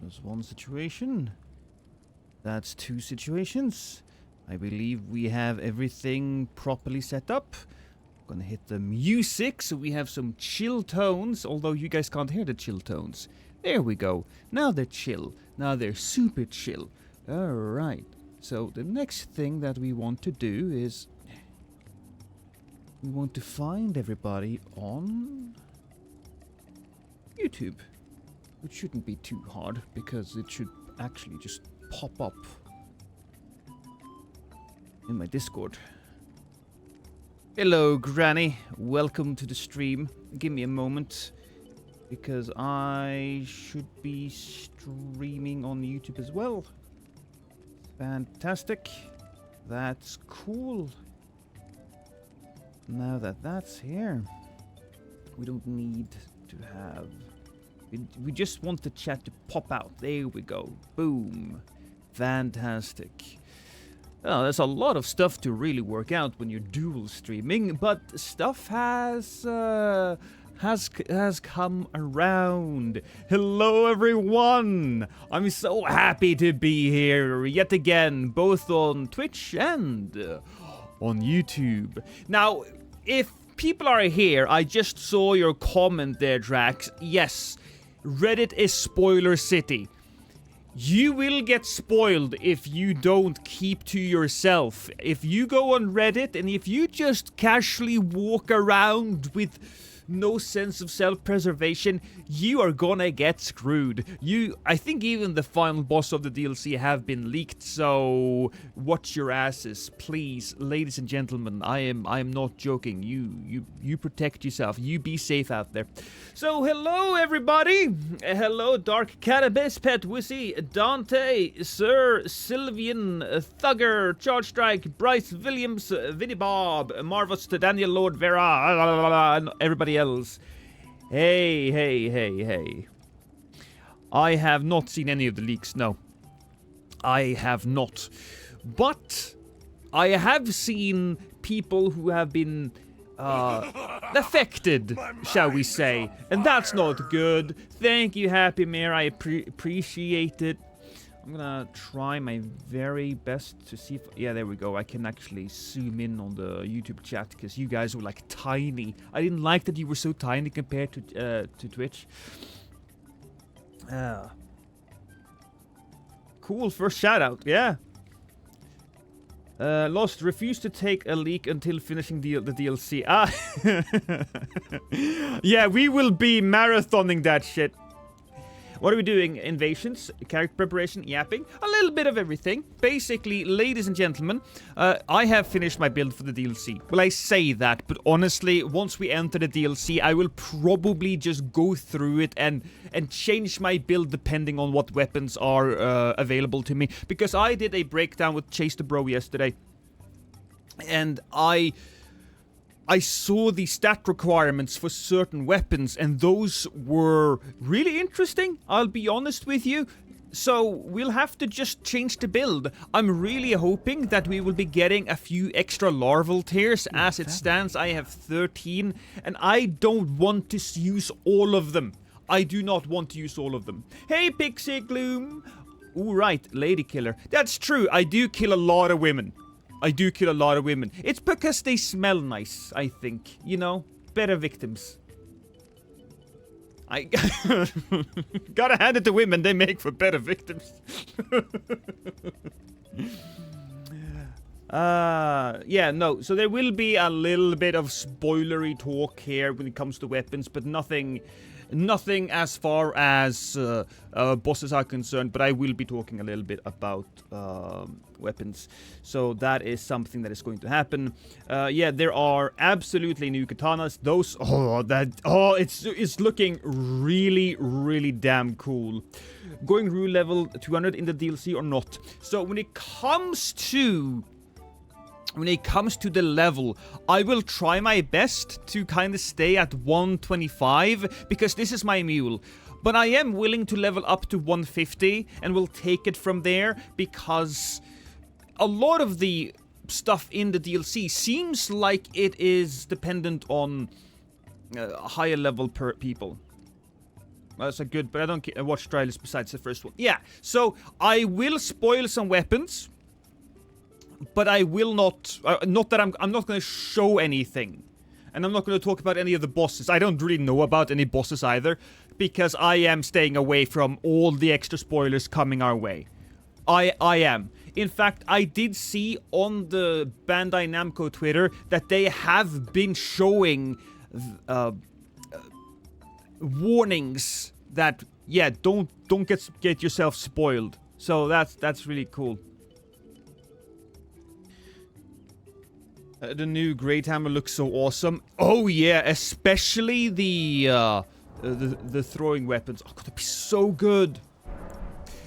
That's one situation. That's two situations. I believe we have everything properly set up. Gonna hit the music so we have some chill tones, although you guys can't hear the chill tones. There we go. Now they're chill. Now they're super chill. Alright. So the next thing that we want to do is we want to find everybody on YouTube. Which shouldn't be too hard because it should actually just pop up in my Discord. Hello, Granny. Welcome to the stream. Give me a moment, because I should be streaming on YouTube as well. Fantastic. That's cool. Now that that's here, we don't need to have... We just want the chat to pop out. There we go. Boom. Fantastic. Well, there's a lot of stuff to really work out when you're dual streaming, but stuff has come around. Hello, everyone! I'm so happy to be here yet again, both on Twitch and on YouTube. Now, if people are here, I just saw your comment there, Drax. Yes, Reddit is spoiler city. You will get spoiled if you don't keep to yourself. If you go on Reddit and if you just casually walk around with no sense of self-preservation, you are gonna get screwed. I think even the final boss of the DLC have been leaked, so watch your asses, please, ladies and gentlemen. I am not joking. You protect yourself. You be safe out there. So hello everybody. Hello Dark Cannabis, Pet Wissy, Dante, Sir Sylvian, Thugger, Charge Strike, Bryce Williams, Vinny Bob, Marvus, Daniel Lord Vera, and everybody else. Hey. I have not seen any of the leaks, no. I have not. But I have seen people who have been affected, shall we say. And that's not good. Thank you, Happy Mare. I appreciate it. I'm gonna try my very best to see if... Yeah, there we go. I can actually zoom in on the YouTube chat because you guys were like tiny. I didn't like that you were so tiny compared to Twitch. Cool first shout out. Yeah. Lost refused to take a leak until finishing the DLC. Ah. Yeah, we will be marathoning that shit. What are we doing? Invasions, character preparation, yapping, a little bit of everything. Basically, ladies and gentlemen, I have finished my build for the DLC. Well, I say that, but honestly, once we enter the DLC, I will probably just go through it and change my build depending on what weapons are available to me. Because I did a breakdown with Chase the Bro yesterday, and I saw the stat requirements for certain weapons, and those were really interesting, I'll be honest with you. So we'll have to just change the build. I'm really hoping that we will be getting a few extra larval tiers. As it stands, I have 13, and I don't want to use all of them. I do not want to use all of them. Hey, Pixie Gloom! Ooh, right, Lady Killer. That's true, I do kill a lot of women. It's because they smell nice, I think. You know? Better victims. I gotta hand it to women, they make for better victims. Yeah, no. So there will be a little bit of spoilery talk here when it comes to weapons, but nothing as far as bosses are concerned, but I will be talking a little bit about weapons. So that is something that is going to happen. Yeah, there are absolutely new katanas. Those, it's looking really, really damn cool. Going rule level 200 in the DLC or not. So when it comes to the level, I will try my best to kind of stay at 125, because this is my mule. But I am willing to level up to 150, and we'll take it from there, because a lot of the stuff in the DLC seems like it is dependent on higher level people. That's a good, but I don't watch trailers besides the first one. Yeah, so I will spoil some weapons, but I will not, not that I'm not going to show anything. And I'm not going to talk about any of the bosses. I don't really know about any bosses either, because I am staying away from all the extra spoilers coming our way. I am. In fact, I did see on the Bandai Namco Twitter that they have been showing warnings that, yeah, don't get yourself spoiled. So that's really cool. The new Great Hammer looks so awesome. Oh yeah, especially the throwing weapons. Oh, gonna be so good.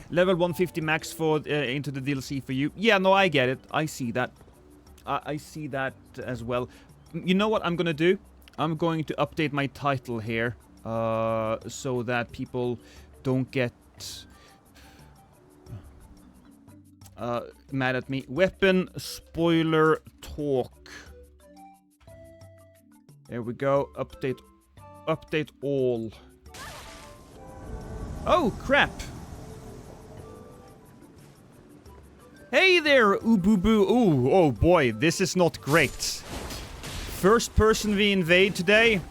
Level 150 max for into the DLC for you. Yeah, no, I get it. I see that. I see that as well. You know what I'm gonna do? I'm going to update my title here, so that people don't get mad at me. Weapon spoiler talk. There we go. Update all. Oh crap! Hey there, Uboo. Ooh, oh boy, this is not great. First person we invade today,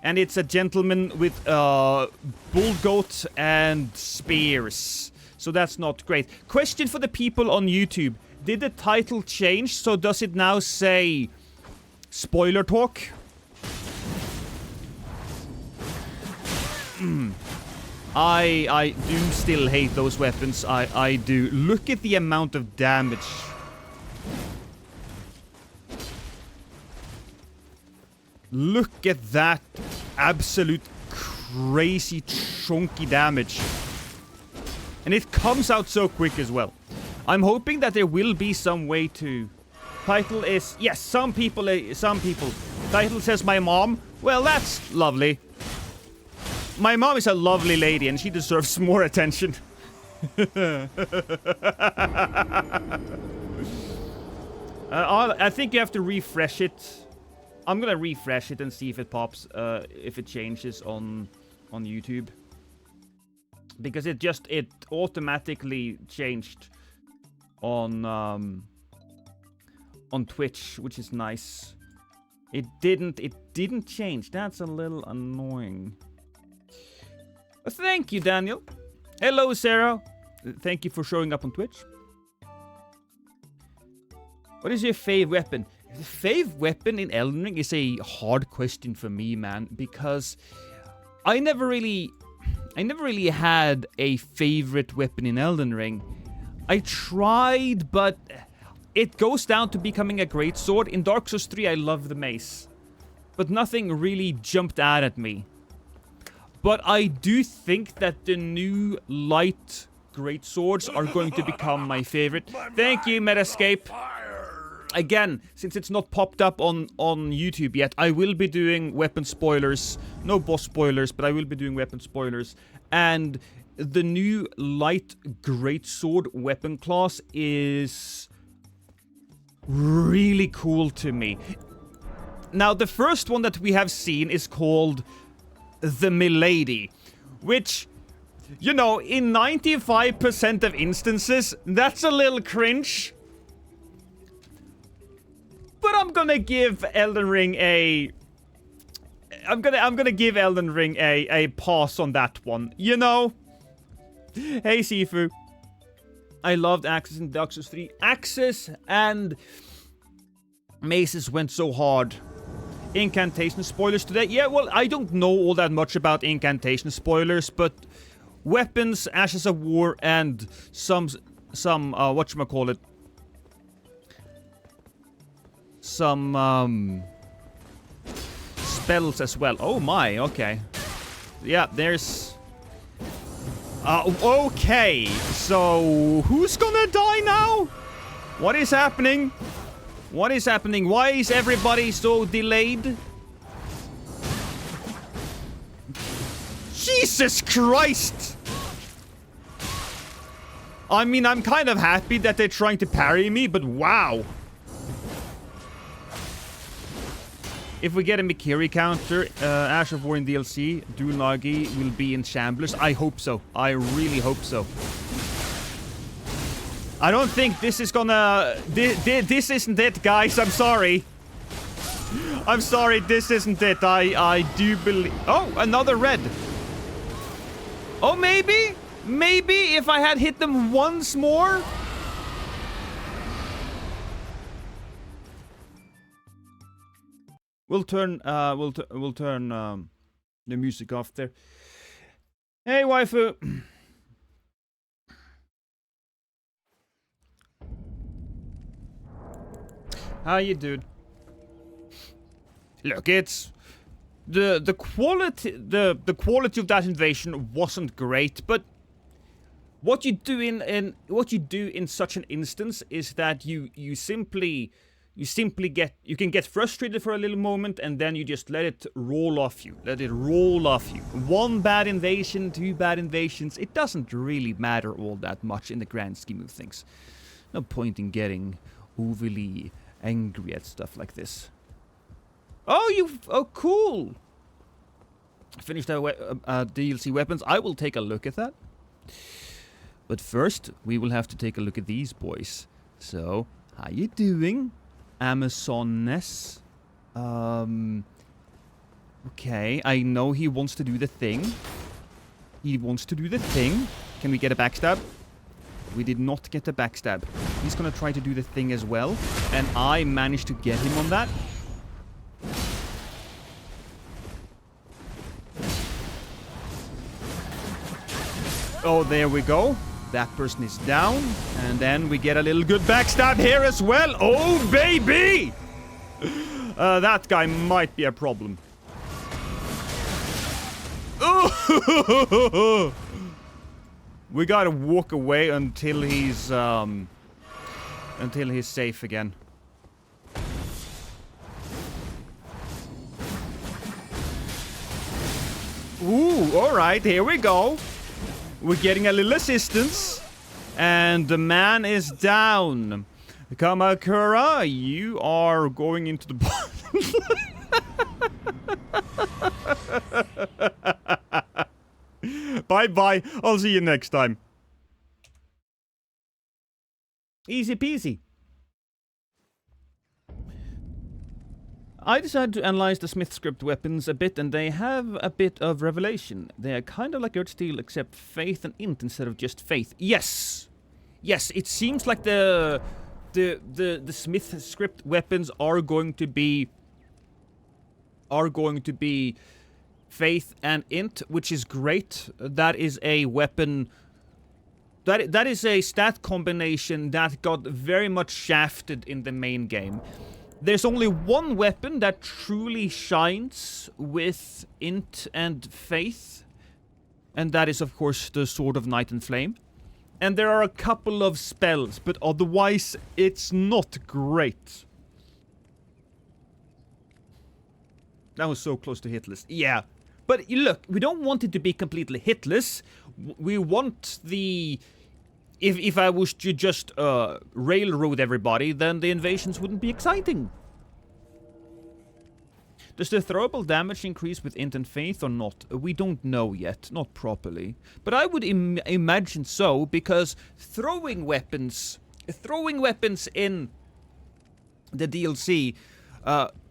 and it's a gentleman with bull goat and spears. So that's not great. Question for the people on YouTube. Did the title change? So does it now say spoiler talk? I do still hate those weapons. I do. Look at the amount of damage. Look at that absolute crazy chunky damage. And it comes out so quick as well. I'm hoping that there will be some way to... Title is... Yes, some people. Title says my mom. Well, that's lovely. My mom is a lovely lady and she deserves more attention. I think you have to refresh it. I'm gonna refresh it and see if it pops, if it changes on YouTube. Because it automatically changed on Twitch, which is nice. It didn't change. That's a little annoying. Thank you, Daniel. Hello, Sarah. Thank you for showing up on Twitch. What is your fave weapon? The fave weapon in Elden Ring is a hard question for me, man, because I never really had a favorite weapon in Elden Ring. I tried, but it goes down to becoming a great sword. In Dark Souls 3, I love the mace, but nothing really jumped out at me. But I do think that the new light great swords are going to become my favorite. Thank you, Metascape. Again, since it's not popped up on YouTube yet, I will be doing weapon spoilers. No boss spoilers, but I will be doing weapon spoilers. And the new light greatsword weapon class is really cool to me. Now, the first one that we have seen is called the Milady, which, you know, in 95% of instances, that's a little cringe. But I'm gonna give Elden Ring a... I'm gonna give Elden Ring a pass on that one, you know? Hey, Sifu. I loved Axes in Dark Souls 3. Axes and maces went so hard. Incantation spoilers today? Yeah, well, I don't know all that much about incantation spoilers, but weapons, Ashes of War, and some whatchamacallit, some spells as well. Oh my, okay. Yeah, there's... okay, so who's gonna die now? What is happening? What is happening? Why is everybody so delayed? Jesus Christ! I mean, I'm kind of happy that they're trying to parry me, but wow. If we get a Mikiri counter, Ash of War in DLC, Dulnagi will be in Shamblers. I hope so. I really hope so. I don't think this is gonna... This isn't it, guys. I'm sorry. I'm sorry, this isn't it. I do believe... Oh, another red. Oh, maybe? Maybe if I had hit them once more? We'll turn the music off there. Hey, waifu. How you doing? Look, it's the quality of that invasion wasn't great, but what you do in such an instance is that you can get frustrated for a little moment, and then you just let it roll off you. Let it roll off you. One bad invasion, two bad invasions. It doesn't really matter all that much in the grand scheme of things. No point in getting overly angry at stuff like this. Oh, cool. Finished our DLC weapons. I will take a look at that. But first, we will have to take a look at these boys. So, how you doing? Amazoness. Okay, I know he wants to do the thing. He wants to do the thing. Can we get a backstab? We did not get a backstab. He's gonna try to do the thing as well. And I managed to get him on that. Oh, there we go. That person is down. And then we get a little good backstab here as well. Oh, baby! That guy might be a problem. Oh! We gotta walk away until he's safe again. Ooh, alright, here we go. We're getting a little assistance. And the man is down. Kamakura, you are going into the Bye-bye. I'll see you next time. Easy peasy. I decided to analyze the Smith script weapons a bit, and they have a bit of revelation. They are kind of like Earthsteel, except faith and int instead of just faith. Yes! Yes, it seems like the Smith script weapons are going to be faith and int, which is great. That is a weapon... That is a stat combination that got very much shafted in the main game. There's only one weapon that truly shines with int and faith. And that is, of course, the Sword of Night and Flame. And there are a couple of spells, but otherwise, it's not great. That was so close to hitless. Yeah. But look, we don't want it to be completely hitless. We want the... If I was to just railroad everybody, then the invasions wouldn't be exciting. Does the throwable damage increase with int and faith or not? We don't know yet, not properly. But I would imagine so, because throwing weapons in the DLC,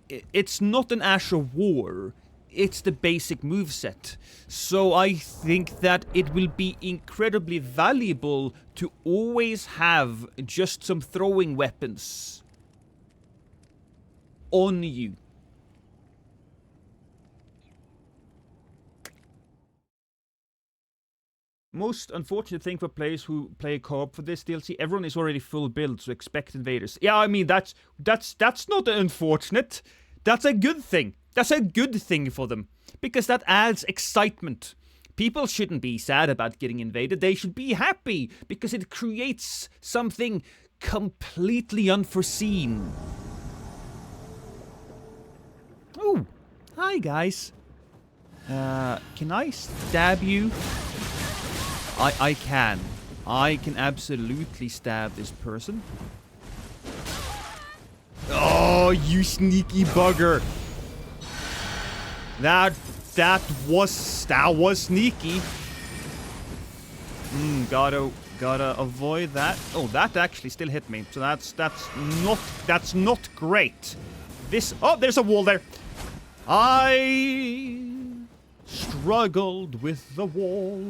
it's not an Ash of War. It's the basic moveset. So I think that it will be incredibly valuable to always have just some throwing weapons on you. Most unfortunate thing for players who play co-op for this DLC, everyone is already full build, so expect invaders. Yeah, I mean, that's not unfortunate. That's a good thing. That's a good thing for them, because that adds excitement. People shouldn't be sad about getting invaded. They should be happy, because it creates something completely unforeseen. Oh, hi guys. Can I stab you? I can. I can absolutely stab this person. Oh, you sneaky bugger. That was sneaky. Gotta avoid that. Oh, that actually still hit me. So that's not great. There's a wall there. I struggled with the wall.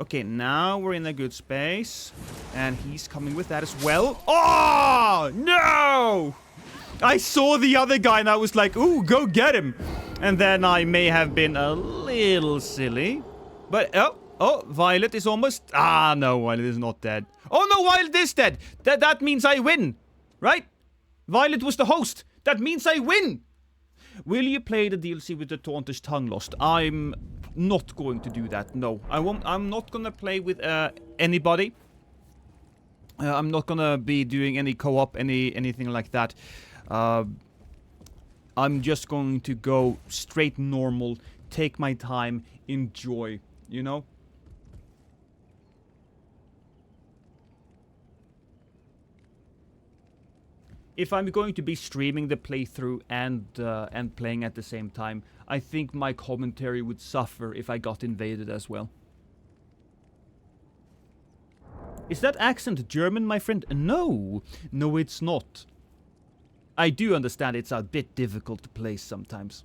Okay, now we're in a good space. And he's coming with that as well. Oh, no! I saw the other guy and I was like, ooh, go get him. And then I may have been a little silly. But, oh, Violet is almost... Ah, no, Violet is not dead. Oh, no, Violet is dead. That means I win, right? Violet was the host. That means I win. Will you play the DLC with the Taunter's Tongue Lost? I'm not going to do that, no. I'm not gonna play with anybody. I'm not gonna be doing any co-op, anything like that. I'm just going to go straight normal, take my time, enjoy, you know? If I'm going to be streaming the playthrough and playing at the same time, I think my commentary would suffer if I got invaded as well. Is that accent German, my friend? No, it's not. I do understand it's a bit difficult to place sometimes.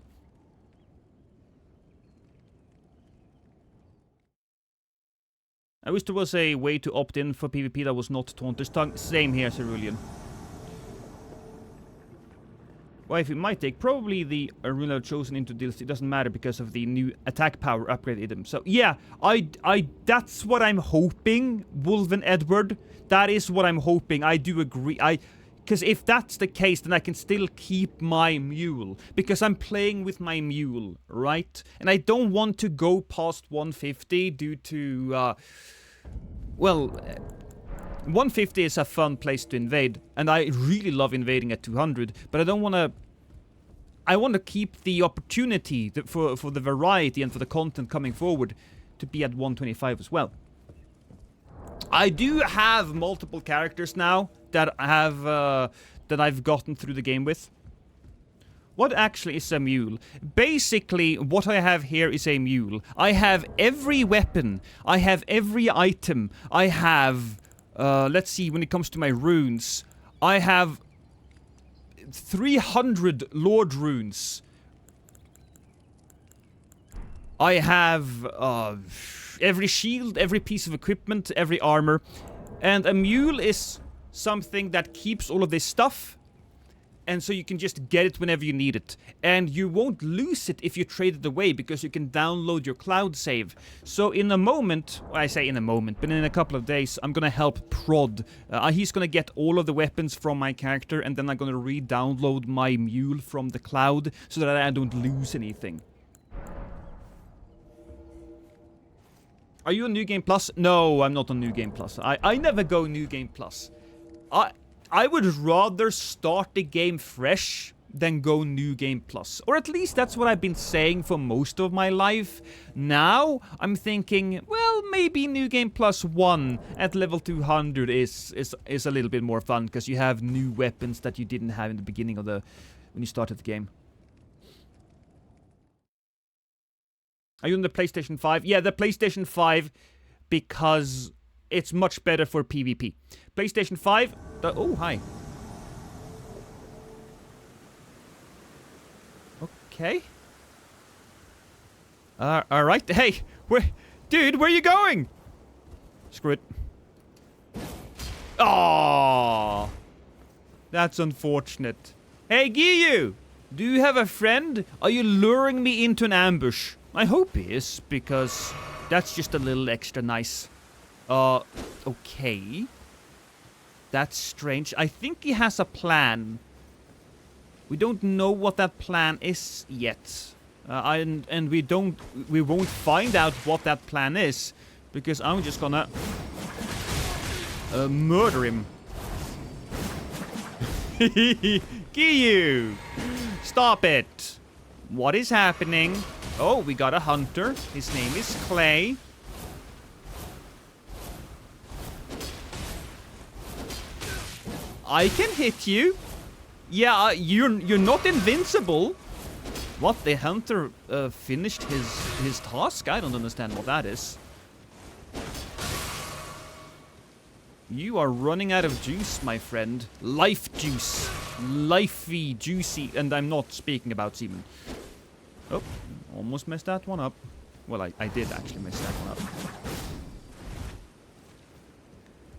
I wish there was a way to opt in for PvP that was not Taunter's Tongue. Same here, Cerulean. Well, if it might take, probably the rune chosen into DLC doesn't matter because of the new attack power upgrade item. So yeah, that's what I'm hoping, Wolven Edward. That is what I'm hoping. I do agree. Because if that's the case, then I can still keep my mule. Because I'm playing with my mule, right? And I don't want to go past 150 due to, well... 150 is a fun place to invade, and I really love invading at 200, but I don't want to... I want to keep the opportunity for the variety and for the content coming forward to be at 125 as well. I do have multiple characters now that I've gotten through the game with. What actually is a mule? Basically, what I have here is a mule. I have every weapon. I have every item. I have... let's see, when it comes to my runes, I have 300 Lord runes. I have every shield, every piece of equipment, every armor. And a mule is something that keeps all of this stuff. And so you can just get it whenever you need it. And you won't lose it if you trade it away, because you can download your cloud save. So in a moment, well, I say in a moment, but in a couple of days, I'm gonna help Prod. He's gonna get all of the weapons from my character, and then I'm gonna re-download my mule from the cloud, so that I don't lose anything. Are you on New Game Plus? No, I'm not on New Game Plus. I never go New Game Plus. I would rather start the game fresh than go New Game Plus. Or at least that's what I've been saying for most of my life. Now, I'm thinking, well, maybe New Game Plus 1 at level 200 is a little bit more fun, because you have new weapons that you didn't have in the beginning of when you started the game. Are you on the PlayStation 5? Yeah, the PlayStation 5, because it's much better for PvP. PlayStation 5... oh, hi. Okay. Alright. Hey, dude, where are you going? Screw it. Oh, that's unfortunate. Hey, Giyu! Do you have a friend? Are you luring me into an ambush? I hope he is, because that's just a little extra nice. Okay. That's strange. I think he has a plan. We don't know what that plan is yet. And we won't find out what that plan is, because I'm just gonna murder him. Giyu! Stop it! What is happening? Oh, we got a hunter. His name is Clay. I can hit you. Yeah, you're not invincible. What? The hunter finished his task? I don't understand what that is. You are running out of juice, my friend. Life juice. Lifey, juicy. And I'm not speaking about semen. Oh, almost messed that one up. Well, I did actually mess that one up.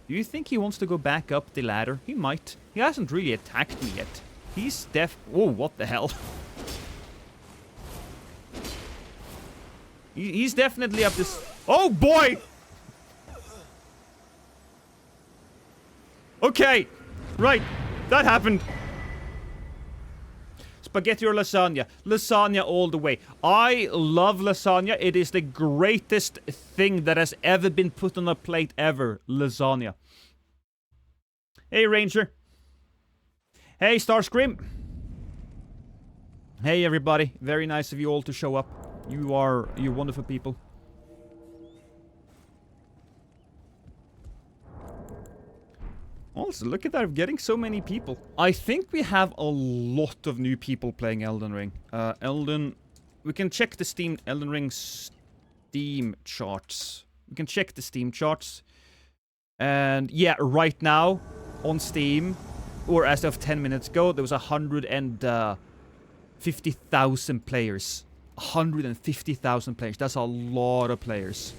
Do you think he wants to go back up the ladder? He might. He hasn't really attacked me yet. He's Oh, what the hell? He's definitely up this... Oh, boy! Okay, right, that happened. Spaghetti or lasagna? Lasagna all the way. I love lasagna. It is the greatest thing that has ever been put on a plate ever. Lasagna. Hey, Ranger. Hey, Starscream. Hey, everybody. Very nice of you all to show up. You're wonderful people. Also, look at that, I'm getting so many people. I think we have a lot of new people playing Elden Ring. We can check the Elden Ring Steam charts. We can check the Steam charts. And yeah, right now, on Steam, or as of 10 minutes ago, there was 150,000 players. 150,000 players, that's a lot of players.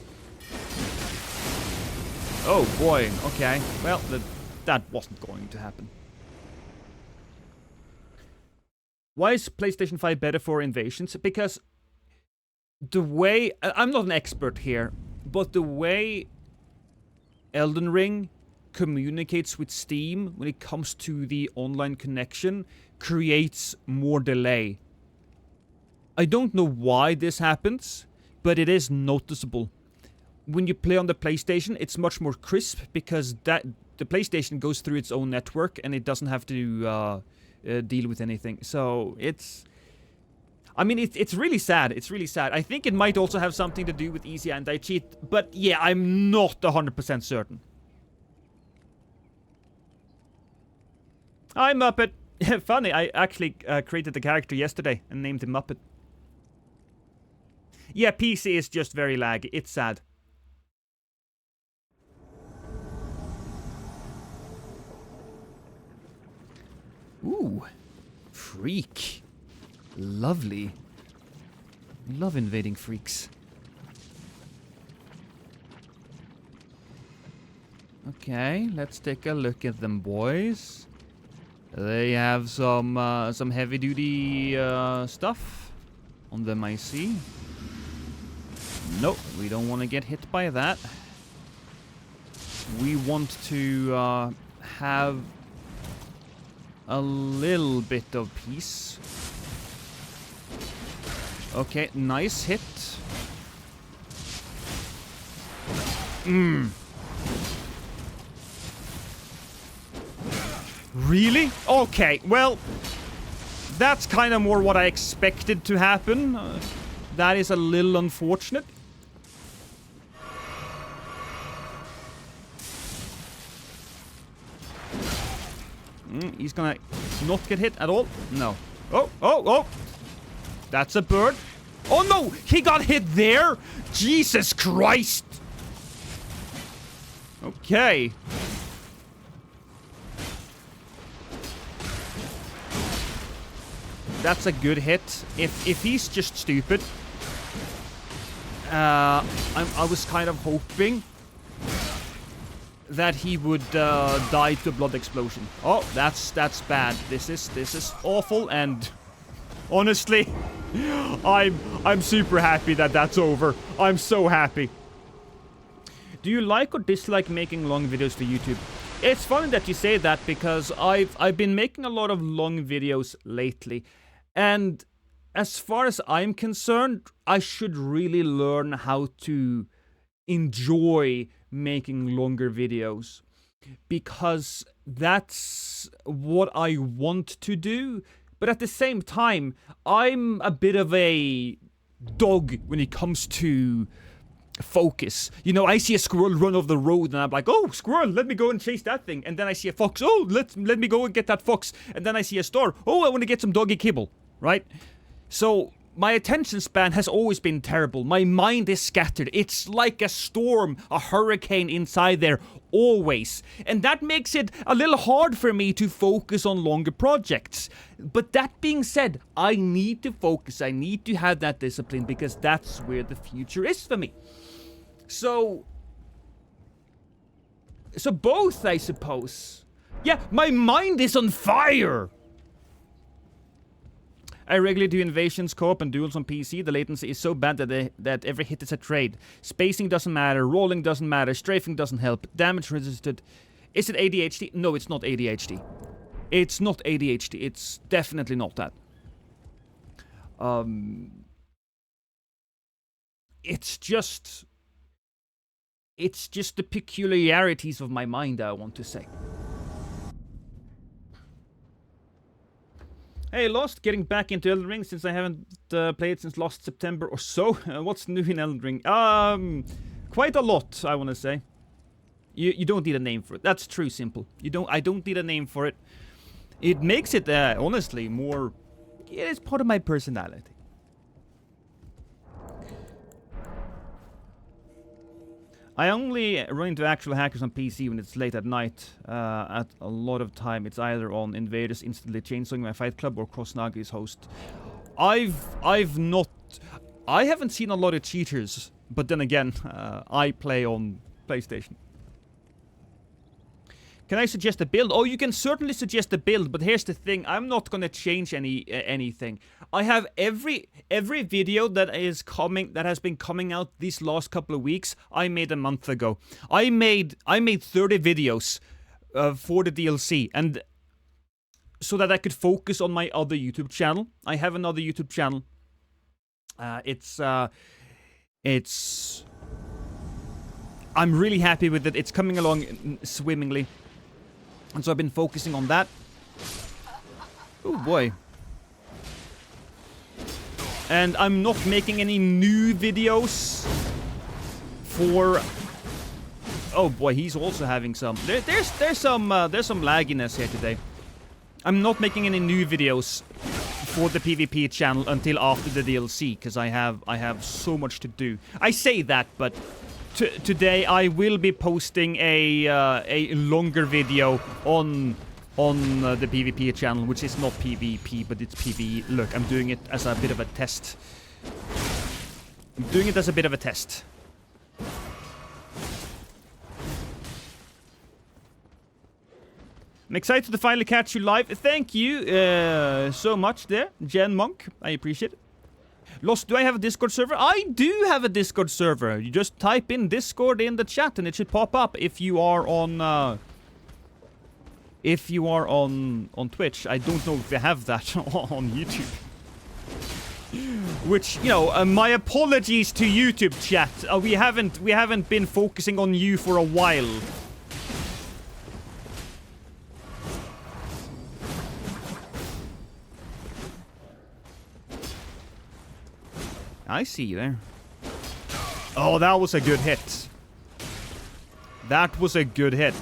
Oh boy, okay. Well, that wasn't going to happen. Why is PlayStation 5 better for invasions? Because the way... I'm not an expert here, but the way Elden Ring communicates with Steam when it comes to the online connection creates more delay. I don't know why this happens, but it is noticeable. When you play on the PlayStation, it's much more crisp because the PlayStation goes through its own network and it doesn't have to deal with anything. So it's... I mean, it's really sad. It's really sad. I think it might also have something to do with easy anti-cheat. But yeah, I'm not 100% certain. Hi, Muppet. Funny, I actually created the character yesterday and named him Muppet. Yeah, PC is just very laggy. It's sad. Ooh, freak. Lovely. Love invading freaks. Okay, let's take a look at them boys. They have some heavy-duty stuff on them, I see. Nope, we don't want to get hit by that. We want to have a little bit of peace. Okay, nice hit. Really? Okay, well, that's kind of more what I expected to happen. That is a little unfortunate. He's gonna not get hit at all. No. Oh, oh, oh. That's a bird. Oh no, he got hit there. Jesus Christ. Okay. That's a good hit. If he's just stupid. I was kind of hoping that he would die to a blood explosion. Oh, that's bad. This is awful, and honestly, I'm super happy that that's over. I'm so happy. Do you like or dislike making long videos for YouTube? It's funny that you say that because I've been making a lot of long videos lately, and as far as I'm concerned, I should really learn how to enjoy making longer videos, because that's what I want to do. But at the same time, I'm a bit of a dog when it comes to focus. You know, I see a squirrel run off the road and I'm like, oh, squirrel, let me go and chase that thing. And then I see a fox. Oh, let me go and get that fox. And then I see a star. Oh, I want to get some doggy kibble, right? So my attention span has always been terrible. My mind is scattered. It's like a storm, a hurricane inside there, always. And that makes it a little hard for me to focus on longer projects. But that being said, I need to focus. I need to have that discipline because that's where the future is for me. So both, I suppose. Yeah, my mind is on fire! I regularly do invasions, co-op, and duels on PC. The latency is so bad that every hit is a trade. Spacing doesn't matter, rolling doesn't matter, strafing doesn't help, damage resisted. Is it ADHD? No, it's not ADHD. It's not ADHD. It's definitely not that. It's just the peculiarities of my mind, I want to say. Hey, Lost, getting back into Elden Ring since I haven't played since last September or so. What's new in Elden Ring? Quite a lot, I want to say. You don't need a name for it. That's true, simple. I don't need a name for it. It makes it, honestly, more... It is part of my personality. I only run into actual hackers on PC when it's late at night. At a lot of time, it's either on Invaders instantly chainsawing my Fight Club or Crossnagi's host. I haven't seen a lot of cheaters, but then again, I play on PlayStation. Can I suggest a build? Oh, you can certainly suggest a build, but here's the thing. I'm not gonna change anything. I have every video that has been coming out these last couple of weeks, I made a month ago. I made 30 videos for the DLC, and so that I could focus on my other YouTube channel. I have another YouTube channel. I'm really happy with it. It's coming along swimmingly. And so I've been focusing on that. Oh boy. And I'm not making any new videos for... Oh boy, he's also having some... There's some lagginess here today. I'm not making any new videos for the PvP channel until after the DLC, because I have so much to do. I say that, but... Today I will be posting a longer video on the PvP channel, which is not PvP, but it's PvE. Look, I'm doing it as a bit of a test. I'm doing it as a bit of a test. I'm excited to finally catch you live. Thank you so much there, Jen Monk. I appreciate it. Lost, do I have a Discord server? I do have a Discord server. You just type in Discord in the chat and it should pop up if you are on Twitch. I don't know if you have that on YouTube. Which, you know, my apologies to YouTube chat. We haven't been focusing on you for a while. I see you there. Oh, that was a good hit. That was a good hit.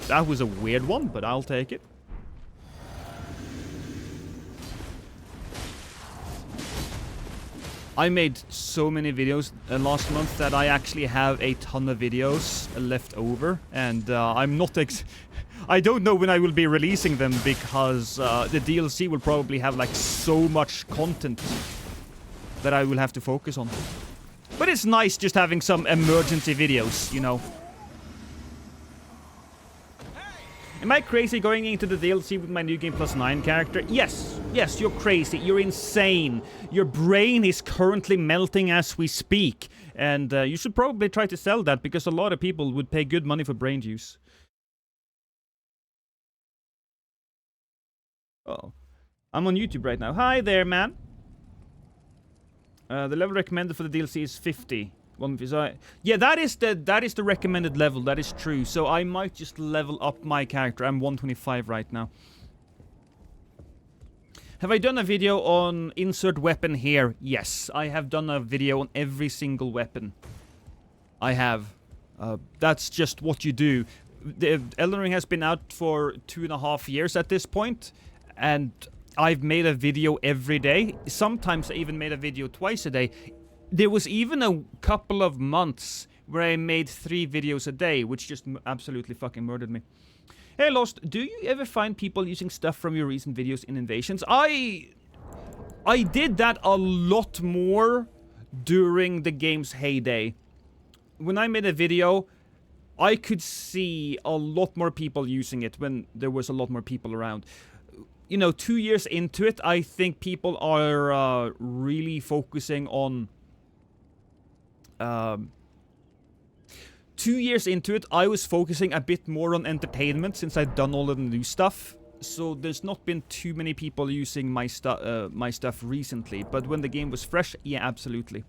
That was a weird one, but I'll take it. I made so many videos last month that I actually have a ton of videos left over, and I'm not I don't know when I will be releasing them because the DLC will probably have like so much content that I will have to focus on. But it's nice just having some emergency videos, you know. Am I crazy going into the DLC with my New Game Plus 9 character? Yes. Yes, you're crazy. You're insane. Your brain is currently melting as we speak. And you should probably try to sell that because a lot of people would pay good money for brain juice. Oh, I'm on YouTube right now. Hi there, man. The level recommended for the DLC is 50. Yeah, that is the recommended level. That is true. So I might just level up my character. I'm 125 right now. Have I done a video on insert weapon here? Yes, I have done a video on every single weapon. I have. That's just what you do. Elden Ring has been out for 2.5 years at this point, and I've made a video every day. Sometimes I even made a video twice a day. There was even a couple of months where I made 3 videos a day, which just absolutely fucking murdered me. Hey Lost, do you ever find people using stuff from your recent videos in Invasions? I did that a lot more during the game's heyday. When I made a video, I could see a lot more people using it when there was a lot more people around. You know, 2 years into it, I think people are really focusing on... 2 years into it, I was focusing a bit more on entertainment since I'd done all of the new stuff. So there's not been too many people using my stuff recently. But when the game was fresh, yeah, absolutely.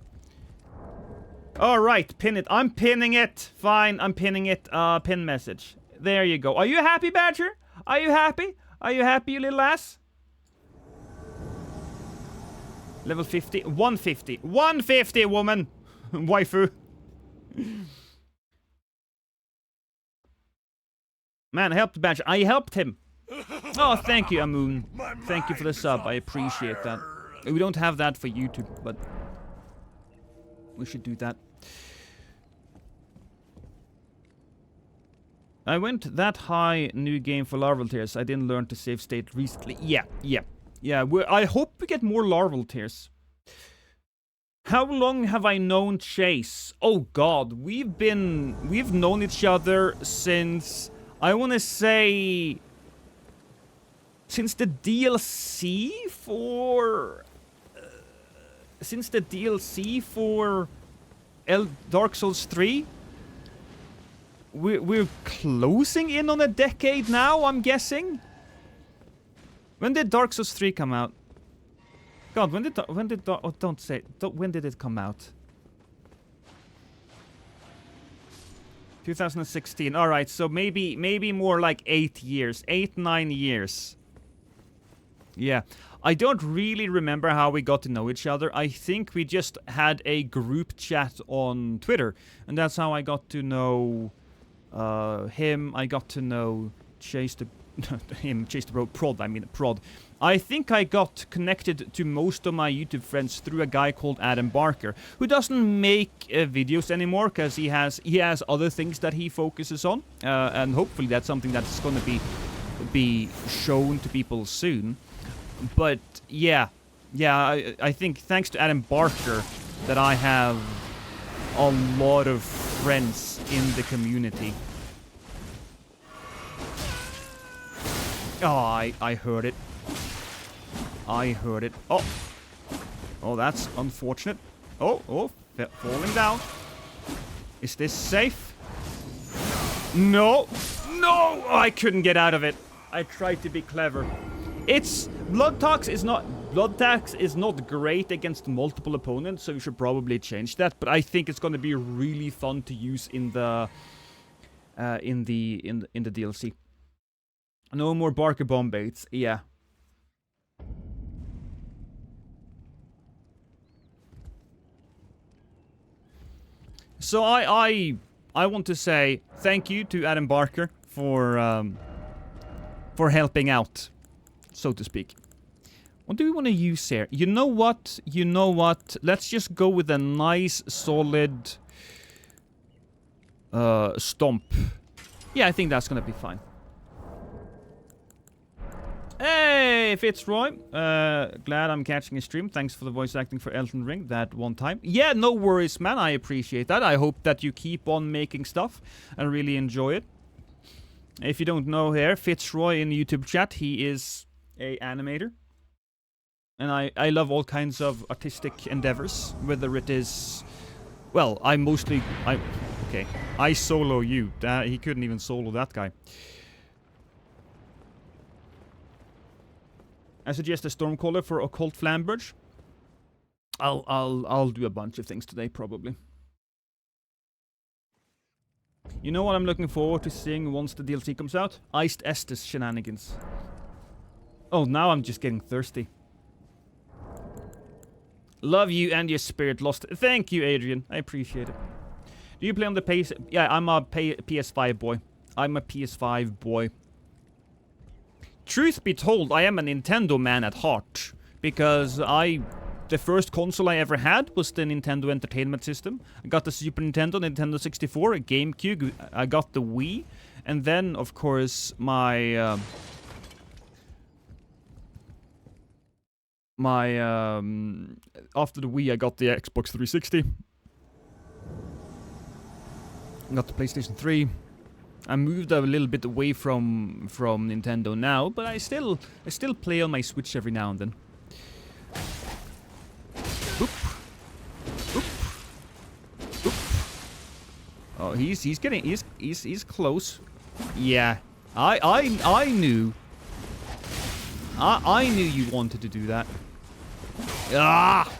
Alright, pin it. I'm pinning it. Fine, I'm pinning it. Pin message. There you go. Are you happy, Badger? Are you happy? Are you happy, you little ass? Level 50. 150. 150, woman! Waifu. Man, I helped Badger. I helped him. Oh, thank you, Amoon. Thank you for the sub. I appreciate that. We don't have that for YouTube, but... we should do that. I went that high new game for larval tears. I didn't learn to save state recently. Yeah. I hope we get more larval tears. How long have I known Chase? Oh god, we've known each other since, I want to say, since the DLC for Dark Souls 3. We're closing in on a decade now, I'm guessing. When did Dark Souls 3 come out? God, when did it come out? 2016. All right, so maybe more like 8 years, 9 years. Yeah, I don't really remember how we got to know each other. I think we just had a group chat on Twitter, and that's how I got to know him. I got to know Chase the Prod. I think I got connected to most of my YouTube friends through a guy called Adam Barker, who doesn't make videos anymore because he has other things that he focuses on, and hopefully that's something that's going to be shown to people soon. But yeah, I think thanks to Adam Barker that I have a lot of friends in the community. Oh, I heard it. Oh, that's unfortunate. Oh, falling down. Is this safe? No, I couldn't get out of it. I tried to be clever. Blood tax is not great against multiple opponents, so you should probably change that. But I think it's going to be really fun to use in the DLC. No more Barker bomb baits. Yeah. So I want to say thank you to Adam Barker for helping out, so to speak. What do we want to use here? You know what? Let's just go with a nice, solid stomp. Yeah, I think that's gonna be fine. Hey, Fitzroy. Glad I'm catching a stream. Thanks for the voice acting for Elden Ring that one time. Yeah, no worries, man. I appreciate that. I hope that you keep on making stuff and really enjoy it. If you don't know here, Fitzroy in the YouTube chat, he is a animator. And I love all kinds of artistic endeavors, whether it is... Well, I solo you. He couldn't even solo that guy. I suggest a Stormcaller for Occult Flamberge. I'll do a bunch of things today, probably. You know what I'm looking forward to seeing once the DLC comes out? Iced Estes shenanigans. Oh, now I'm just getting thirsty. Love you and your spirit lost. Thank you, Adrian. I appreciate it. Do you play on the PS... Yeah, I'm a PS5 boy. I'm a PS5 boy. Truth be told, I am a Nintendo man at heart. Because the first console I ever had was the Nintendo Entertainment System. I got the Super Nintendo, Nintendo 64, a GameCube, I got the Wii. And then, of course, my after the Wii, I got the Xbox 360. I got the PlayStation 3. I moved a little bit away from Nintendo now, but I still play on my Switch every now and then. Oop. Oop. Oop. Oh, he's close. Yeah, I knew. I knew you wanted to do that. Ah!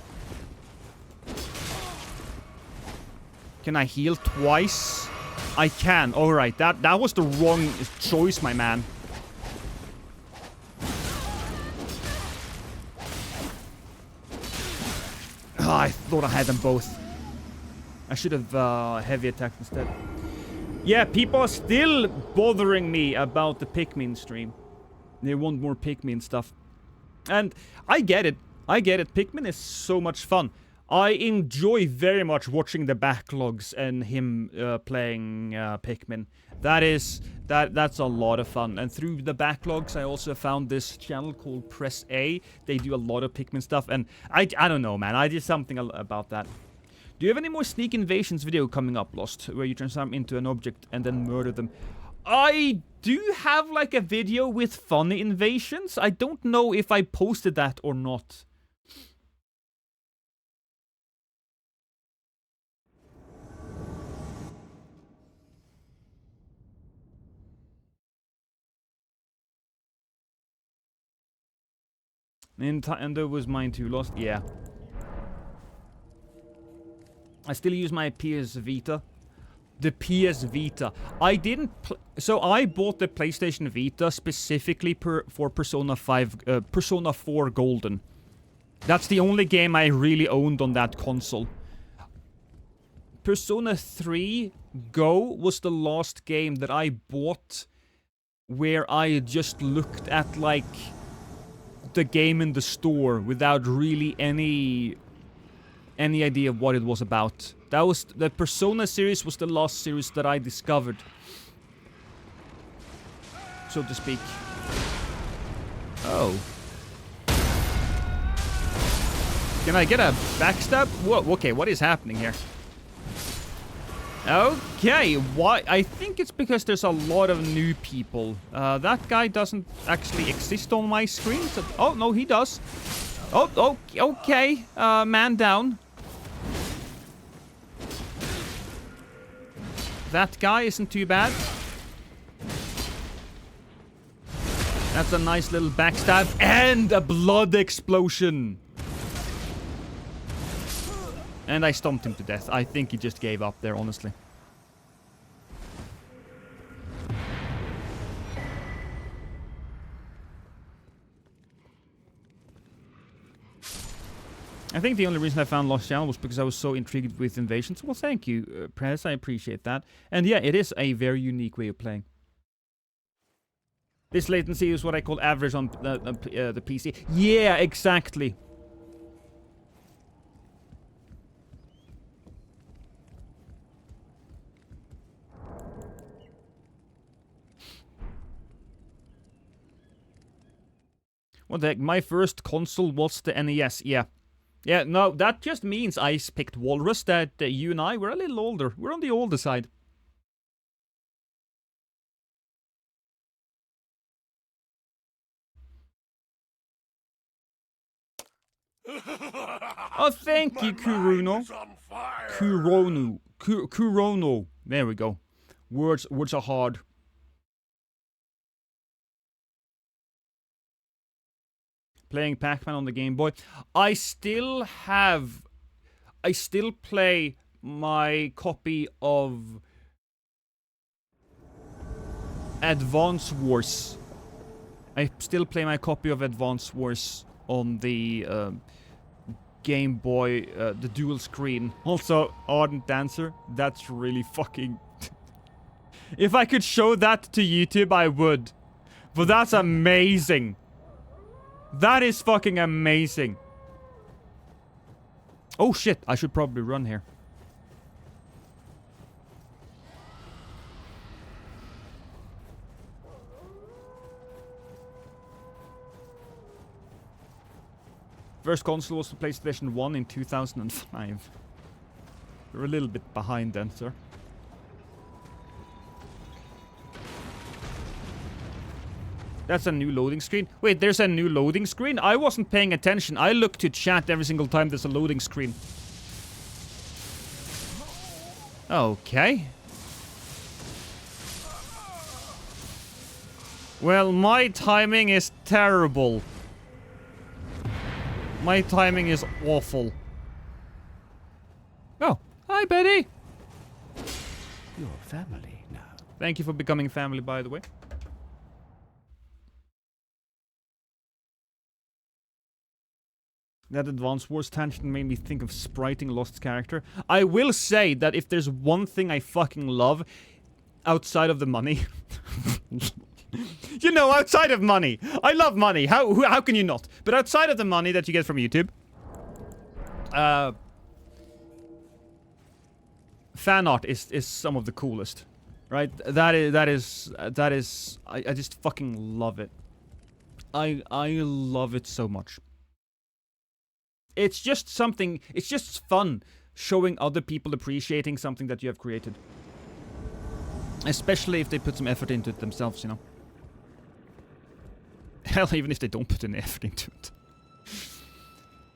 Can I heal twice? I can. Alright, that was the wrong choice, my man. Ah, I thought I had them both. I should have heavy attacked instead. Yeah, people are still bothering me about the Pikmin stream. They want more Pikmin stuff. And I get it. I get it. Pikmin is so much fun. I enjoy very much watching the backlogs and him playing Pikmin. That's a lot of fun. And through the backlogs, I also found this channel called Press A. They do a lot of Pikmin stuff, and I don't know, man. I did something about that. Do you have any more Sneak Invasions video coming up, Lost, where you transform into an object and then murder them? I do have like a video with funny invasions. I don't know if I posted that or not. Nintendo was mine too, Lost? Yeah. I still use my PS Vita. The PS Vita. I didn't... So I bought the PlayStation Vita specifically for Persona 4 Golden. That's the only game I really owned on that console. Persona 3 Go was the last game that I bought where I just looked at, like, the game in the store without really any idea of what it was about. That was the Persona series was the last series that I discovered, so to speak. Oh. Can I get a backstab? Whoa, okay, what is happening here? Okay, why? I think it's because there's a lot of new people. That guy doesn't actually exist on my screen. So, oh, no, he does. Oh, okay. Man down. That guy isn't too bad. That's a nice little backstab. And a blood explosion. And I stomped him to death. I think he just gave up there, honestly. I think the only reason I found Lost Channel was because I was so intrigued with invasions. Well, thank you, Prez. I appreciate that. And yeah, it is a very unique way of playing. This latency is what I call average on the PC. Yeah, exactly. What the heck? My first console was the NES. Yeah. Yeah, no, that just means I picked Walrus, that you and I were a little older. We're on the older side. Oh, thank you, Kurono. Kurono. There we go. Words are hard. Playing Pac-Man on the Game Boy. I still play my copy of Advance Wars. I still play my copy of Advance Wars on the Game Boy, the dual screen. Also, Ardent Dancer. That's really fucking... If I could show that to YouTube, I would. But that's amazing. That is fucking amazing. Oh shit, I should probably run here. First console was the PlayStation 1 in 2005. You're a little bit behind then, sir. That's a new loading screen. Wait, there's a new loading screen? I wasn't paying attention. I look to chat every single time there's a loading screen. Okay. Well, my timing is terrible. My timing is awful. Oh, hi, Betty. You're family now. Thank you for becoming family, by the way. That Advance Wars tangent made me think of spriting Lost's character. I will say that if there's one thing I fucking love outside of the money... You know, outside of money. I love money. How can you not? But outside of the money that you get from YouTube... fan art is some of the coolest. Right? That is... I just fucking love it. I love it so much. It's just something... It's just fun showing other people appreciating something that you have created. Especially if they put some effort into it themselves, you know. Hell, even if they don't put any effort into it.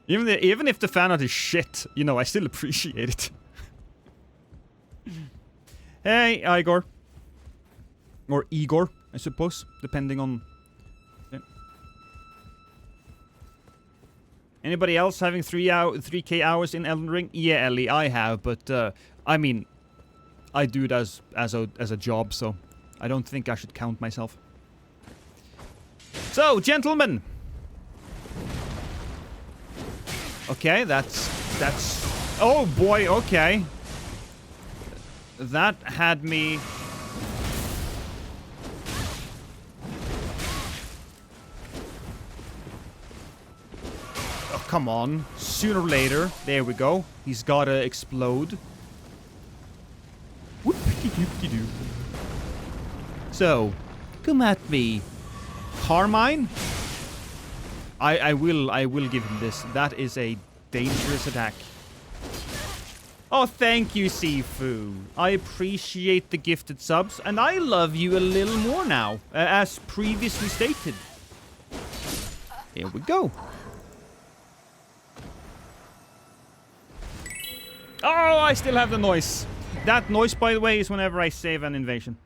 Even if the fan art is shit, you know, I still appreciate it. Hey, Igor. Or Igor, I suppose, depending on... Yeah. Anybody else having 3k hours in Elden Ring? Yeah, Ellie, I have, but, I mean... I do it as a job, so... I don't think I should count myself. So, gentlemen! Okay, that's... Oh boy, okay. That had me... Oh, come on. Sooner or later. There we go. He's gotta explode. Whoop-de-doop-de-doo. So, come at me. Carmine? I will give him this. That is a dangerous attack. Oh, thank you, Sifu. I appreciate the gifted subs, and I love you a little more now, as previously stated. Here we go. Oh, I still have the noise. That noise, by the way, is whenever I save an invasion.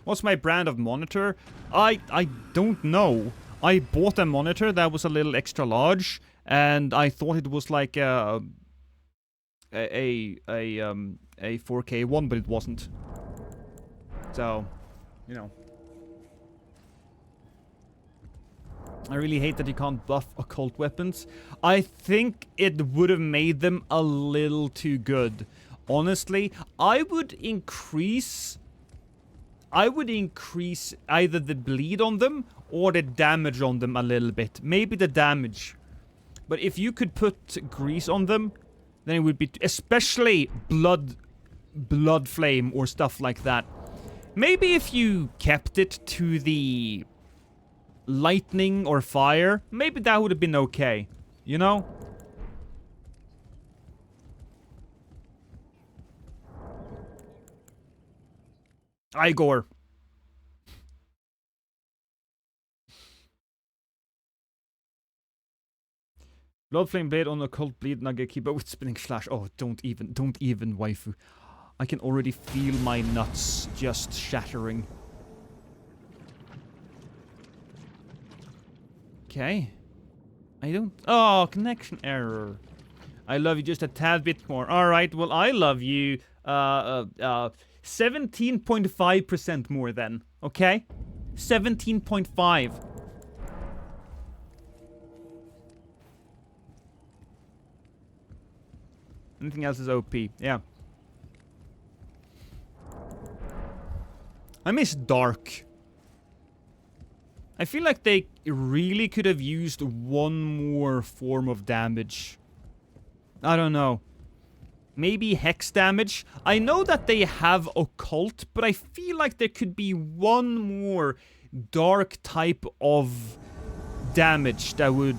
What's my brand of monitor? I don't know. I bought a monitor that was a little extra large, and I thought it was like a 4K one, but it wasn't. So, you know. I really hate that you can't buff occult weapons. I think it would have made them a little too good. Honestly, I would increase either the bleed on them or the damage on them a little bit. Maybe the damage. But if you could put grease on them, then it would be... Especially blood flame or stuff like that. Maybe if you kept it to the lightning or fire, maybe that would have been okay. You know? Igor. Bloodflame blade on occult bleed nugget keeper with spinning flash. Oh, don't even, waifu. I can already feel my nuts just shattering. Okay. I don't... Oh, connection error. I love you just a tad bit more. Alright, well, I love you, 17.5% more then. Okay? 17.5. Anything else is OP. Yeah. I miss Dark. I feel like they really could have used one more form of damage. I don't know. Maybe hex damage? I know that they have occult, but I feel like there could be one more dark type of damage that would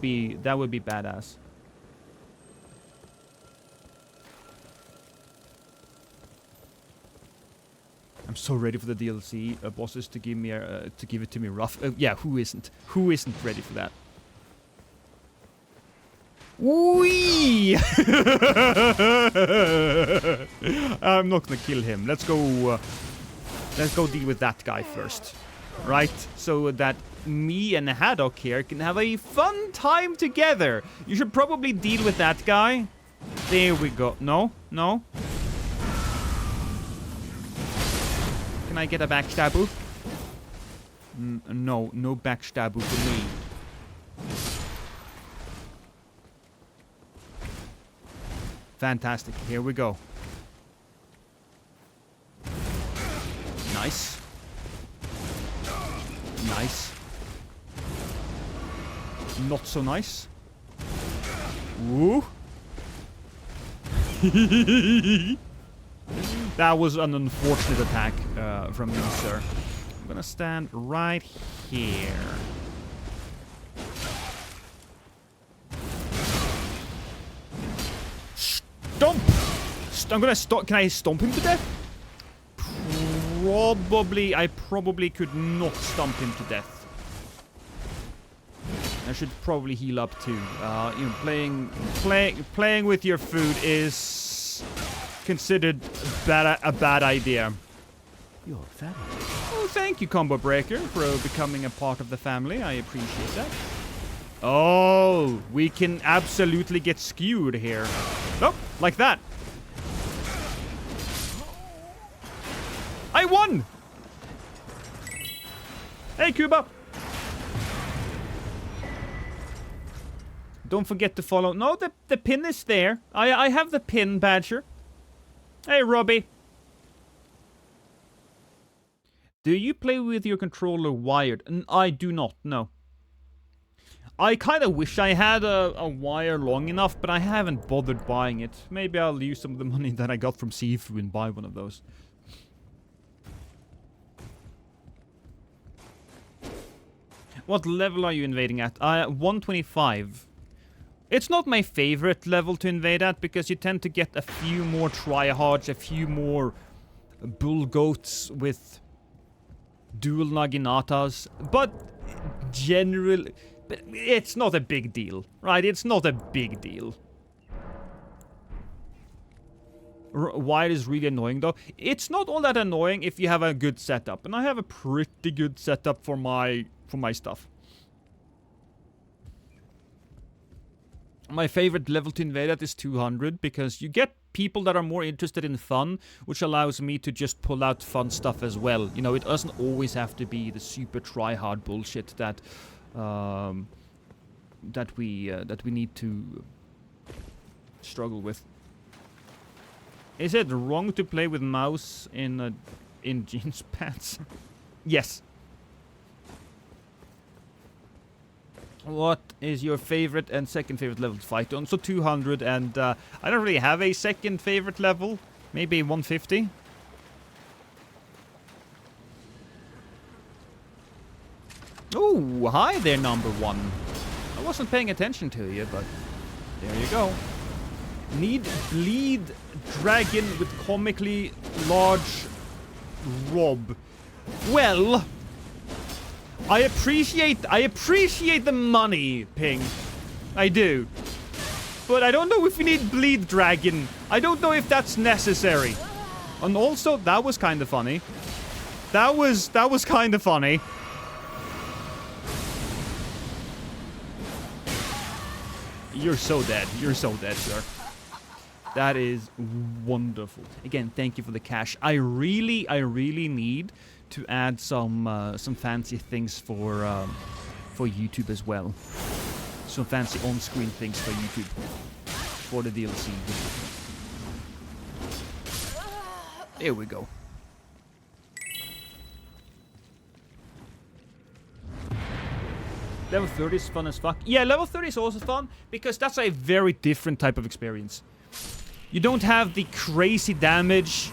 be badass. I'm so ready for the DLC bosses to give me to give it to me rough. Yeah, who isn't? Who isn't ready for that? Wee! I'm not gonna kill him. Let's go deal with that guy first, right? So that me and Haddock here can have a fun time together. You should probably deal with that guy. There we go. No, no. Can I get a backstaboo? No, no backstaboo for me. Fantastic. Here we go. Nice. Nice. Not so nice. Woo. That was an unfortunate attack from you, sir. I'm gonna stand right here. Stomp! I'm gonna stomp. Can I stomp him to death? Probably. I probably could not stomp him to death. I should probably heal up too. You know, playing with your food is considered a bad idea. Your family. Oh, thank you, Combo Breaker, for becoming a part of the family. I appreciate that. Oh, we can absolutely get skewed here. Nope, like that. I won! Hey, Cuba! Don't forget to follow. No, the pin is there. I have the pin, Badger. Hey, Robbie. Do you play with your controller wired? I do not, no. I kind of wish I had a wire long enough, but I haven't bothered buying it. Maybe I'll use some of the money that I got from Sifu and buy one of those. What level are you invading at? 125. It's not my favorite level to invade at, because you tend to get a few more tryhards, a few more bull goats with dual Naginatas, but generally, it's not a big deal, right? It's not a big deal. Wire is really annoying, though. It's not all that annoying if you have a good setup, and I have a pretty good setup for my stuff. My favorite level to invade at is 200, because you get people that are more interested in fun, which allows me to just pull out fun stuff as well. You know, it doesn't always have to be the super try-hard bullshit that we need to struggle with. Is it wrong to play with mouse in jeans pants? Yes. What is your favorite and second favorite level to fight on? So 200, and I don't really have a second favorite level. Maybe 150. Oh, hi there, number one. I wasn't paying attention to you, but there you go. Need bleed dragon with comically large rob. Well, I appreciate the money, Ping. I do. But I don't know if we need bleed dragon. I don't know if that's necessary. And also, that was kind of funny. That was kind of funny. You're so dead. You're so dead, sir. That is wonderful. Again, thank you for the cash. I really need to add some fancy things for YouTube as well. Some fancy on-screen things for YouTube for the DLC. There we go. Level 30 is fun as fuck. Yeah, level 30 is also fun because that's a very different type of experience. You don't have the crazy damage.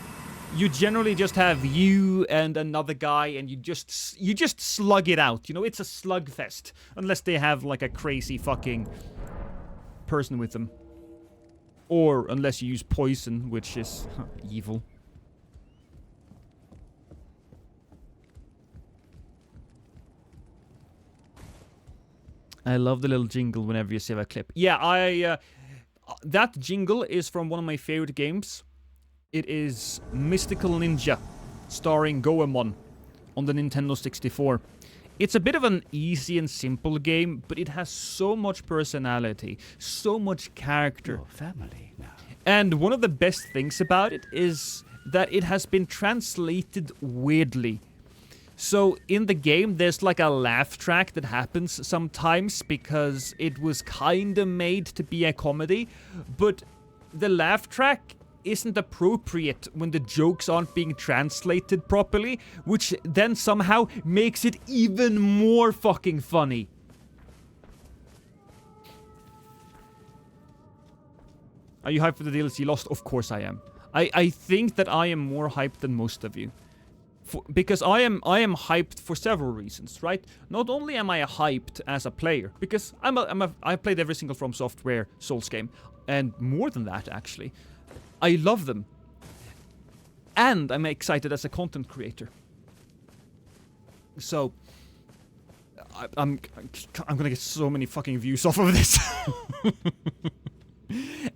You generally just have you and another guy, and you just slug it out. You know, it's a slugfest. Unless they have like a crazy fucking person with them. Or unless you use poison, which is evil. I love the little jingle whenever you save a clip. Yeah, that jingle is from one of my favorite games. It is Mystical Ninja, starring Goemon on the Nintendo 64. It's a bit of an easy and simple game, but it has so much personality, so much character. Your family now. And one of the best things about it is that it has been translated weirdly. So in the game, there's like a laugh track that happens sometimes because it was kinda made to be a comedy, but the laugh track isn't appropriate when the jokes aren't being translated properly, which then somehow makes it even more fucking funny. Are you hyped for the DLC Lost? Of course I am. I think that I am more hyped than most of you. Because I am hyped for several reasons, right? Not only am I hyped as a player, because I've played every single From Software Souls game, and more than that actually. I love them. And I'm excited as a content creator. So I'm gonna get so many fucking views off of this.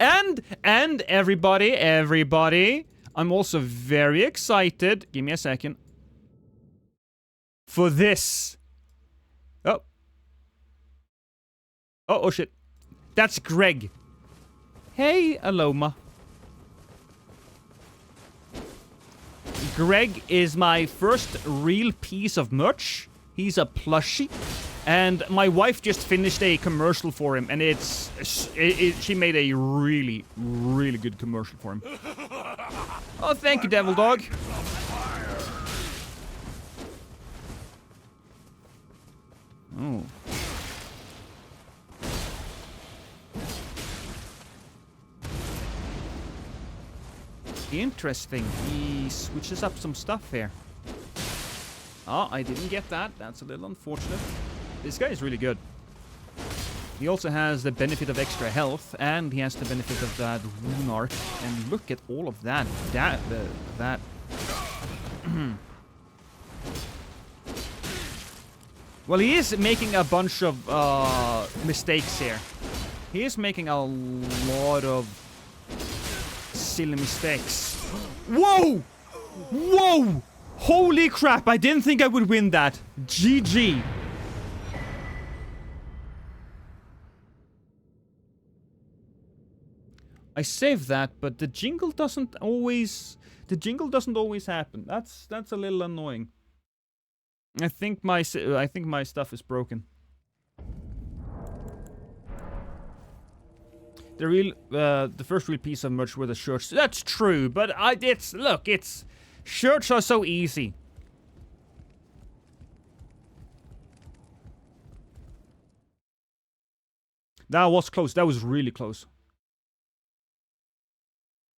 and everybody, I'm also very excited. Give me a second. For this. Oh. Oh shit. That's Greg. Hey, Aloma. Greg is my first real piece of merch. He's a plushie. And my wife just finished a commercial for him, and she made a really, really good commercial for him. Oh, thank you, Devil Dog. Oh. Interesting. He switches up some stuff here. Oh, I didn't get that. That's a little unfortunate. This guy is really good. He also has the benefit of extra health, and he has the benefit of that rune art. And look at all of that. That. Well, he is making a bunch of mistakes here. He is making a lot of silly mistakes. Whoa! Whoa! Holy crap, I didn't think I would win that. GG. I saved that, but the jingle doesn't always happen. That's a little annoying. I think my stuff is broken. The first real piece of merch were the shirts. That's true, but shirts are so easy. That was close. That was really close.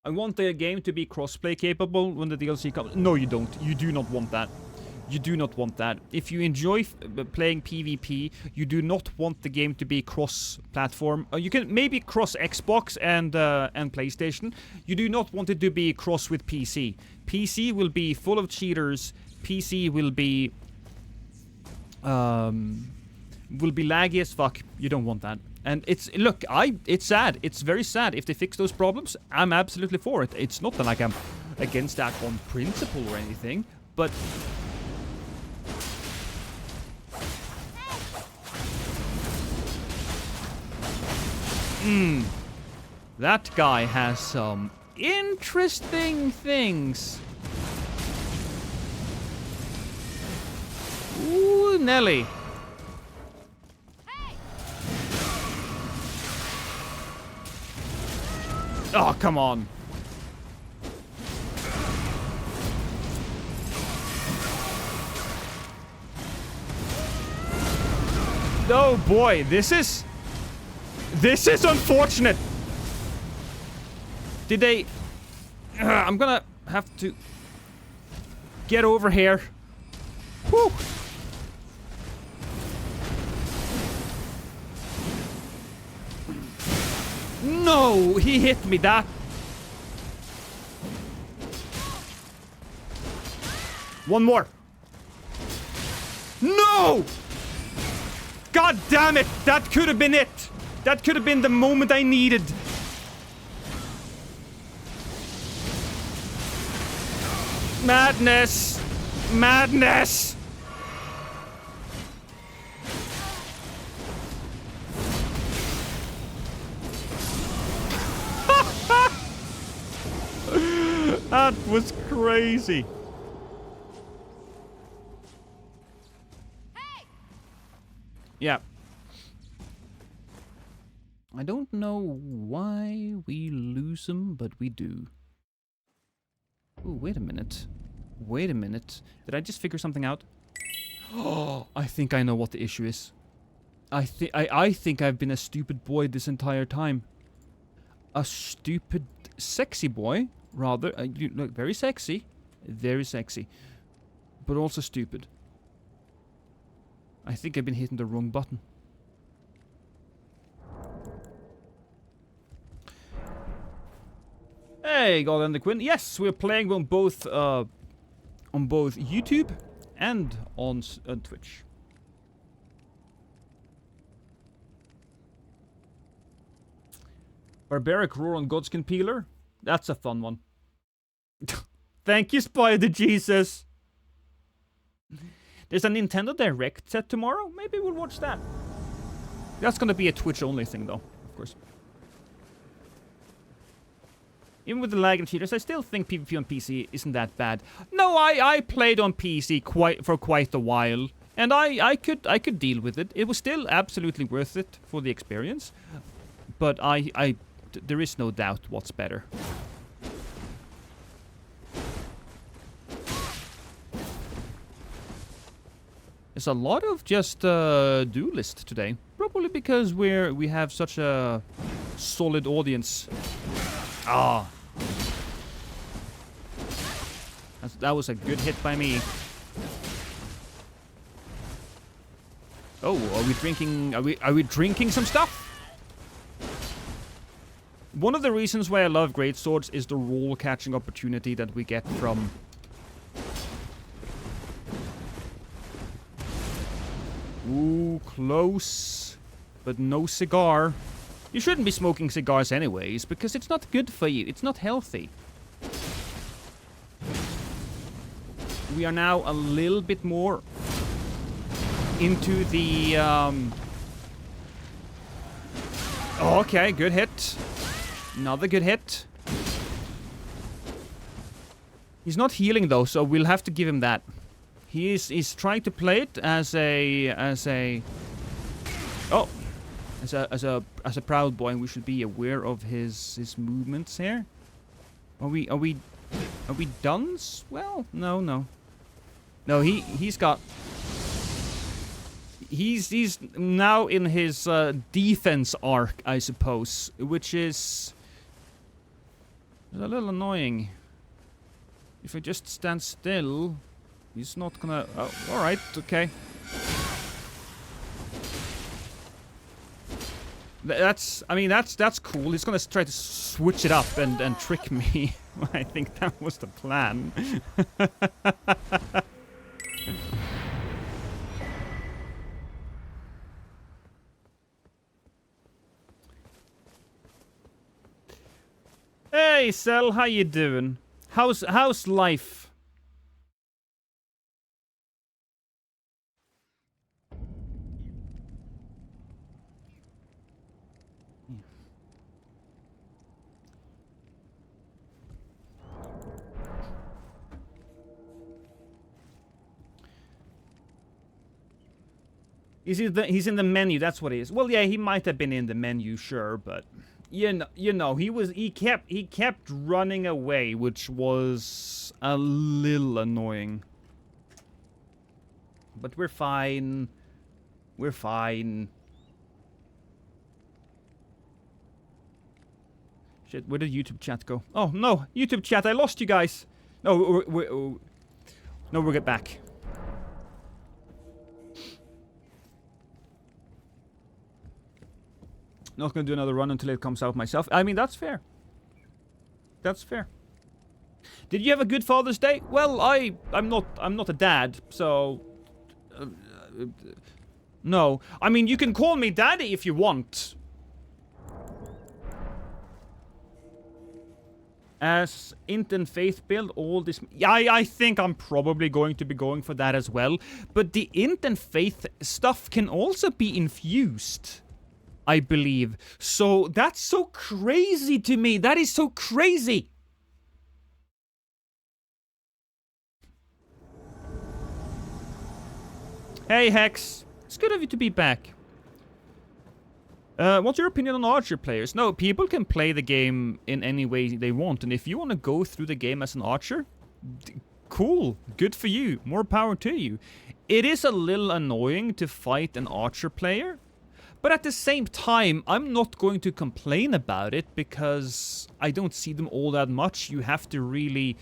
I want the game to be crossplay capable when the DLC comes. No, you don't. You do not want that. You do not want that. If you enjoy playing PvP, you do not want the game to be cross-platform. You can maybe cross Xbox and PlayStation. You do not want it to be cross with PC. PC will be full of cheaters. PC will be laggy as fuck. You don't want that. And it's sad. It's very sad. If they fix those problems, I'm absolutely for it. It's not that like I'm against that on principle or anything, but that guy has some interesting things. Ooh, Nelly. Oh, come on. Oh boy, this is unfortunate. Did they... I'm gonna have to get over here. Whew. No, he hit me that. One more. No! God damn it! That could have been it! That could have been the moment I needed. Madness! Madness! That was crazy. Hey! Yeah. I don't know why we lose them, but we do. Ooh, wait a minute. Wait a minute. Did I just figure something out? Oh, I think I know what the issue is. I think I've been a stupid boy this entire time. A stupid, sexy boy, rather. You look very sexy, but also stupid. I think I've been hitting the wrong button. Hey, Golden the Quinn. Yes, we're playing on both YouTube and on Twitch. Barbaric Roar on Godskin Peeler. That's a fun one. Thank you, Spider Jesus. There's a Nintendo Direct set tomorrow. Maybe we'll watch that. That's gonna be a Twitch-only thing, though, of course. Even with the lag and cheaters, I still think PvP on PC isn't that bad. No, I played on PC for quite a while, and I could deal with it. It was still absolutely worth it for the experience, but there is no doubt what's better. There's a lot of just duelist today, probably because we have such a solid audience. Ah, that was a good hit by me. Oh, are we drinking? Are we drinking some stuff? One of the reasons why I love greatswords is the roll catching opportunity that we get from. Ooh, close, but no cigar. You shouldn't be smoking cigars anyways, because it's not good for you. It's not healthy. We are now a little bit more into the, Oh, okay, good hit. Another good hit. He's not healing though, so we'll have to give him that. He's trying to play it as a proud boy, and we should be aware of his movements here. Are we done? Well, no. No, he's now in his defense arc, I suppose, which is a little annoying. If I just stand still, he's not gonna. Oh, all right, okay. That's cool. He's gonna try to switch it up and trick me. I think that was the plan. Hey, Cell, how you doing? How's life? He's in the menu. That's what he is. Well, yeah, he might have been in the menu, sure, but you know, he kept running away, which was a little annoying. But we're fine. We're fine. Shit, where did YouTube chat go? Oh, no. YouTube chat, I lost you guys. No, we'll get back. Not gonna do another run until it comes out myself. I mean, that's fair. That's fair. Did you have a good Father's Day? Well, I'm not a dad, so no. I mean, you can call me daddy if you want. As Int and Faith build all this... Yeah, I think I'm probably going to be going for that as well. But the Int and Faith stuff can also be infused, I believe. So that's so crazy to me. That is so crazy. Hey, Hex. It's good of you to be back. What's your opinion on Archer players? No, people can play the game in any way they want, and if you want to go through the game as an Archer, cool, good for you, more power to you. It is a little annoying to fight an Archer player, but at the same time, I'm not going to complain about it because I don't see them all that much. You have to really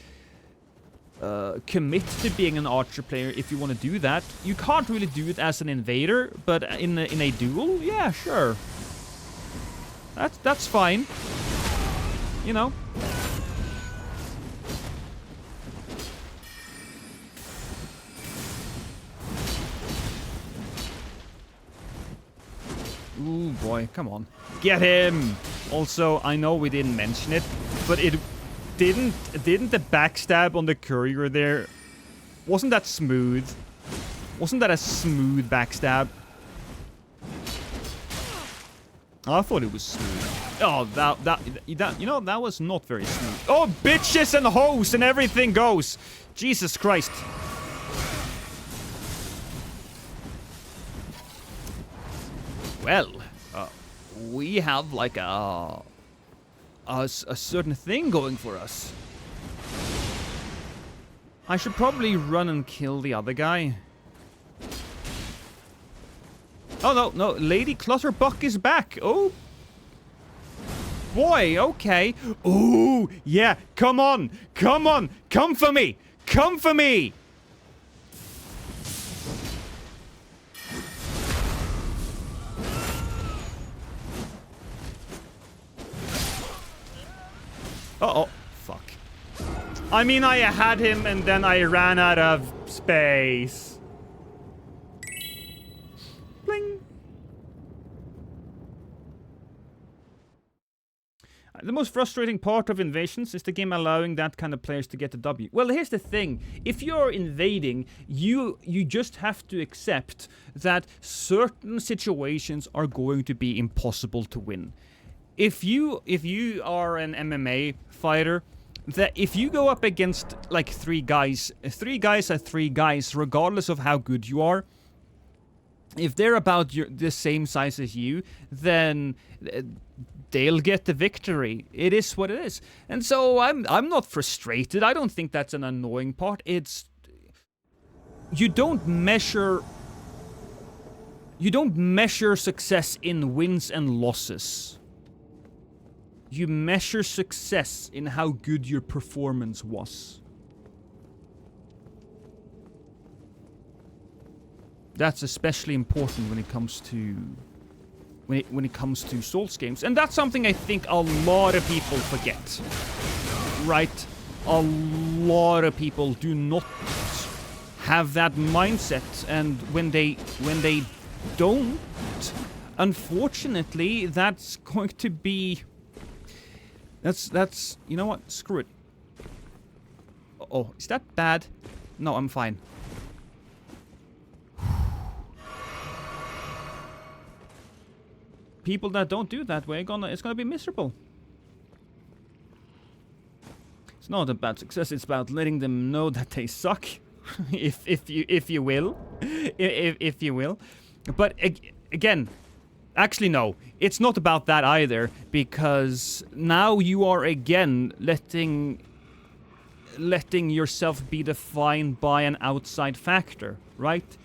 commit to being an Archer player if you want to do that. You can't really do it as an Invader, but in a duel, yeah, sure. That's fine. You know. Ooh, boy, come on. Get him! Also, I know we didn't mention it, but it didn't the backstab on the courier there, wasn't that smooth? Wasn't that a smooth backstab? I thought it was smooth. Oh, that you know, that was not very smooth. Oh, bitches and hoes and everything goes. Jesus Christ. Well, we have like a certain thing going for us. I should probably run and kill the other guy. Oh, no, Lady Clutterbuck is back. Oh. Boy, okay. Ooh, yeah, come on. Come on. Come for me. Come for me. Uh-oh. Fuck. I mean, I had him and then I ran out of space. Bling. The most frustrating part of invasions is the game allowing that kind of players to get the W. Well, here's the thing. If you're invading, you just have to accept that certain situations are going to be impossible to win. If you are an MMA fighter, that if you go up against like three guys are three guys, regardless of how good you are, if they're about the same size as you, then they'll get the victory. It is what it is. And so I'm not frustrated. I don't think that's an annoying part. It's you don't measure success in wins and losses. You measure success in how good your performance was. That's especially important when it comes to when it comes to Souls games, and that's something I think a lot of people forget. Right? A lot of people do not have that mindset, and when they don't, unfortunately, that's going to be that's you know what? Screw it. Oh, is that bad? No, I'm fine. People that don't do that way, it's gonna be miserable. It's not about success, it's about letting them know that they suck. if you will. If you will. But again, actually no, it's not about that either, because now you are again letting yourself be defined by an outside factor, right?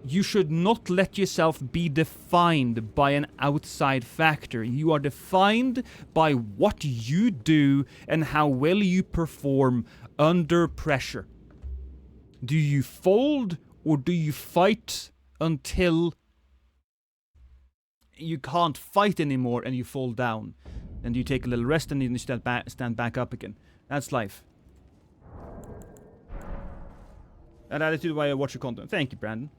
You should not let yourself be defined by an outside factor. You are defined by what you do and how well you perform under pressure. Do you fold or do you fight until you can't fight anymore and you fall down? And you take a little rest and then you stand back up again. That's life. That attitude why I watch your content. Thank you, Brandon.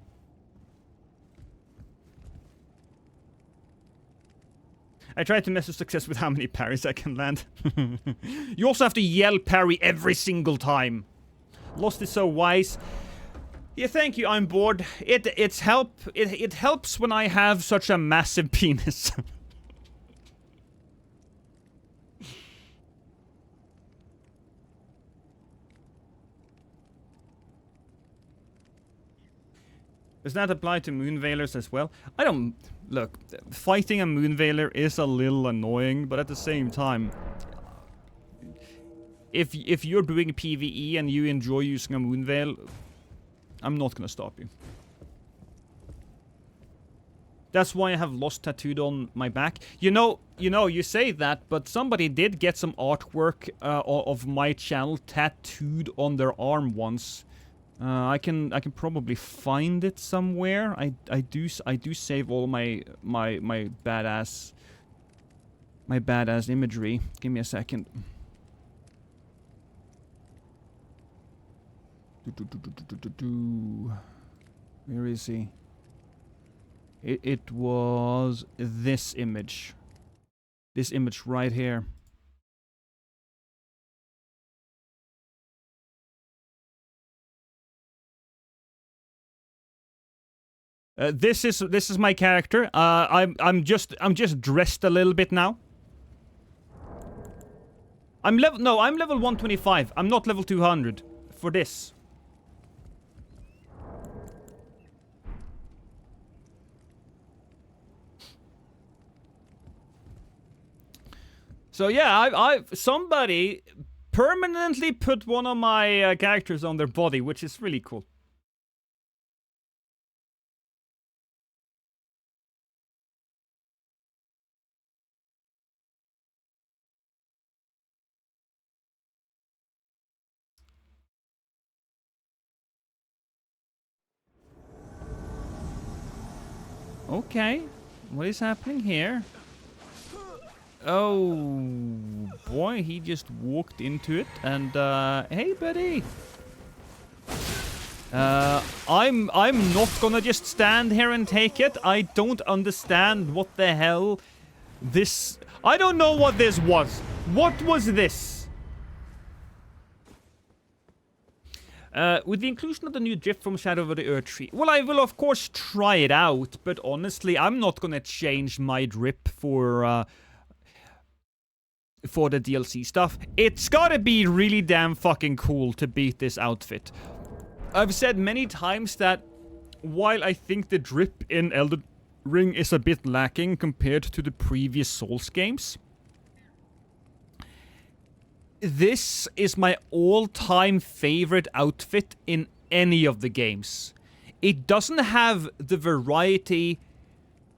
I try to measure success with how many parries I can land. You also have to yell parry every single time. Lost is so wise. Yeah, thank you, I'm bored. It helps when I have such a massive penis. Does that apply to Moonveilers as well? I don't... Look, fighting a Moonveiler is a little annoying, but at the same time... If you're doing PvE and you enjoy using a Moonveil, I'm not gonna stop you. That's why I have Lost tattooed on my back. You know, you say that, but somebody did get some artwork of my channel tattooed on their arm once. I can probably find it somewhere. I do save all my badass imagery. Give me a second. Where is he? It was this image. This image right here. This is my character. I'm just dressed a little bit now. I'm level 125. I'm not level 200 for this. So yeah, somebody permanently put one of my characters on their body, which is really cool. Okay, what is happening here? Oh boy, he just walked into it and hey buddy. I'm not gonna just stand here and take it. I don't understand what the hell this... I don't know what this was. What was this? With the inclusion of the new drift from Shadow of the Erdtree. Well, I will of course try it out, but honestly, I'm not gonna change my drip for the DLC stuff. It's gotta be really damn fucking cool to beat this outfit. I've said many times that while I think the drip in Elden Ring is a bit lacking compared to the previous Souls games, this is my all-time favorite outfit in any of the games. It doesn't have the variety,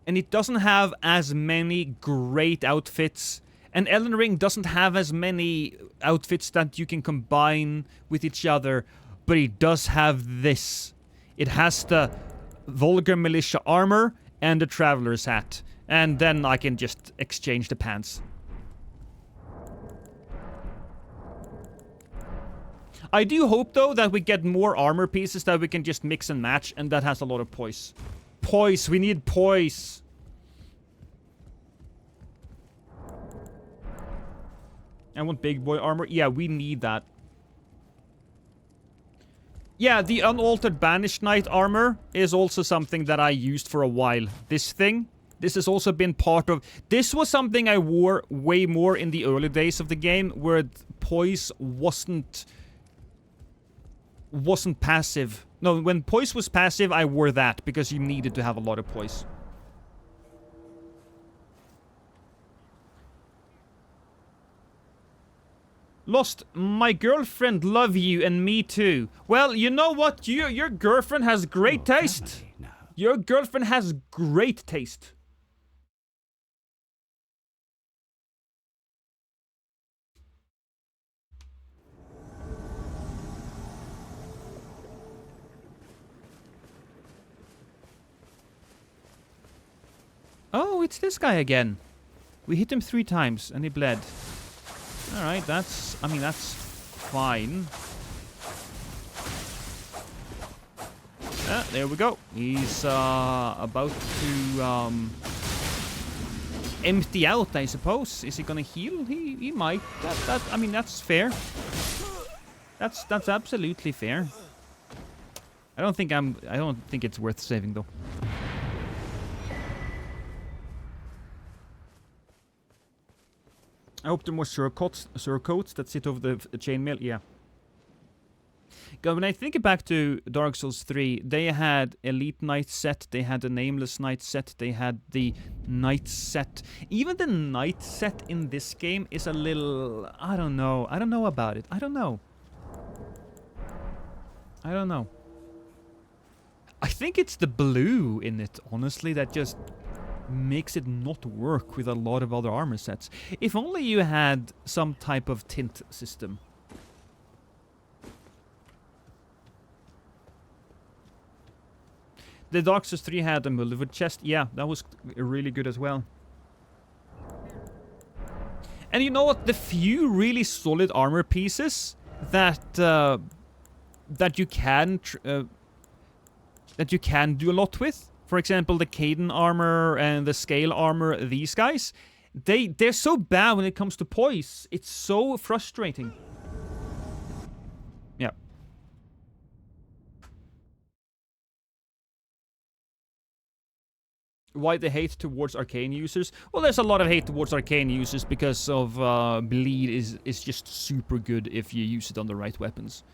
and it doesn't have as many great outfits. And Elden Ring doesn't have as many outfits that you can combine with each other, but it does have this. It has the Vulgar Militia armor and the Traveler's hat. And then I can just exchange the pants. I do hope, though, that we get more armor pieces that we can just mix and match, and that has a lot of poise. Poise, we need poise. I want big boy armor. Yeah, we need that. Yeah, the unaltered Banished Knight armor is also something that I used for a while. This thing, this has also been part of... This was something I wore way more in the early days of the game, where poise wasn't passive. No, when poise was passive, I wore that, because you needed to have a lot of poise. Lost, my girlfriend love you and me too. Well, you know what? Your girlfriend has great taste. Now. Your girlfriend has great taste. Oh, it's this guy again. We hit him 3 times and he bled. Alright, that's... I mean, that's fine. There we go. He's about to empty out, I suppose. Is he gonna heal? He might. I mean, that's fair. That's absolutely fair. I don't think it's worth saving though. I hope there are more surcoats that sit over the chainmail. Yeah. When I think back to Dark Souls 3, they had Elite Knight set, they had the Nameless Knight set, they had the Knight set. Even the Knight set in this game is a little... I don't know. I don't know about it. I don't know. I think it's the blue in it, honestly, that just makes it not work with a lot of other armor sets. If only you had some type of tint system. The Dark Souls 3 had a Mulliwood chest. Yeah, that was really good as well. And you know what? The few really solid armor pieces that that you can do a lot with. For example, the Caden armor and the Scale armor. These guys, they're so bad when it comes to poise. It's so frustrating. Yeah. Why the hate towards arcane users? Well, there's a lot of hate towards arcane users because of bleed is just super good if you use it on the right weapons.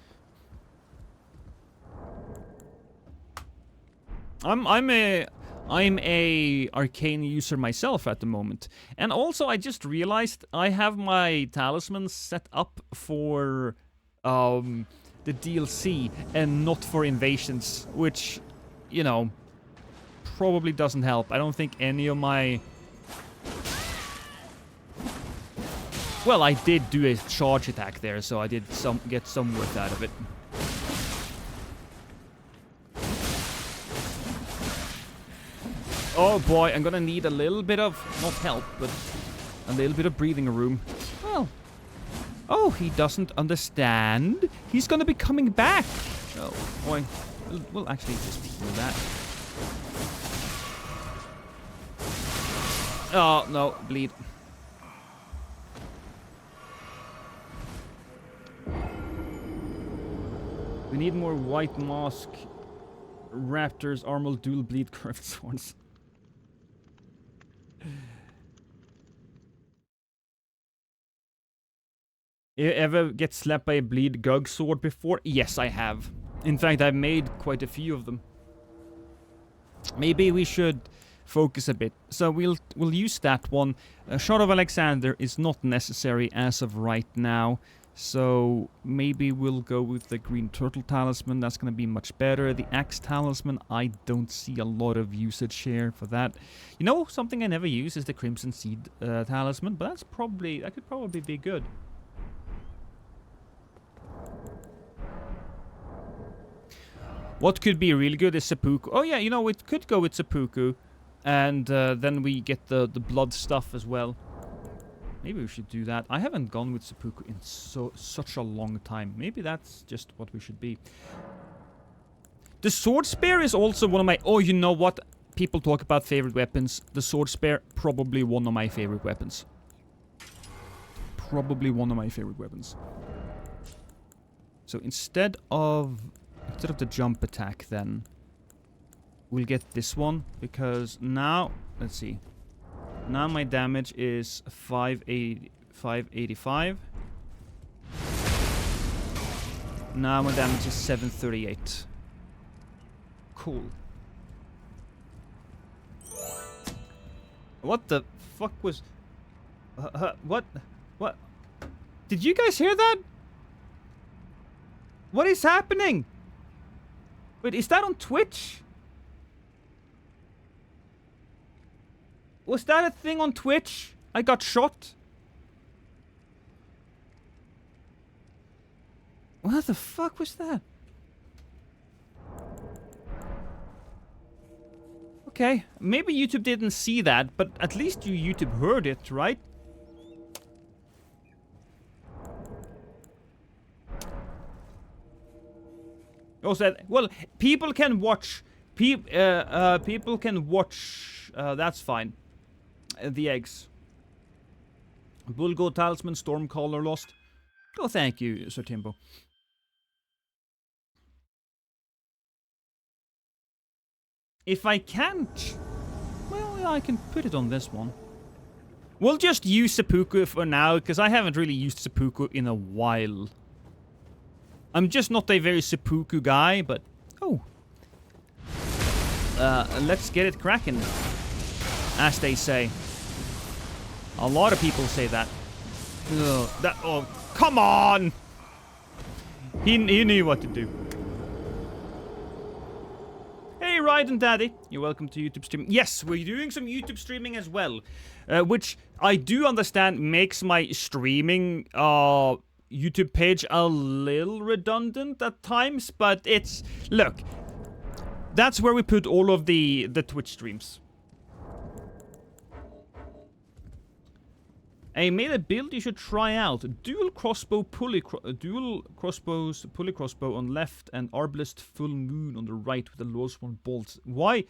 I'm a arcane user myself at the moment, and also I just realized I have my talismans set up for the DLC and not for invasions, which, you know, probably doesn't help. I don't think any of my... Well, I did do a charge attack there, so I did get some worth out of it. Oh boy, I'm gonna need a little bit of, not help, but a little bit of breathing room. Well, oh, he doesn't understand. He's gonna be coming back. Oh boy, we'll actually just heal that. Oh, no, bleed. We need more white mask, raptors, armor, dual bleed, curved swords. You ever get slapped by a bleed gug sword before? Yes, I have. In fact, I've made quite a few of them. Maybe we should focus a bit. So we'll use that one. Shard of Alexander is not necessary as of right now. So maybe we'll go with the Green Turtle Talisman. That's going to be much better. The Axe Talisman, I don't see a lot of usage here for that. You know, something I never use is the Crimson Seed Talisman, but that could probably be good. What could be really good is Seppuku. Oh yeah, you know, it could go with Seppuku. And then we get the blood stuff as well. Maybe we should do that. I haven't gone with Seppuku in such a long time. Maybe that's just what we should be. The Sword Spear is also one of my... Oh, you know what? People talk about favorite weapons. The Sword Spear, probably one of my favorite weapons. Probably one of my favorite weapons. So instead of the jump attack then, we'll get this one, because now, let's see. Now my damage is 585. Now my damage is 738. Cool. What the fuck was... what? What? Did you guys hear that? What is happening? Wait, is that on Twitch? Was that a thing on Twitch? I got shot? What the fuck was that? Okay, maybe YouTube didn't see that, but at least YouTube heard it, right? Also, well, people can watch. People can watch. That's fine. The eggs. Bulgo Talisman, Stormcaller lost. Oh, thank you, Sir Timbo. If I can't, well, yeah, I can put it on this one. We'll just use seppuku for now, because I haven't really used seppuku in a while. I'm just not a very seppuku guy, but... Oh. Let's get it cracking. As they say. A lot of people say that. Ugh, oh, come on! He knew what to do. Hey, Raiden Daddy. You're welcome to YouTube streaming. Yes, we're doing some YouTube streaming as well. Which I do understand makes my streaming YouTube page a little redundant at times, but it's... Look, that's where we put all of the Twitch streams. I made a build you should try out. Dual crossbows pulley crossbow on left and arbalest full moon on the right with the Lordsworn bolts. Why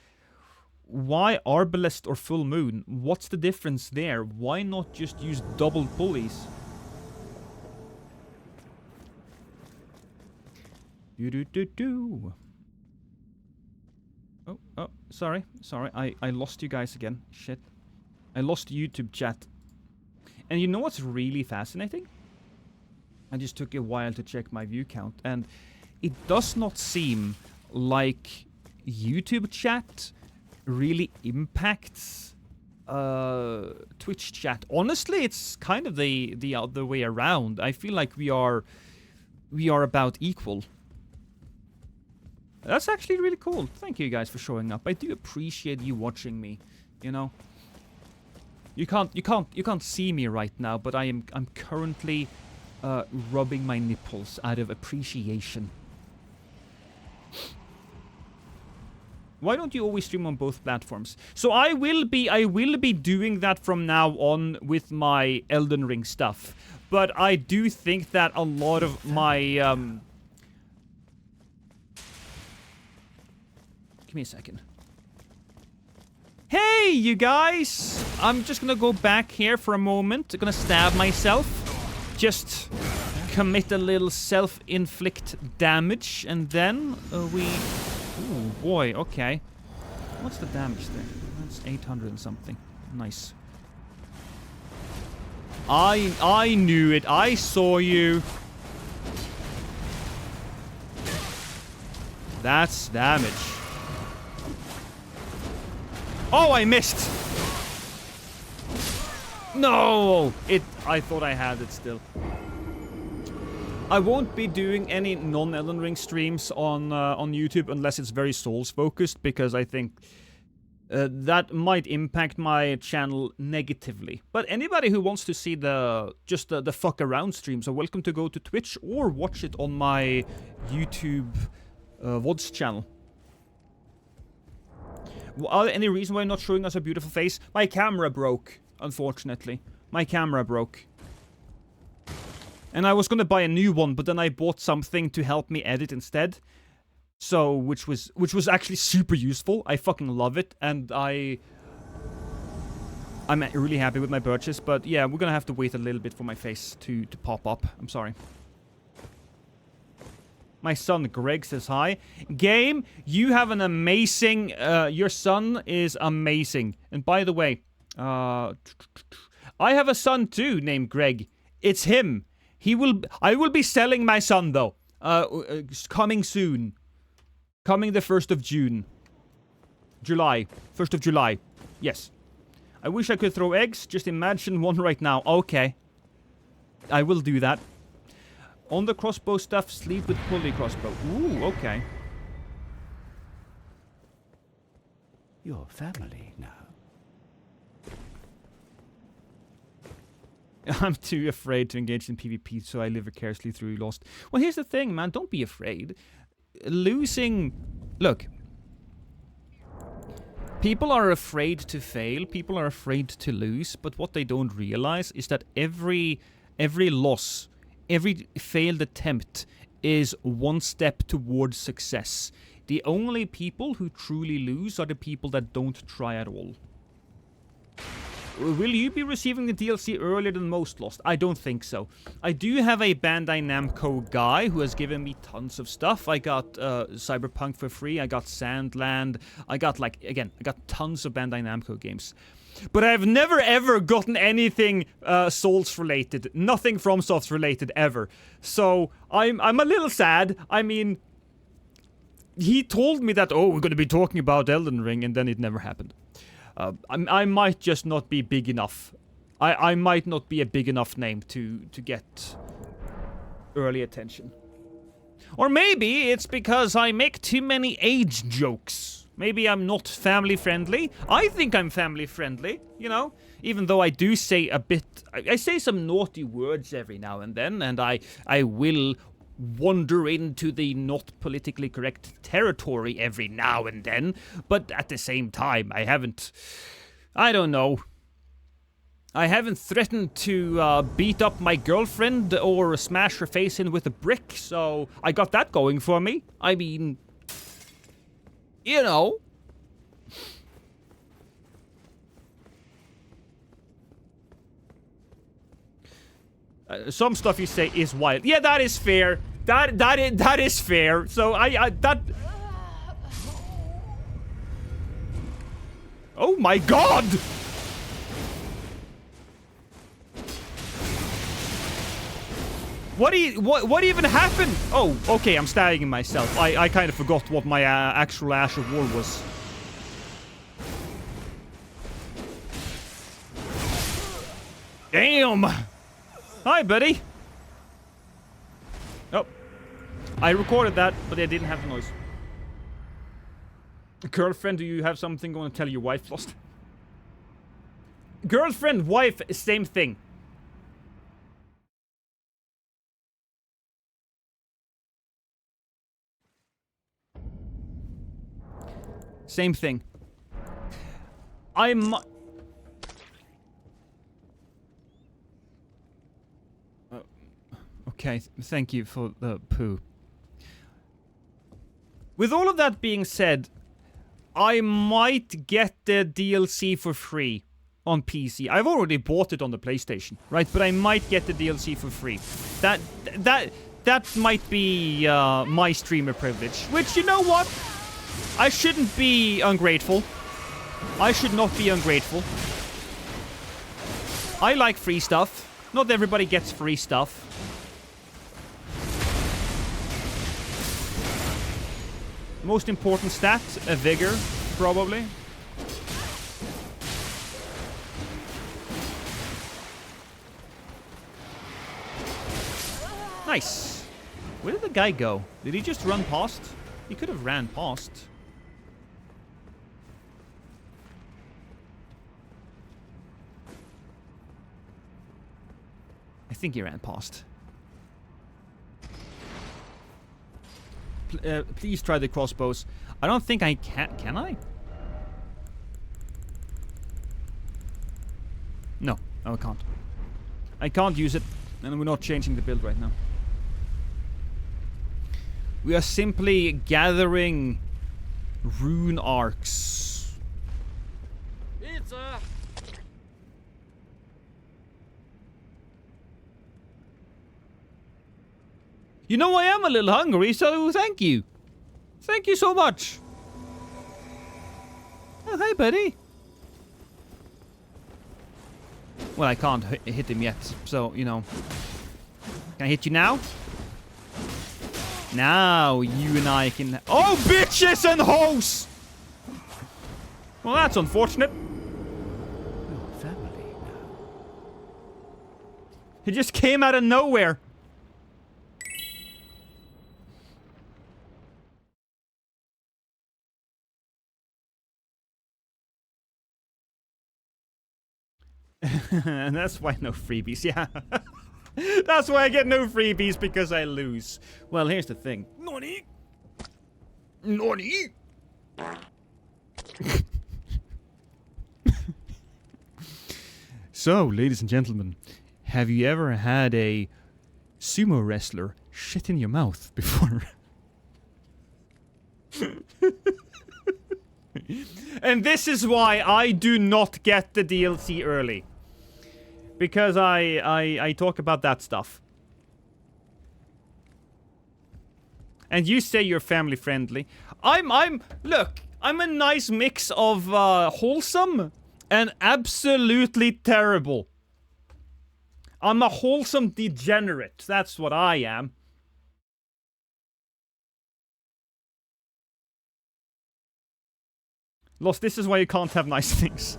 arbalest or full moon? What's the difference there? Why not just use double pulleys? Oh, sorry. I lost you guys again. Shit. I lost YouTube chat. And you know what's really fascinating? I just took a while to check my view count, and it does not seem like YouTube chat really impacts Twitch chat. Honestly, it's kind of the other way around. I feel like we are about equal. That's actually really cool. Thank you guys for showing up. I do appreciate you watching me, you know. You can't see me right now, but I'm currently rubbing my nipples out of appreciation. Why don't you always stream on both platforms? So I will be doing that from now on with my Elden Ring stuff. But I do think that a lot of my give me a second. Hey, you guys! I'm just gonna go back here for a moment. I'm gonna stab myself. Just commit a little self-inflict damage, and then we... Ooh, boy, okay. What's the damage there? That's 800 and something. Nice. I knew it. I saw you. That's damage. Oh, I missed! No! I thought I had it still. I won't be doing any non-Elden Ring streams on YouTube unless it's very Souls-focused, because I think that might impact my channel negatively. But anybody who wants to see the fuck around streams are welcome to go to Twitch or watch it on my YouTube VODs channel. Are there any reason why you're not showing us a beautiful face? My camera broke, unfortunately. My camera broke. And I was gonna buy a new one, but then I bought something to help me edit instead. So, which was actually super useful. I fucking love it, and I'm really happy with my purchase. But yeah, we're gonna have to wait a little bit for my face to pop up. I'm sorry. My son Greg says hi. Game, you have an amazing... your son is amazing. And by the way, I have a son too named Greg. It's him. I will be selling my son though. Coming soon. Coming the 1st of June. July. 1st of July. Yes. I wish I could throw eggs. Just imagine one right now. Okay. I will do that. On the crossbow stuff, sleep with pulley crossbow. Ooh, okay. Your family now. I'm too afraid to engage in PvP, so I live vicariously through Lost. Well, here's the thing, man. Don't be afraid. Losing... Look. People are afraid to fail. People are afraid to lose. But what they don't realize is that every loss, every failed attempt is one step towards success. The only people who truly lose are the people that don't try at all. Will you be receiving the DLC earlier than most Lost? I don't think so. I do have a Bandai Namco guy who has given me tons of stuff. I got Cyberpunk for free. I got Sandland. I got, like, again, I got tons of Bandai Namco games. But I've never ever gotten anything Souls related. Nothing FromSoft related ever. So I'm a little sad. I mean, he told me that, oh, we're going to be talking about Elden Ring, and then it never happened. I might just not be big enough. I might not be a big enough name to get early attention. Or maybe it's because I make too many age jokes. Maybe I'm not family friendly. I think I'm family friendly, you know? Even though I do say a bit... I say some naughty words every now and then, and I will wander into the not politically correct territory every now and then, but at the same time, I don't know. I haven't threatened to beat up my girlfriend or smash her face in with a brick, so I got that going for me. I mean, you know. Some stuff you say is wild. Yeah, that is fair. That is fair. So that. Oh my God! What even happened? Oh, okay. I'm stabbing myself. I kind of forgot what my actual Ash of War was. Damn! Hi, buddy. Oh. I recorded that, but I didn't have the noise. Girlfriend, do you have something you want to tell your wife, Lost? Girlfriend, wife, same thing. Same thing. Okay, thank you for the poo. With all of that being said, I might get the DLC for free on PC. I've already bought it on the PlayStation, right? But I might get the DLC for free. That might be my streamer privilege. Which, you know what? I shouldn't be ungrateful. I should not be ungrateful. I like free stuff. Not everybody gets free stuff. Most important stat, a vigor, probably. Nice. Where did the guy go? Did he just run past? He could have ran past. I think he ran past. Please try the crossbows. I don't think I can. Can I? No, I can't. I can't use it, and we're not changing the build right now. We are simply gathering rune arcs. Pizza. You know, I am a little hungry, so thank you. Thank you so much. Oh, hi, buddy. Well, I can't hit him yet, so, you know. Can I hit you now? Now, you and I can... Oh, bitches and hoes! Well, that's unfortunate. Your family now. He just came out of nowhere. And that's why no freebies, yeah. That's why I get no freebies, because I lose. Well, here's the thing. Nani? Nani? So, ladies and gentlemen, have you ever had a sumo wrestler shit in your mouth before? And this is why I do not get the DLC early. Because I talk about that stuff. And you say you're family friendly. Look, I'm a nice mix of wholesome and absolutely terrible. I'm a wholesome degenerate. That's what I am. Lost, this is why you can't have nice things.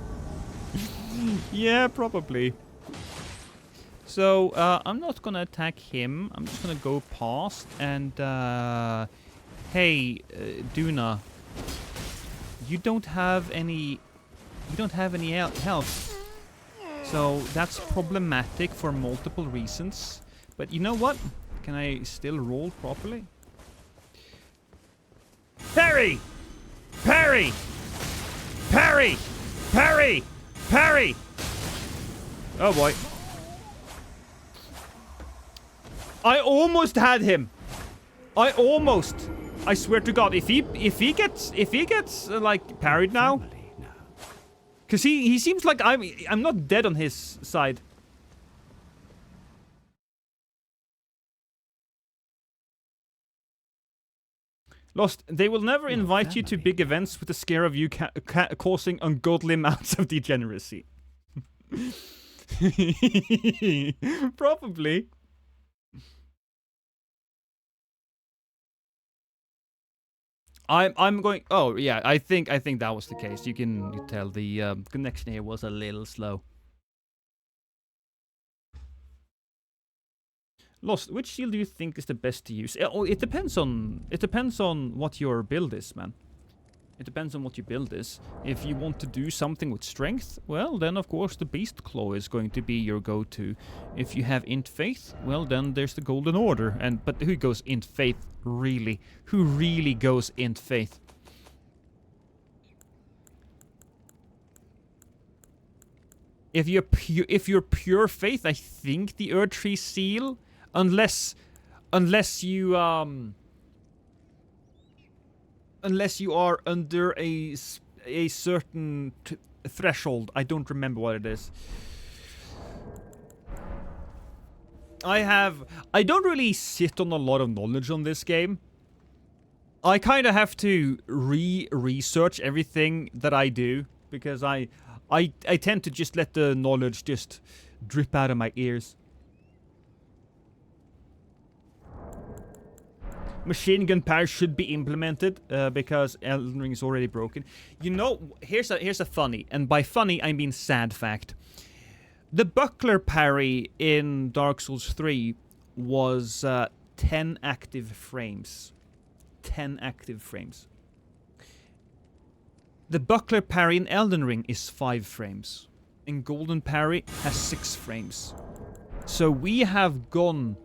Yeah, probably. So, I'm not gonna attack him. I'm just gonna go past and, hey, Duna. You don't have any health. So, that's problematic for multiple reasons. But you know what? Can I still roll properly? Parry! Parry! Parry! Parry! Parry! Oh boy. I almost had him. I almost. I swear to God, if he gets like parried now, because he seems like I'm not dead on his side. Lost, they will never invite you to big events with the scare of you causing ungodly amounts of degeneracy. Probably. I'm going. Oh yeah, I think that was the case. You can tell the connection here was a little slow. Lost, which shield do you think is the best to use? It depends on what your build is, man. It depends on what your build is. If you want to do something with strength, well, then of course the Beast Claw is going to be your go-to. If you have Int Faith, well, then there's the Golden Order. But who goes Int Faith, really? Who really goes Int Faith? If you're pure Faith, I think the Erdtree Seal, unless you are under a certain threshold. I don't remember what it is. I don't really sit on a lot of knowledge on this game. I kind of have to research everything that I do, because I tend to just let the knowledge just drip out of my ears. Machine gun parry should be implemented because Elden Ring is already broken. You know, here's a funny, and by funny I mean sad fact. The buckler parry in Dark Souls 3 was 10 active frames. 10 active frames. The buckler parry in Elden Ring is 5 frames. And Golden Parry has 6 frames. So we have gone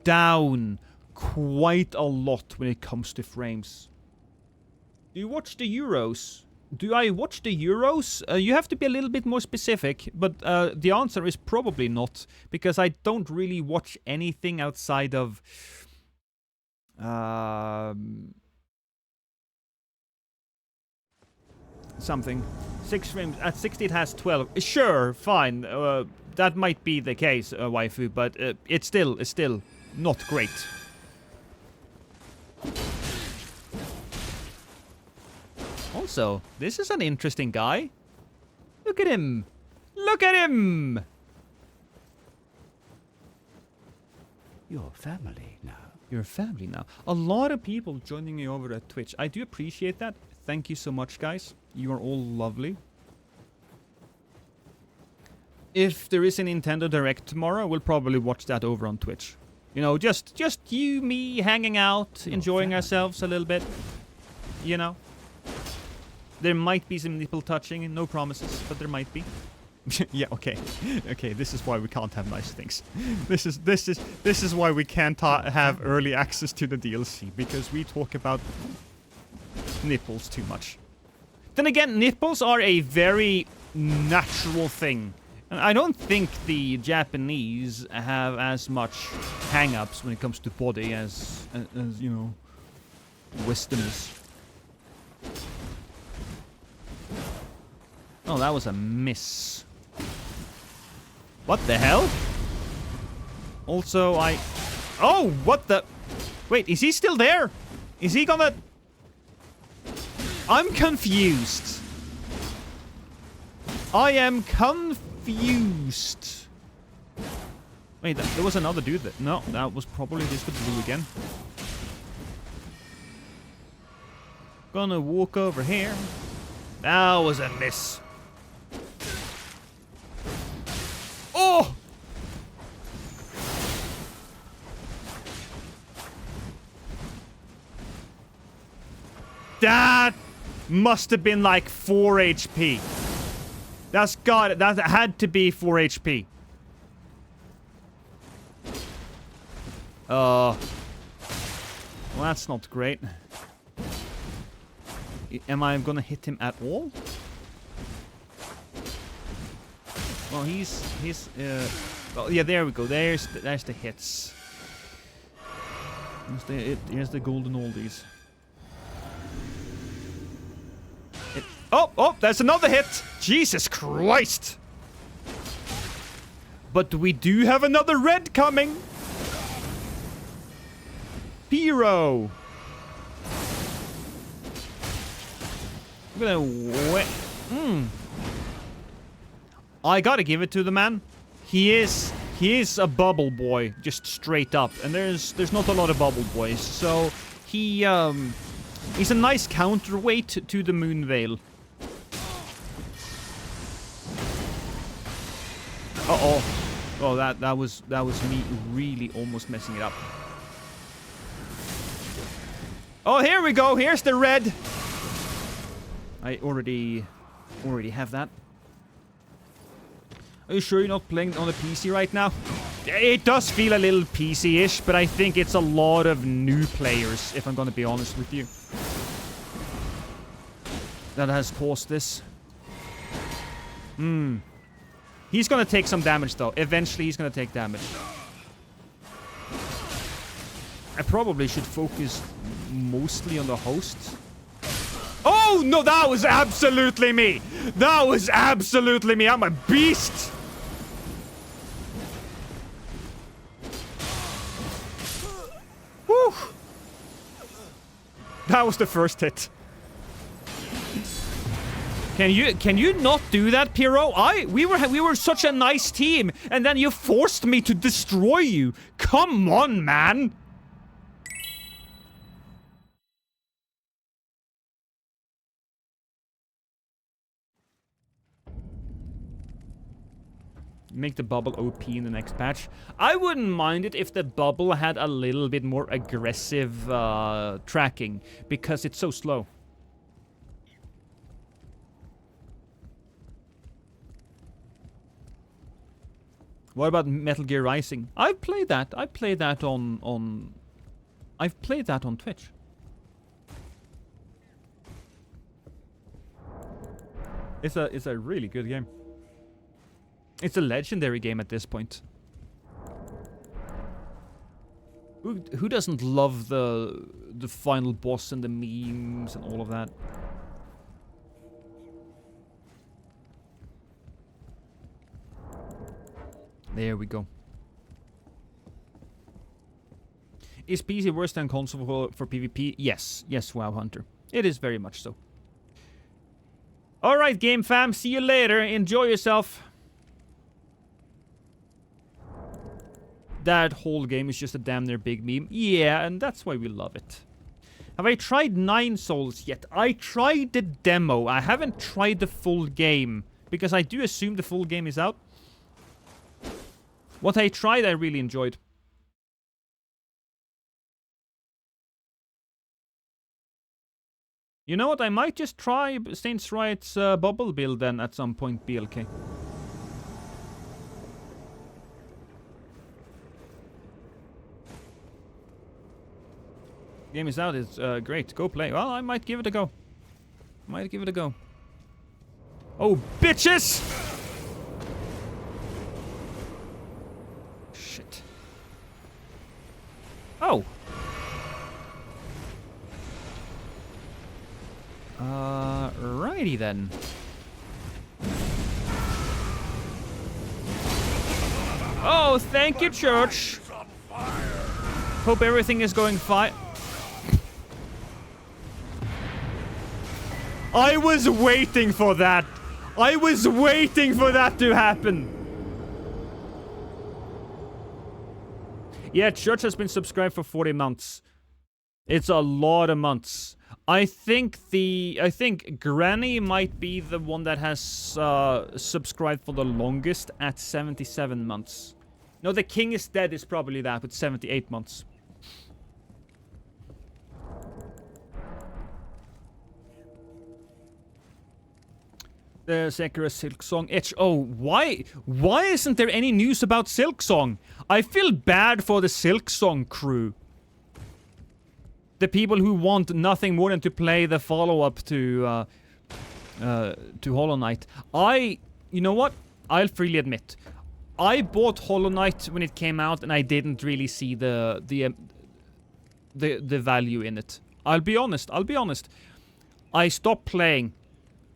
down quite a lot when it comes to frames. Do you watch the Euros? Do I watch the Euros? You have to be a little bit more specific, but the answer is probably not, because I don't really watch anything outside of something. 6 frames. At 60 it has 12. Sure, fine. That might be the case, waifu, but it's still not great. Also, this is an interesting guy. Look at him! Look at him! You're family now. You're family now. A lot of people joining me over at Twitch. I do appreciate that. Thank you so much, guys. You are all lovely. If there is a Nintendo Direct tomorrow, we'll probably watch that over on Twitch. You know, just you, me, hanging out, enjoying ourselves a little bit. You know. There might be some nipple touching, no promises, but there might be. Yeah, okay. Okay, this is why we can't have nice things. This is why we can't have early access to the DLC, because we talk about nipples too much. Then again, nipples are a very natural thing. And I don't think the Japanese have as much hang-ups when it comes to body as you know, Westerners. Oh, that was a miss. What the hell? Also, Oh, what the... Wait, is he still there? Is he gonna... I'm confused. I am confused. Wait, there was another dude that... No, that was probably just the blue again. Gonna walk over here. That was a miss. Oh! That must have been like 4 HP. That had to be 4 HP. Well, that's not great. Am I gonna hit him at all? Well, well, yeah, there we go. There's the hits. Here's the golden oldies. Oh, there's another hit! Jesus Christ! But we do have another red coming! Pyro! I'm gonna I gotta give it to the man. He is a bubble boy, just straight up. And there's not a lot of bubble boys, so he's a nice counterweight to the Moonveil. Uh-oh. Oh, that was me really almost messing it up. Oh, here we go. Here's the red. I already have that. Are you sure you're not playing on a PC right now? It does feel a little PC-ish, but I think it's a lot of new players, if I'm gonna be honest with you, that has caused this. He's gonna take some damage, though. Eventually, he's gonna take damage. I probably should focus mostly on the host. Oh, no, that was absolutely me! That was absolutely me! I'm a beast! Whew! That was the first hit. Can you not do that, Pyro? We were such a nice team, and then you forced me to destroy you. Come on, man. Make the bubble OP in the next patch. I wouldn't mind it if the bubble had a little bit more aggressive tracking, because it's so slow. What about Metal Gear Rising? I've played that. I've played that on Twitch. It's a really good game. It's a legendary game at this point. Who doesn't love the final boss and the memes and all of that? There we go. Is PC worse than console for PvP? Yes. Yes, WoW Hunter. It is very much so. Alright, game fam. See you later. Enjoy yourself. That whole game is just a damn near big meme. Yeah, and that's why we love it. Have I tried 9 Souls yet? I tried the demo. I haven't tried the full game, because I do assume the full game is out. What I tried, I really enjoyed. You know what? I might just try Saints Right's bubble build then at some point, BLK. Game is out. It's great. Go play. Well, I might give it a go. Might give it a go. Oh, bitches! Shit. Oh. Righty then. Oh, thank you, church. Hope everything is going fine. I was waiting for that. I was waiting for that to happen. Yeah, church has been subscribed for 40 months. It's a lot of months. I think Granny might be the one that has subscribed for the longest at 77 months. No, the King is Dead is probably that with 78 months. The Sekiro Silksong itch. Oh, why isn't there any news about Silksong? I feel bad for the Silksong crew. The people who want nothing more than to play the follow-up to Hollow Knight. You know what? I'll freely admit, I bought Hollow Knight when it came out, and I didn't really see the value in it. I'll be honest. I stopped playing.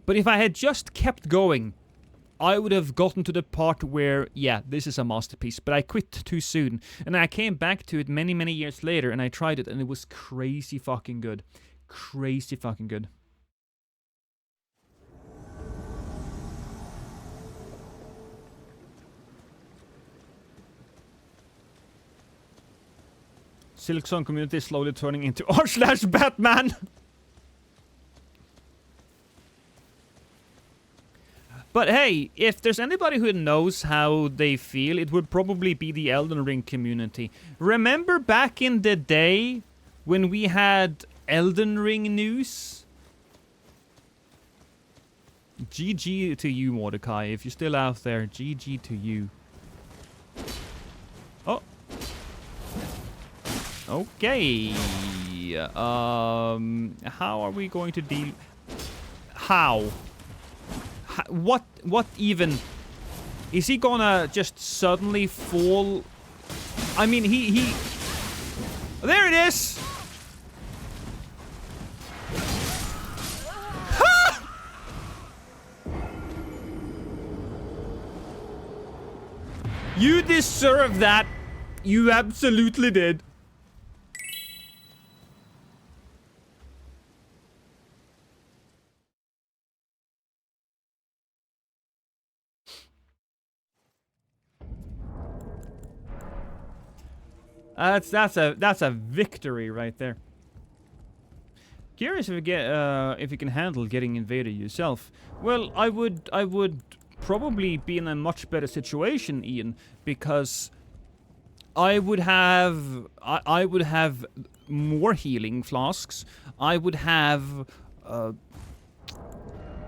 But if I had just kept going, I would have gotten to the part where, yeah, this is a masterpiece. But I quit too soon. And I came back to it many, many years later, and I tried it, and it was crazy fucking good. Crazy fucking good. Silksong community is slowly turning into r/Batman. But hey, if there's anybody who knows how they feel, it would probably be the Elden Ring community. Remember back in the day when we had Elden Ring news? GG to you, Mordecai. If you're still out there, GG to you. Oh. Okay. How are we going to deal... How? What even? Is he gonna just suddenly fall? I mean, he... There it is! You deserve that. You absolutely did. That's a victory right there. Curious if you can handle getting invaded yourself. Well, I would probably be in a much better situation, Ian, because I would have more healing flasks. I would have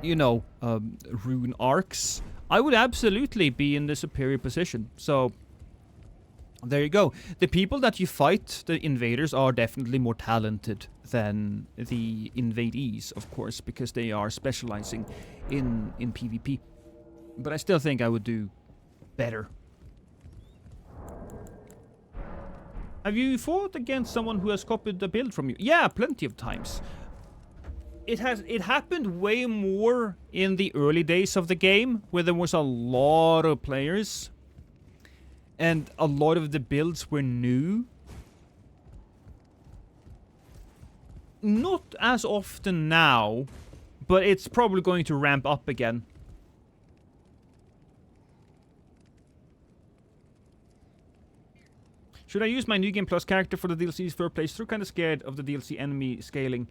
rune arcs. I would absolutely be in the superior position. So there you go. The people that you fight, the invaders, are definitely more talented than the invadees, of course, because they are specializing in PvP. But I still think I would do better. Have you fought against someone who has copied the build from you? Yeah, plenty of times. It happened way more in the early days of the game, where there was a lot of players. And a lot of the builds were new. Not as often now, but it's probably going to ramp up again. Should I use my New Game Plus character for the DLC's first playthrough? Kinda scared of the DLC enemy scaling.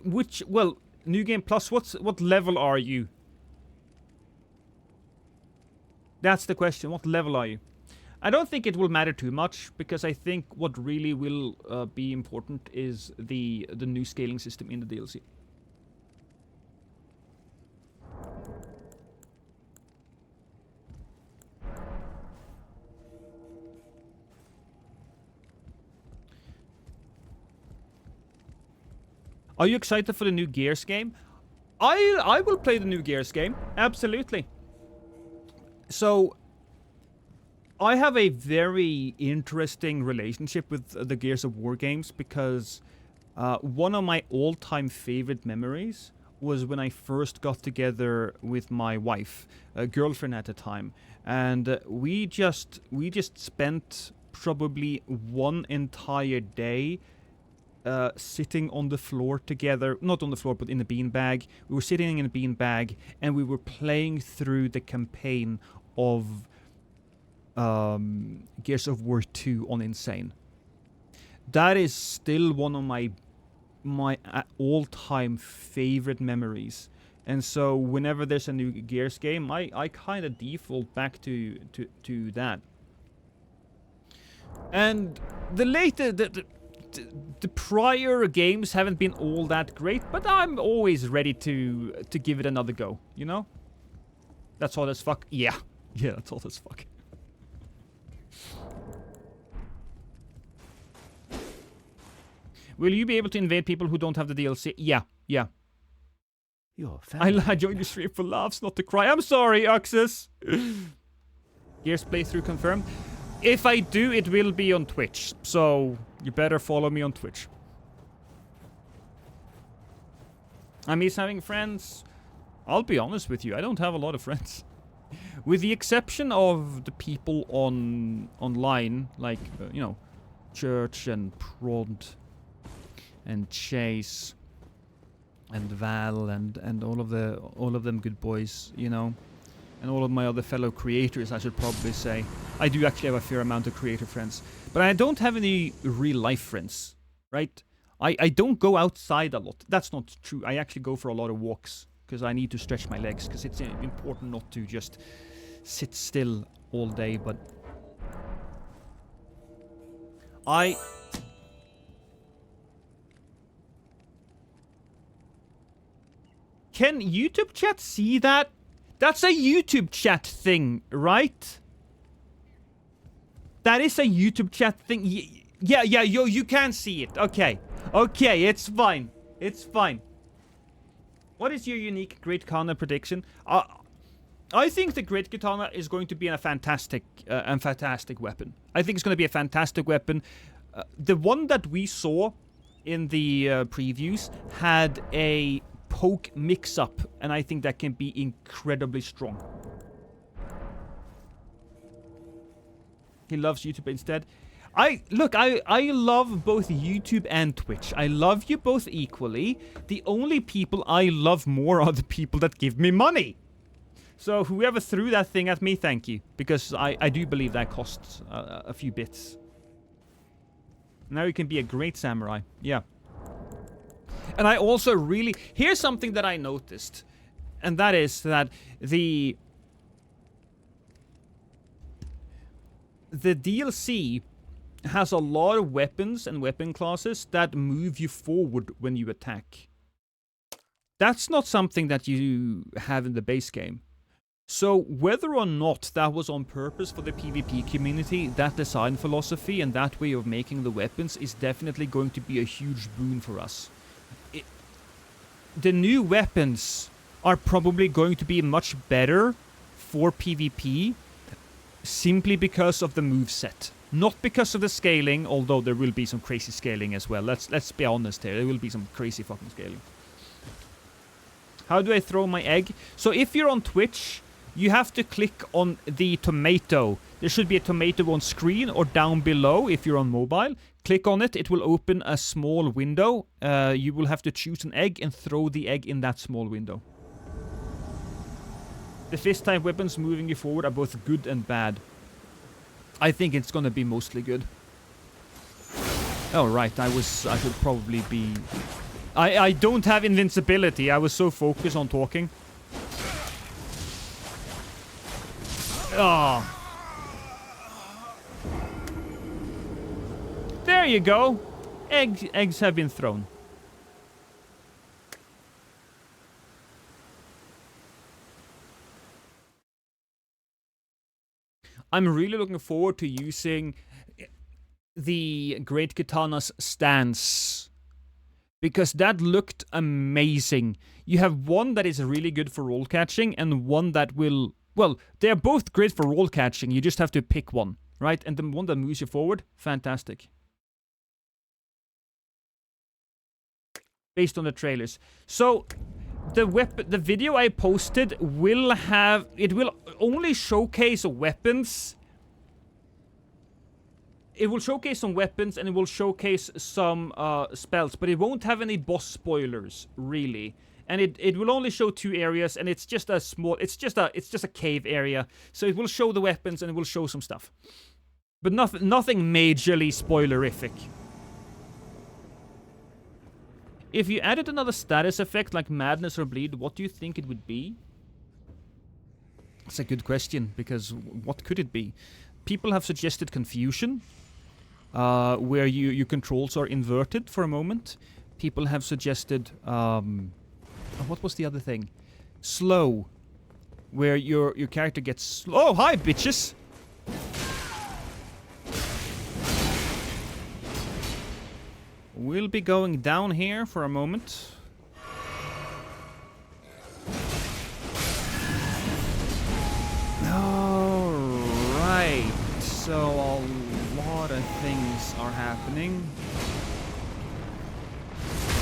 Well, New Game Plus, what level are you? That's the question. What level are you? I don't think it will matter too much, because I think what really will be important is the new scaling system in the DLC. Are you excited for the new Gears game? I will play the new Gears game. Absolutely. So, I have a very interesting relationship with the Gears of War games because one of my all-time favorite memories was when I first got together with my wife, a girlfriend at the time, and we just spent probably one entire day sitting on the floor together, not on the floor, but in a beanbag. We were sitting in a beanbag, and we were playing through the campaign of Gears of War 2 on Insane. That is still one of my all-time favorite memories. And so whenever there's a new Gears game, I kind of default back to that. And the prior games haven't been all that great, but I'm always ready to give it another go, you know? That's all as fuck. Yeah. Yeah, that's all as fuck. Will you be able to invade people who don't have the DLC? Yeah, yeah. Your family. I joined the stream for laughs, not to cry. I'm sorry, Oxus. Gears playthrough confirmed. If I do, it will be on Twitch, so you better follow me on Twitch. I miss having friends. I'll be honest with you, I don't have a lot of friends. With the exception of the people online, like, you know, Church and Prod and Chase and Val and all of them good boys, you know, and all of my other fellow creators, I should probably say. I do actually have a fair amount of creator friends, but I don't have any real life friends, right? I don't go outside a lot. That's not true. I actually go for a lot of walks because I need to stretch my legs, because it's important not to just sit still all day. But can YouTube chat see that? That's a YouTube chat thing, right? That is a YouTube chat thing. Yeah, you can see it. Okay, it's fine. It's fine. What is your unique Great Katana prediction? I think the Great Katana is going to be a fantastic weapon. I think it's going to be a fantastic weapon. The one that we saw in the previews had a poke mix-up, and I think that can be incredibly strong. He loves YouTube instead. I love both YouTube and Twitch. I love you both equally. The only people I love more are the people that give me money. So whoever threw that thing at me, thank you. Because I do believe that costs a few bits. Now you can be a great samurai. Yeah. And I also really... Here's something that I noticed. And that is that the DLC has a lot of weapons and weapon classes that move you forward when you attack. That's not something that you have in the base game. So whether or not that was on purpose for the PvP community, that design philosophy and that way of making the weapons is definitely going to be a huge boon for us. The new weapons are probably going to be much better for PvP simply because of the moveset. Not because of the scaling, although there will be some crazy scaling as well. Let's be honest here. There will be some crazy fucking scaling. How do I throw my egg? So if you're on Twitch, you have to click on the tomato. There should be a tomato on screen or down below if you're on mobile. Click on it. It will open a small window. You will have to choose an egg and throw the egg in that small window. The fist-type weapons moving you forward are both good and bad. I think it's gonna be mostly good. Oh, right. I should probably be... I don't have invincibility. I was so focused on talking. Oh. There you go. Eggs have been thrown. I'm really looking forward to using the Great Katana's stance Because that looked amazing. You have one that is really good for roll catching, and one that will... Well, they're both great for roll catching. You just have to pick one, right? And the one that moves you forward, fantastic. Based on the trailers. So, the video I posted will have... It will only showcase weapons. It will showcase some weapons, and it will showcase some spells, but it won't have any boss spoilers, really. And it will only show 2 areas, and it's just a small... It's just a cave area. So it will show the weapons, and it will show some stuff. But nothing majorly spoilerific. If you added another status effect like Madness or Bleed, what do you think it would be? That's a good question, because what could it be? People have suggested Confusion, where your controls are inverted for a moment. People have suggested... what was the other thing? Slow, where your character gets... Oh, hi, bitches! We'll be going down here for a moment. Alright, so a lot of things are happening.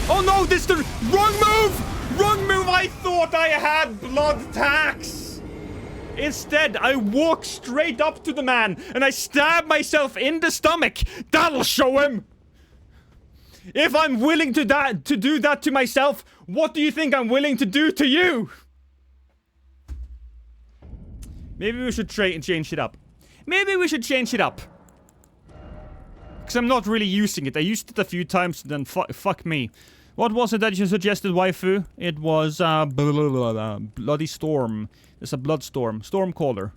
Oh no, this is the wrong move! Wrong move! I thought I had blood tax! Instead, I walk straight up to the man and I stab myself in the stomach. That'll show him! If I'm willing to do that to myself, what do you think I'm willing to do to you? Maybe we should change it up. Maybe we should change it up. Because I'm not really using it. I used it a few times, then fuck me. What was it that you suggested, waifu? It was, Bloody Storm. It's a Blood Storm. Stormcaller.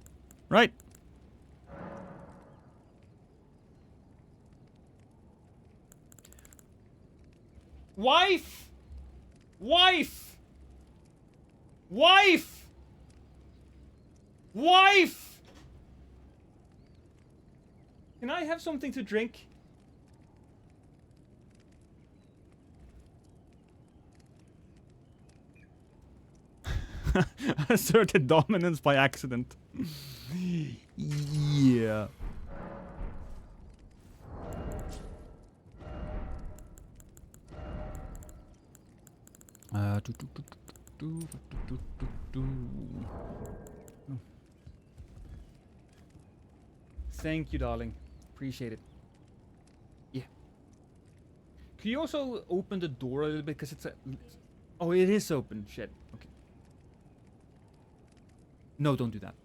Right? Wife! Wife! Wife! Wife! Can I have something to drink? Asserted dominance by accident. Yeah. Thank you, darling. Appreciate it. Yeah. Can you also open the door a little bit? Because it's a... Oh, it is open. Shit. Okay. No, don't do that.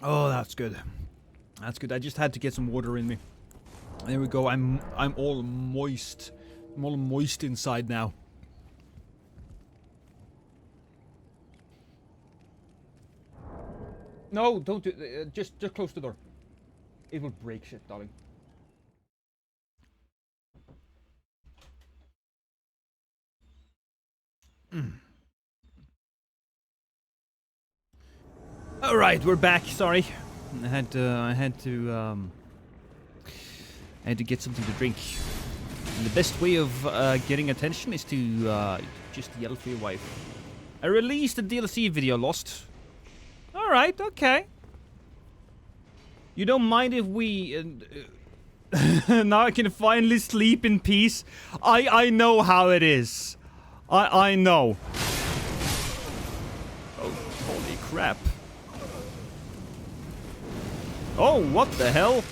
Oh, that's good. That's good. I just had to get some water in me. There we go. I'm all moist. I'm all moist inside now. No, don't do just close the door. It will break shit, darling. All right, we're back. Sorry, I had to get something to drink. And the best way of getting attention is to just yell for your wife. I released a DLC video, Lost. All right, okay. You don't mind if we... now I can finally sleep in peace. I know how it is. I know. Oh, holy crap. Oh, what the hell?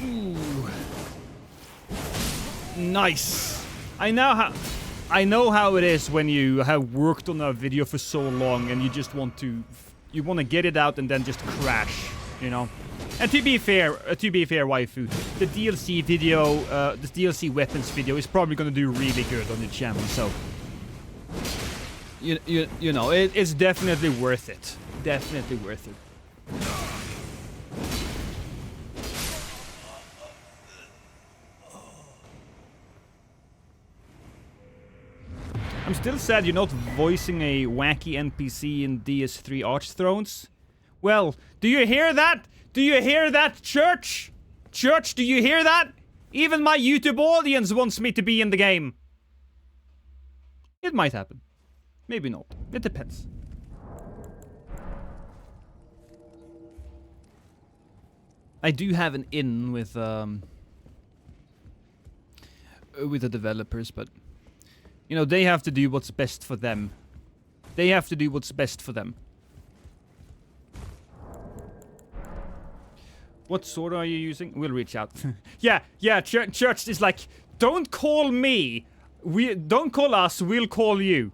Ooh. Nice. I know how it is when you have worked on a video for so long and you just want to get it out and then just crash, you know. And to be fair, waifu, the DLC video, the DLC weapons video is probably gonna do really good on your channel. So, you know, it's definitely worth it. Definitely worth it. I'm still sad you're not voicing a wacky NPC in DS3 Archthrones. Well, do you hear that? Do you hear that, Church? Church, do you hear that? Even my YouTube audience wants me to be in the game. It might happen. Maybe not. It depends. I do have an in with the developers, but you know, they have to do what's best for them. They have to do what's best for them. What sword are you using? We'll reach out. yeah, Church is like, don't call me. Don't call us, we'll call you.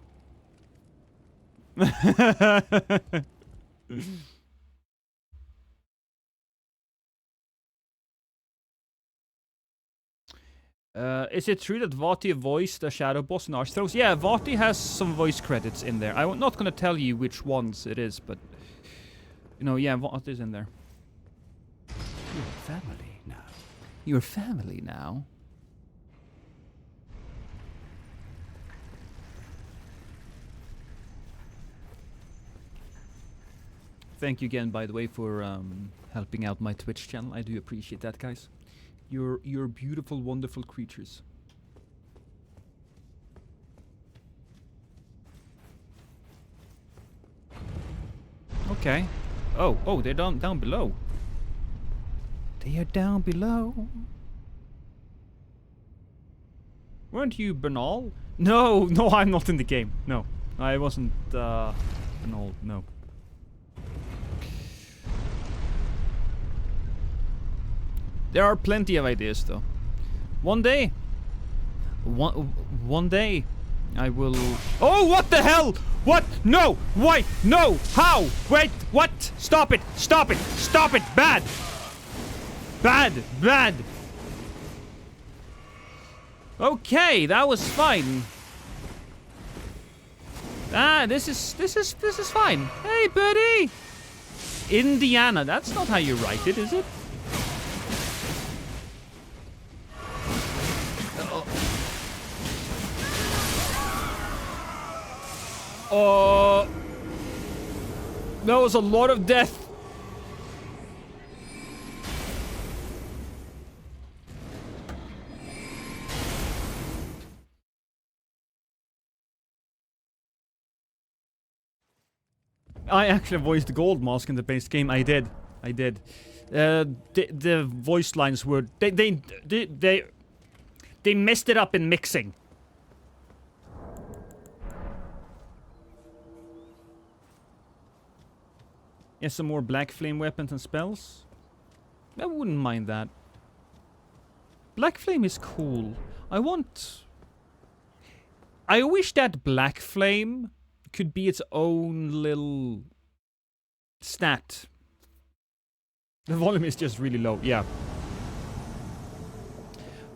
Is it true that Vati voiced the shadow boss in Archthrones? Yeah, Vati has some voice credits in there. I'm not gonna tell you which ones it is, but you know, yeah, Vati's in there. You're family now. Your family now? Thank you again, by the way, for helping out my Twitch channel. I do appreciate that, guys. You're beautiful, wonderful creatures. Okay. Oh, they're down below. They are down below. Weren't you Bernal? No, I'm not in the game. No, I wasn't Bernal. No. There are plenty of ideas, though. One day, I will. Oh, what the hell? What? No! Wait! No! How? Wait! What? Stop it! Stop it! Stop it! Bad! Bad! Bad! Okay, that was fine. This is fine. Hey, buddy! Indiana. That's not how you write it, is it? That was a lot of death. I actually voiced the Gold Mask in the base game. I did. The voice lines were they messed it up in mixing. Yeah, some more Black Flame weapons and spells. I wouldn't mind that. Black Flame is cool. I wish that Black Flame could be its own little stat. The volume is just really low, yeah.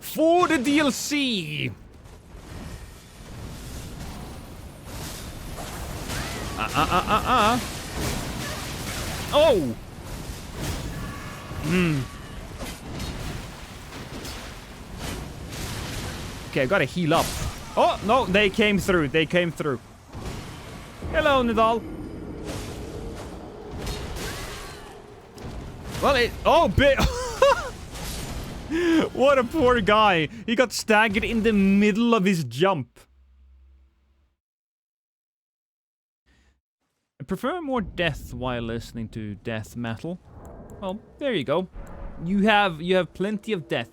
For the DLC! Oh! Okay, I gotta heal up. Oh, no, they came through. Hello, Nidal. Well, oh, what a poor guy. He got staggered in the middle of his jump. I prefer more death while listening to death metal. Well, there you go. You have plenty of death.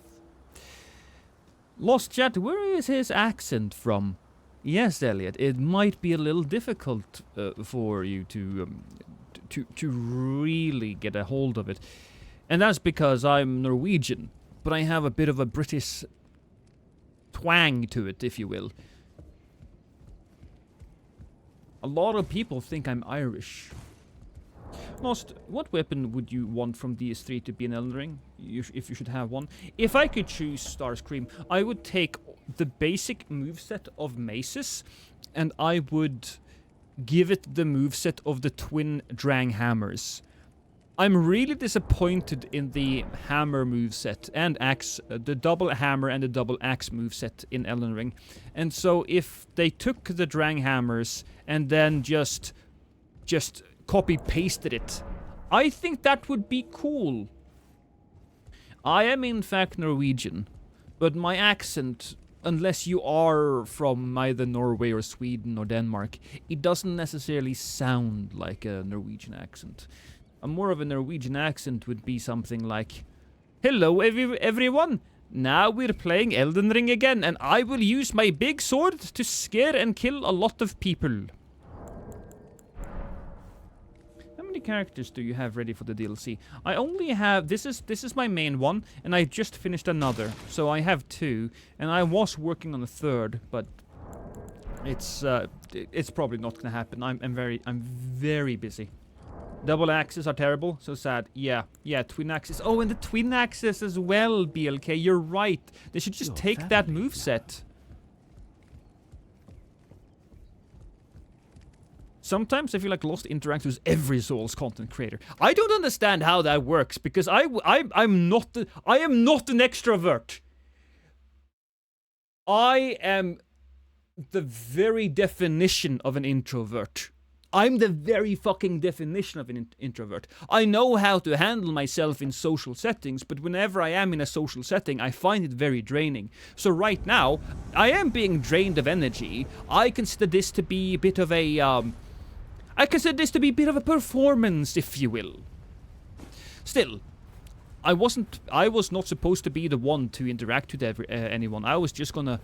Lost Chat, where is his accent from? Yes, Elliot, it might be a little difficult for you to really get a hold of it. And that's because I'm Norwegian, but I have a bit of a British twang to it, if you will. A lot of people think I'm Irish. Lost, what weapon would you want from DS3 to be an Elden Ring, if you should have one? If I could choose Starscream, I would take the basic moveset of maces, and I would give it the moveset of the twin Drang hammers. I'm really disappointed in the hammer moveset and axe, the double hammer and the double axe moveset in Elden Ring. And so if they took the Drang hammers and then just copy-pasted it, I think that would be cool. I am in fact Norwegian, but my accent, unless you are from either Norway or Sweden or Denmark, it doesn't necessarily sound like a Norwegian accent. A more of a Norwegian accent would be something like, "Hello everyone, now we're playing Elden Ring again, and I will use my big sword to scare and kill a lot of people." How many characters do you have ready for the DLC? I only have, this is my main one, and I just finished another, so I have 2, and I was working on a 3rd, but it's probably not gonna happen. I'm very busy. Double axes are terrible, so sad. Yeah, twin axes. Oh, and the twin axes as well, BLK. You're right. They should just take that moveset. Sometimes I feel like Lost interacts with every Souls content creator. I don't understand how that works, because I'm not an extrovert. I am the very definition of an introvert. I'm the very fucking definition of an introvert. I know how to handle myself in social settings, but whenever I am in a social setting, I find it very draining. So right now, I am being drained of energy. I consider this to be a bit of a, performance, if you will. Still, I was not supposed to be the one to interact with anyone. I was just gonna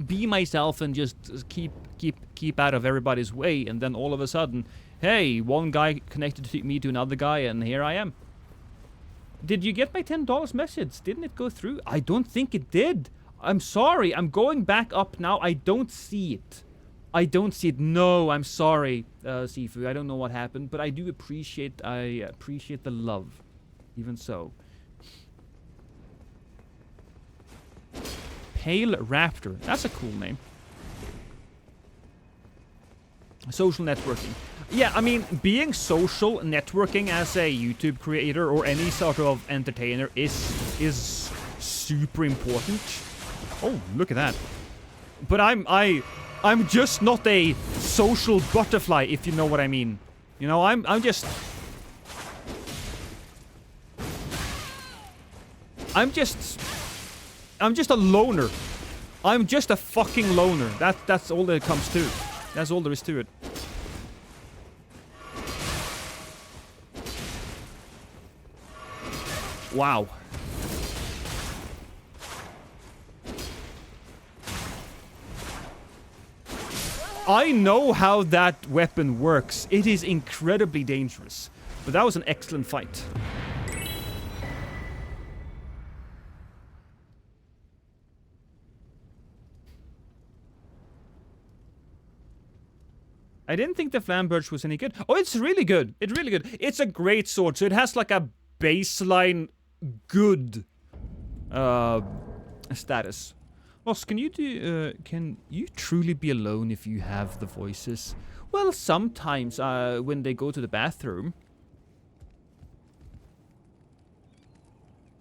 be myself and just keep out of everybody's way, and then all of a sudden, hey, one guy connected me to another guy, and here I am. Did you get my $10 message? Didn't it go through? I don't think it did. I'm sorry. I'm going back up now. I don't see it. No, I'm sorry, Sifu. I don't know what happened, but I appreciate the love. Even so. Pale Raptor. That's a cool name. Social networking. Yeah, I mean, being social networking as a YouTube creator or any sort of entertainer is super important. Oh, look at that. But I'm just not a social butterfly, if you know what I mean. You know, I'm just a loner. I'm just a fucking loner. That's all that it comes to. That's all there is to it. Wow. I know how that weapon works. It is incredibly dangerous. But that was an excellent fight. I didn't think the Flamberge was any good. Oh, it's really good. It's really good. It's a great sword, so it has like a baseline good status. Lost, can you truly be alone if you have the voices? Well, sometimes when they go to the bathroom.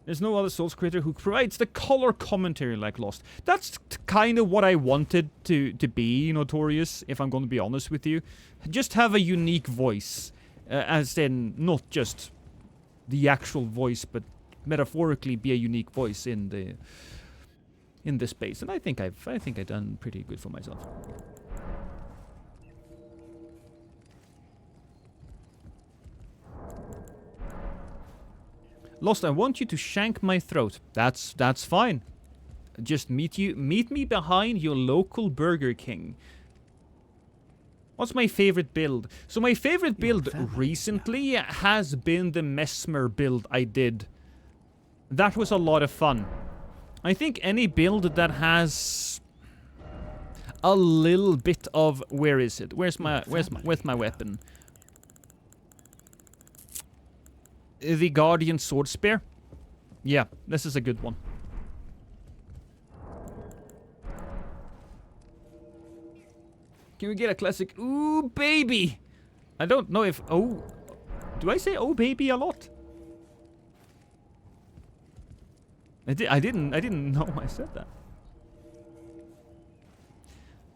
There's no other Souls creator who provides the color commentary like Lost. That's kind of what I wanted to be, Notorious, if I'm going to be honest with you. Just have a unique voice. As in, not just the actual voice, but metaphorically be a unique voice in the space. And I think I've done pretty good for myself. Lost, I want you to shank my throat. That's fine. Just meet me behind your local Burger King. What's my favorite build? So my favorite build recently has been the Mesmer build I did. That was a lot of fun. I think any build that has a little bit of, where is it? Where's my weapon? The Guardian Sword Spear? Yeah, this is a good one. Can we get a classic? Ooh, baby! I don't know if... Oh... Do I say oh, baby a lot? I didn't know I said that.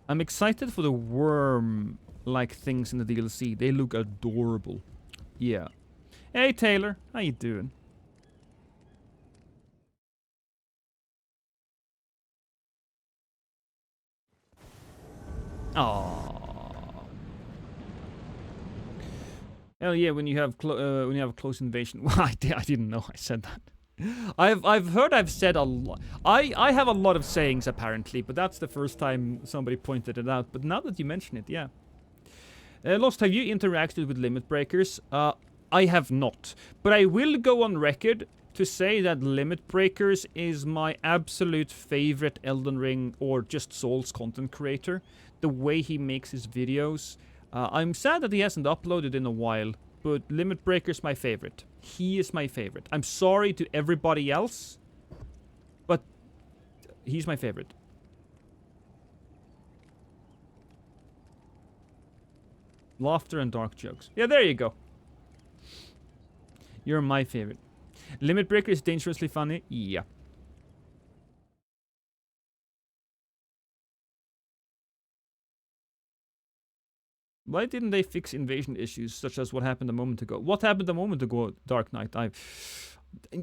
I'm excited for the worm-like things in the DLC. They look adorable. Yeah. Hey Taylor, how you doing? Aww. Hell yeah! When you have a close invasion. Well, I didn't know I said that. I've heard I've said a lot. I have a lot of sayings apparently, but that's the first time somebody pointed it out. But now that you mention it, yeah. Lost, have you interacted with limit breakers? I have not, but I will go on record to say that Limit Breakers is my absolute favorite Elden Ring or just Souls content creator. The way he makes his videos. I'm sad that he hasn't uploaded in a while, but Limit Breaker's my favorite. He is my favorite. I'm sorry to everybody else, but he's my favorite. Laughter and dark jokes. Yeah, there you go. You're my favorite. Limit Breaker is dangerously funny? Yeah. Why didn't they fix invasion issues such as what happened a moment ago? What happened a moment ago, Dark Knight?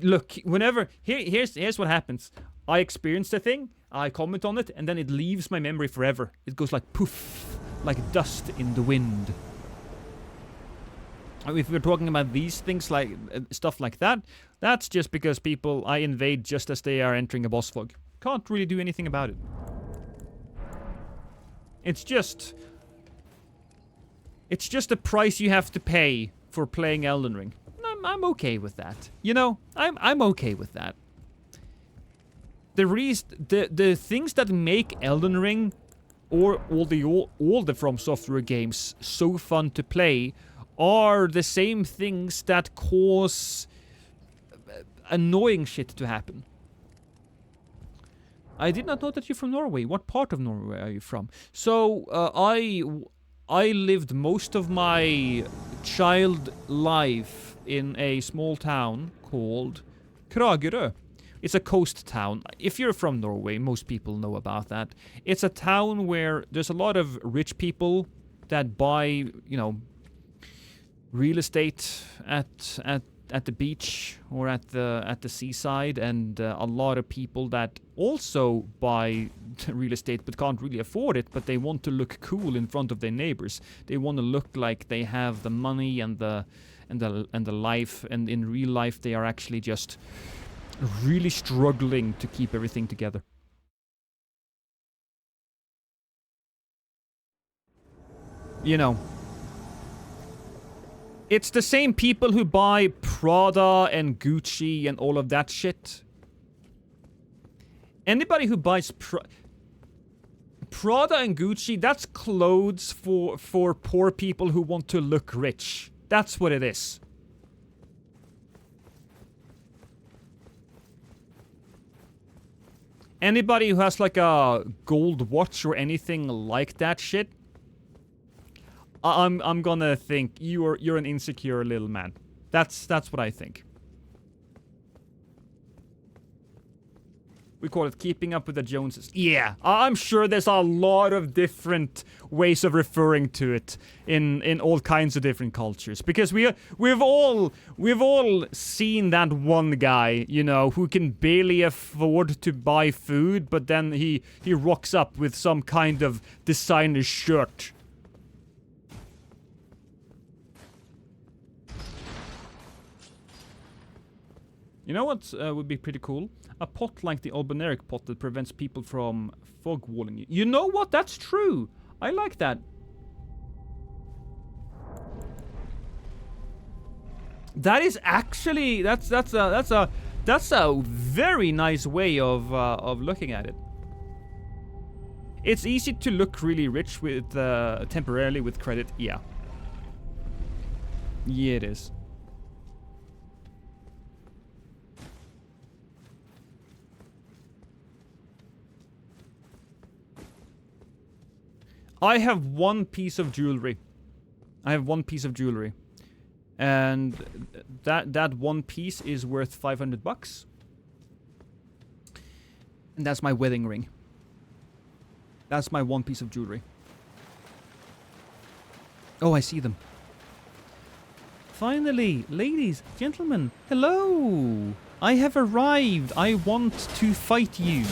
Look, whenever... Here's what happens. I experience the thing, I comment on it, and then it leaves my memory forever. It goes like poof, like dust in the wind. If we're talking about these things, like stuff like that, that's just because I invade just as they are entering a boss fog. Can't really do anything about it. It's just the price you have to pay for playing Elden Ring. I'm okay with that. You know, I'm okay with that. The things that make Elden Ring or all the From Software games so fun to play are the same things that cause annoying shit to happen. I did not know that you're from Norway. What part of Norway are you from? So, I lived most of my child life in a small town called Kragerø. It's a coast town. If you're from Norway, most people know about that. It's a town where there's a lot of rich people that buy, you know, real estate at the beach or at the seaside, and a lot of people that also buy real estate but can't really afford it, but they want to look cool in front of their neighbors. They want to look like they have the money and the life, and in real life they are actually just really struggling to keep everything together. You know, it's the same people who buy Prada and Gucci and all of that shit. Anybody who buys Prada and Gucci, that's clothes for poor people who want to look rich. That's what it is. Anybody who has like a gold watch or anything like that shit, I'm gonna think you're an insecure little man. That's what I think. We call it keeping up with the Joneses. Yeah, I'm sure there's a lot of different ways of referring to it in all kinds of different cultures. Because we've all seen that one guy, you know, who can barely afford to buy food, but then he rocks up with some kind of designer shirt. You know what would be pretty cool? A pot like the Alboneric pot that prevents people from fog walling you. You know what? That's true. I like that. That is actually that's a very nice way of looking at it. It's easy to look really rich with temporarily with credit. Yeah. Yeah, it is. I have one piece of jewelry. And that one piece is worth $500. And that's my wedding ring. That's my one piece of jewelry. Oh, I see them. Finally, ladies, gentlemen, hello! I have arrived. I want to fight you.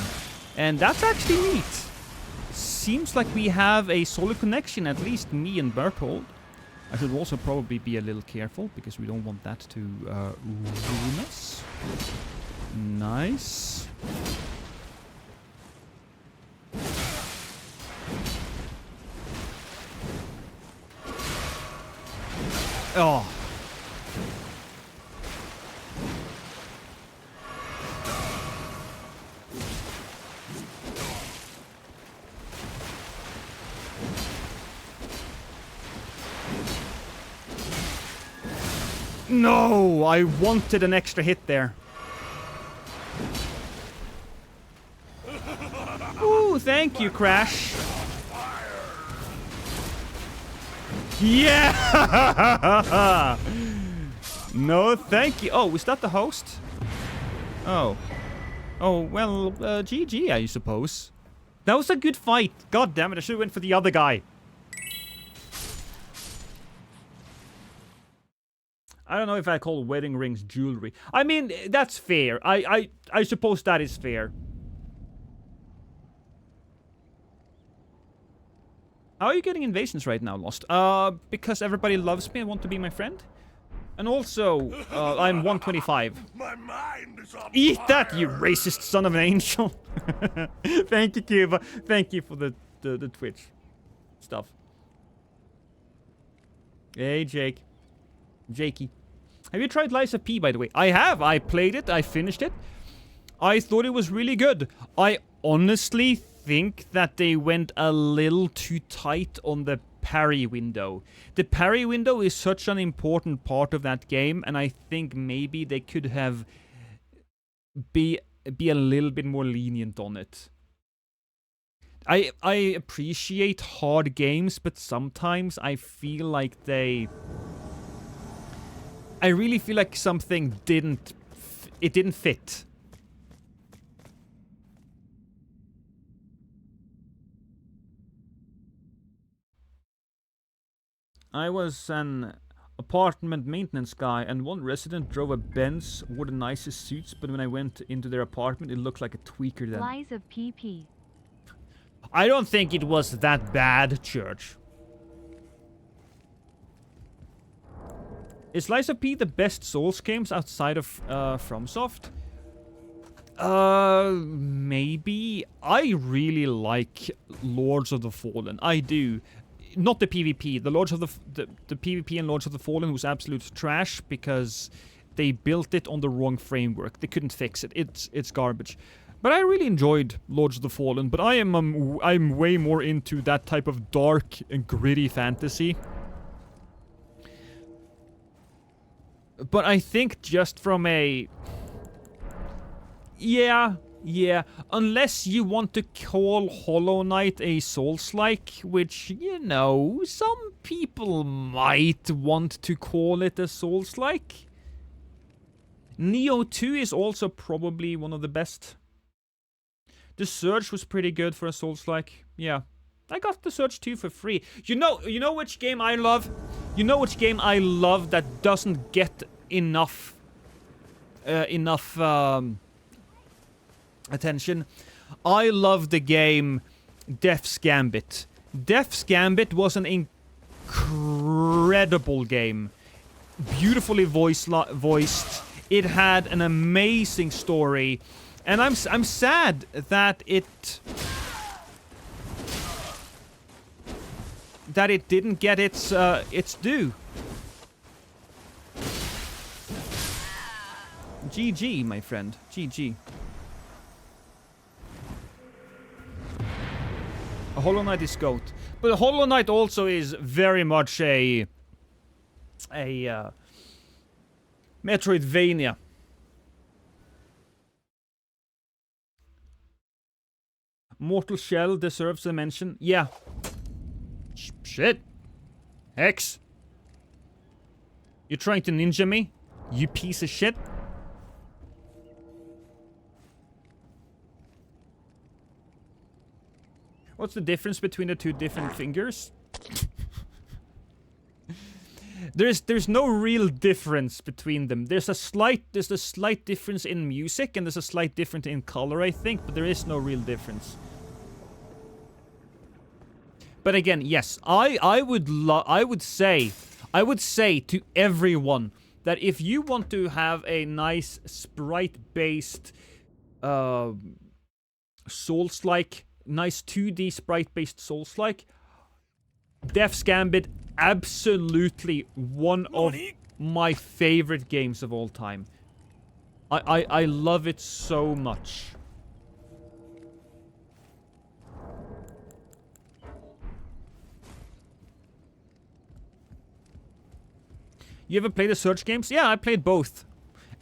And that's actually neat. Seems like we have a solid connection, at least me and Berthold. I should also probably be a little careful, because we don't want that to ruin us. Nice. Oh. No, I wanted an extra hit there. Ooh, thank you, Crash. Yeah! No, thank you. Oh, was that the host? Oh. Oh, well, GG, I suppose. That was a good fight. God damn it, I should have went for the other guy. I don't know if I call wedding rings jewelry. I mean, that's fair. I suppose that is fair. How are you getting invasions right now, Lost? Because everybody loves me and want to be my friend? And also, I'm 125. My mind is on Eat fire. that, you racist son of an angel! Thank you, Cuba. Thank you for the Twitch stuff. Hey, Jake. Jakey. Have you tried Lies of P, by the way? I have. I played it. I finished it. I thought it was really good. I honestly think that they went a little too tight on the parry window. The parry window is such an important part of that game, and I think maybe they could have be a little bit more lenient on it. I appreciate hard games, but sometimes I feel like I really feel like something didn't fit. I was an apartment maintenance guy, and one resident drove a Benz, wore the nicest suits, but when I went into their apartment, it looked like a tweaker then. Lies of PP. I don't think it was that bad, Church. Is Lies of P the best Souls games outside of FromSoft? Maybe. I really like Lords of the Fallen. I do. Not the PvP. The Lords of the PvP and Lords of the Fallen was absolute trash because they built it on the wrong framework. They couldn't fix it. It's garbage. But I really enjoyed Lords of the Fallen. But I'm way more into that type of dark and gritty fantasy. But I think just from a... Yeah. Unless you want to call Hollow Knight a Souls-like, which, you know, some people might want to call it a Souls-like. Nioh 2 is also probably one of the best. The Surge was pretty good for a Souls-like. Yeah. I got the Surge 2 for free. You know which game I love? You know which game I love that doesn't get enough attention? I love the game Death's Gambit. Death's Gambit was an incredible game. Beautifully voiced. It had an amazing story. And I'm sad that it didn't get its due. GG, my friend. GG. A Hollow Knight is GOAT. But Hollow Knight also is very much a Metroidvania. Mortal Shell deserves a mention. Yeah. Shit. Hex. You're trying to ninja me? You piece of shit. What's the difference between the two different fingers? There's no real difference between them. There's a slight difference in music and there's a slight difference in color, I think, but there is no real difference. But again, yes, I would say to everyone that if you want to have a nice sprite-based Souls-like, nice 2D sprite-based Souls-like, Death's Gambit, absolutely one of my favorite games of all time. I love it so much. You ever played the Surge games? Yeah, I played both.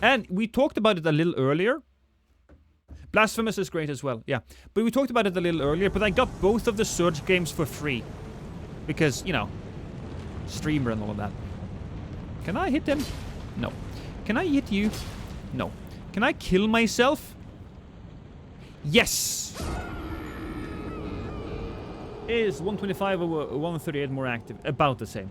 And we talked about it a little earlier. Blasphemous is great as well, yeah. But we talked about it a little earlier, but I got both of the Surge games for free. Because, you know, streamer and all of that. Can I hit him? No. Can I hit you? No. Can I kill myself? Yes! Is 125 or 138 more active? About the same.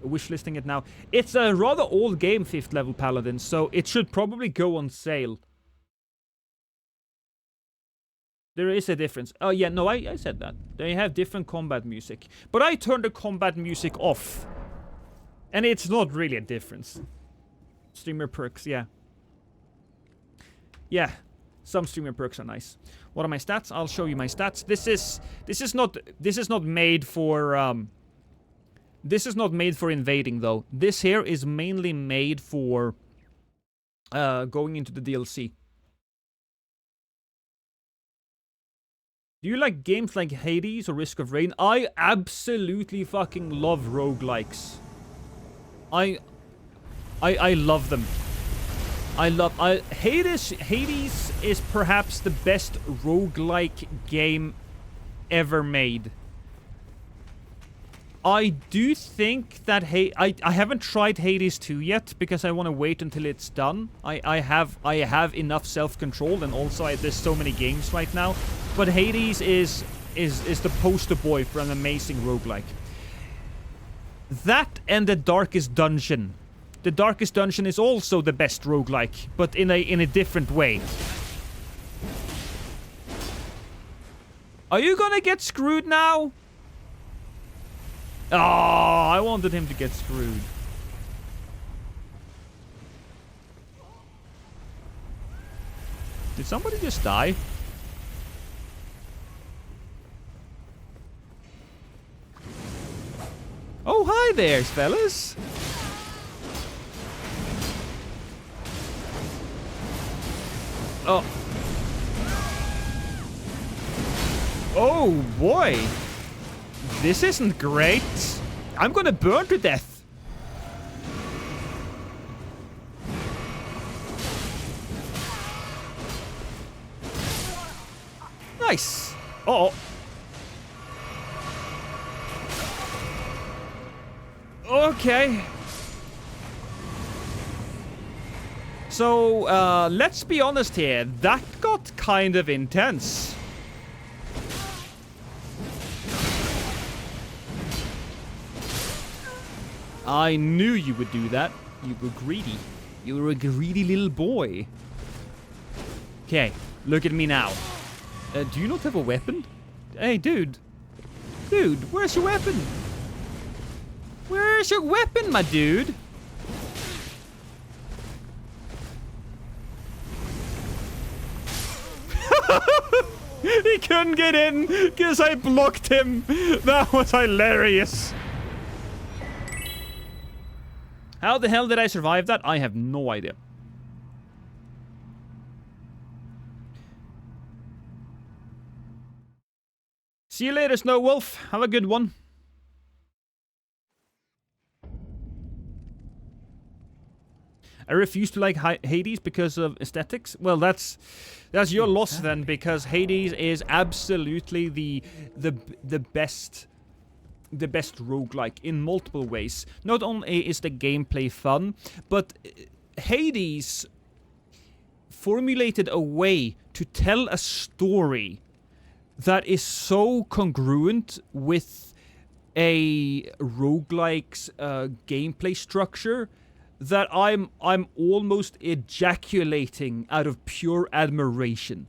Wishlisting it now. It's a rather old game, 5th level Paladin, so it should probably go on sale. There is a difference. Oh yeah, no, I said that. They have different combat music. But I turned the combat music off. And it's not really a difference. Streamer perks, yeah. Yeah, some streamer perks are nice. What are my stats? I'll show you my stats. This is not made for this is not made for invading, though. This here is mainly made for going into the DLC. Do you like games like Hades or Risk of Rain? I absolutely fucking love roguelikes. I love them. Hades is perhaps the best roguelike game ever made. I do think that I haven't tried Hades 2 yet because I want to wait until it's done. I have enough self-control, and also there's so many games right now. But Hades is the poster boy for an amazing roguelike. That and The Darkest Dungeon. The Darkest Dungeon is also the best roguelike, but in a different way. Are you gonna get screwed now? Oh, I wanted him to get screwed. Did somebody just die? Oh, hi there, fellas. Oh. Oh, boy. This isn't great. I'm gonna burn to death. Nice. Uh-oh. Okay. So, let's be honest here. That got kind of intense. I knew you would do that. You were greedy. You were a greedy little boy. Okay, look at me now. Do you not have a weapon? Hey, dude. Dude, where's your weapon? Where's your weapon, my dude? He couldn't get in because I blocked him. That was hilarious. How the hell did I survive that? I have no idea. See you later, Snow Wolf. Have a good one. I refuse to like Hades because of aesthetics. Well, that's your loss then, because Hades is absolutely the best roguelike in multiple ways. Not only is the gameplay fun, but Hades formulated a way to tell a story that is so congruent with a roguelike's gameplay structure that I'm almost ejaculating out of pure admiration.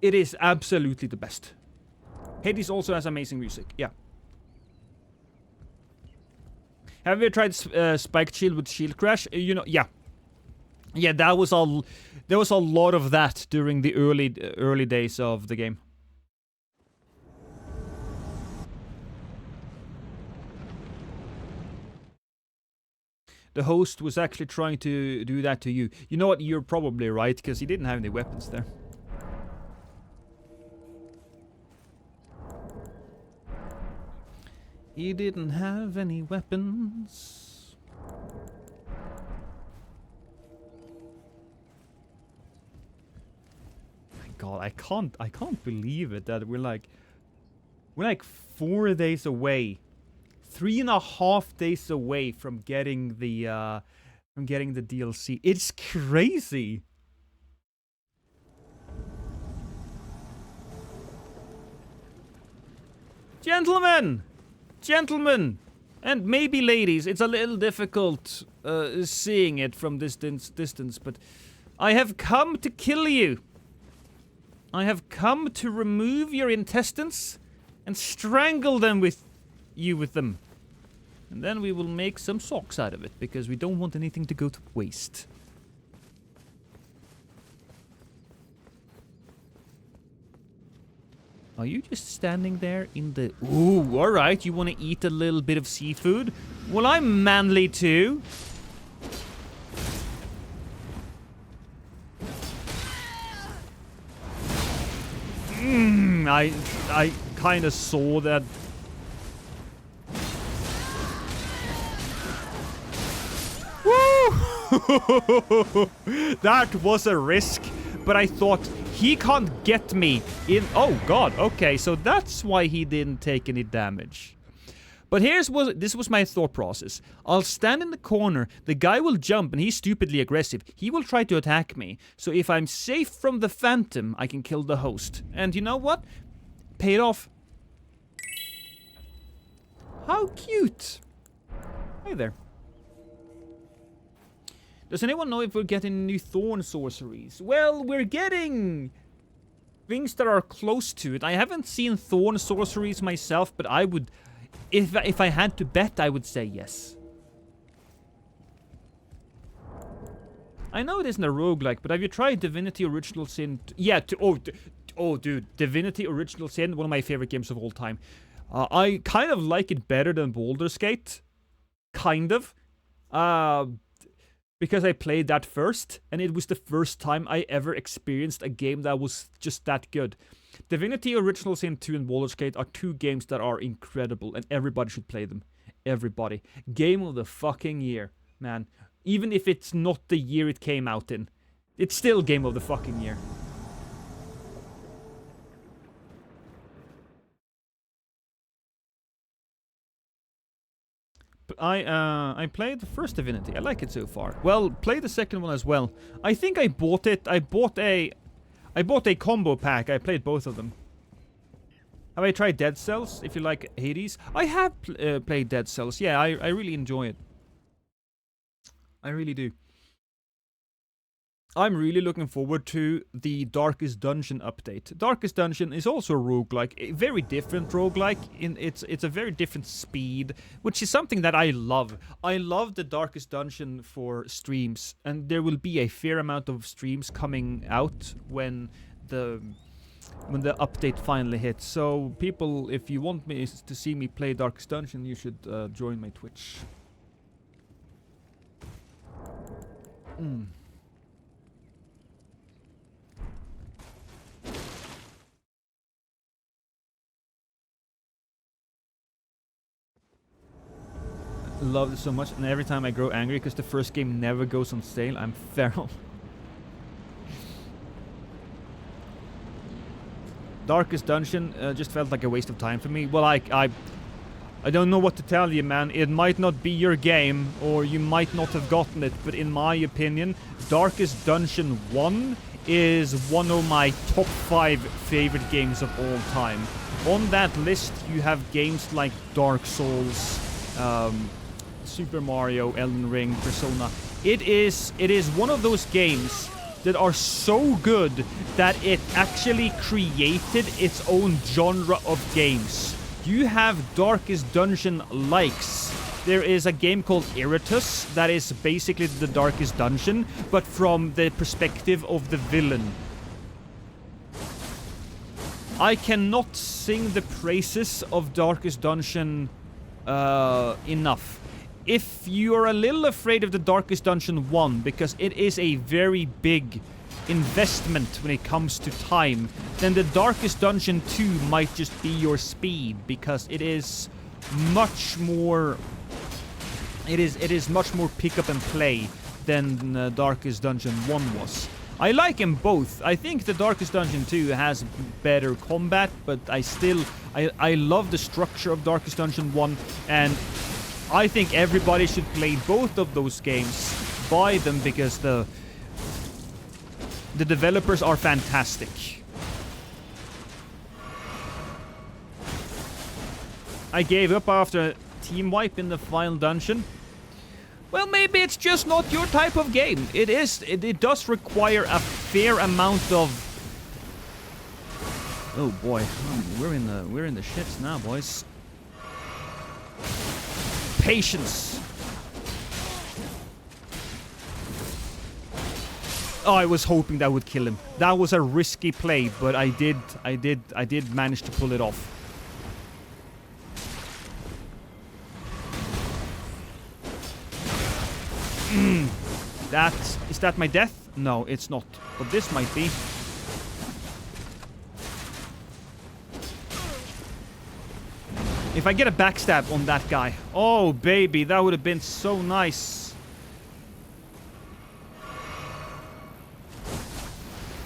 It is absolutely the best. Hades also has amazing music, yeah. Have you tried Spiked Shield with Shield Crash? You know, yeah. Yeah, there was a lot of that during the early days of the game. The host was actually trying to do that to you. You know what? You're probably right, because he didn't have any weapons there. He didn't have any weapons. My God, I can't believe it that we're like 4 days away, 3.5 days away from getting the DLC. It's crazy. Gentlemen, and maybe ladies, it's a little difficult seeing it from distance, but I have come to kill you. I have come to remove your intestines and strangle them with them. And then we will make some socks out of it, because we don't want anything to go to waste. Are you just standing there in the... Ooh, alright, you want to eat a little bit of seafood? Well, I'm manly too. I kind of saw that. Woo! That was a risk, but I thought... He can't get me in... Oh, God. Okay, so that's why he didn't take any damage. But this was my thought process. I'll stand in the corner. The guy will jump, and he's stupidly aggressive. He will try to attack me. So if I'm safe from the Phantom, I can kill the host. And you know what? Paid off. How cute. Hey there. Does anyone know if we're getting new Thorn sorceries? Well, we're getting things that are close to it. I haven't seen Thorn sorceries myself, but I would... If I had to bet, I would say yes. I know it isn't a roguelike, but have you tried Divinity Original Sin? Yeah, oh, dude. Divinity Original Sin, one of my favorite games of all time. I kind of like it better than Baldur's Gate. Kind of. Because I played that first, and it was the first time I ever experienced a game that was just that good. Divinity Original Sin 2 and Baldur's Gate are two games that are incredible, and everybody should play them. Everybody. Game of the fucking year, man. Even if it's not the year it came out in. It's still game of the fucking year. But I played the first Divinity. I like it so far. Well, play the second one as well. I think I bought it. I bought a combo pack. I played both of them. Have I tried Dead Cells? If you like Hades, I have played Dead Cells. Yeah, I really enjoy it. I really do. I'm really looking forward to the Darkest Dungeon update. Darkest Dungeon is also a roguelike, a very different roguelike. It's a very different speed, which is something that I love. I love the Darkest Dungeon for streams, and there will be a fair amount of streams coming out when the update finally hits. So people, if you want me to see me play Darkest Dungeon, you should join my Twitch. Love it so much, and every time I grow angry because the first game never goes on sale, I'm feral. Darkest Dungeon just felt like a waste of time for me. Well, I don't know what to tell you, man. It might not be your game, or you might not have gotten it, but in my opinion, Darkest Dungeon 1 is one of my top 5 favorite games of all time. On that list, you have games like Dark Souls, Super Mario, Elden Ring, Persona. It is one of those games that are so good that it actually created its own genre of games. You have Darkest Dungeon likes. There is a game called Iritus that is basically the Darkest Dungeon, but from the perspective of the villain. I cannot sing the praises of Darkest Dungeon enough. If you are a little afraid of the Darkest Dungeon 1, because it is a very big investment when it comes to time, then the Darkest Dungeon 2 might just be your speed, because it is much more... It is much more pick up and play than Darkest Dungeon 1 was. I like them both. I think the Darkest Dungeon 2 has better combat, but I love the structure of Darkest Dungeon 1, and I think everybody should play both of those games. Buy them because the developers are fantastic. I gave up after a team wipe in the final dungeon. Well, maybe it's just not your type of game. It does require a fair amount of... Oh boy, we're in the shits now, boys. Patience. Oh, I was hoping that would kill him. That was a risky play, but I did manage to pull it off. Is that my death? No, it's not. But this might be. If I get a backstab on that guy. Oh, baby, that would have been so nice.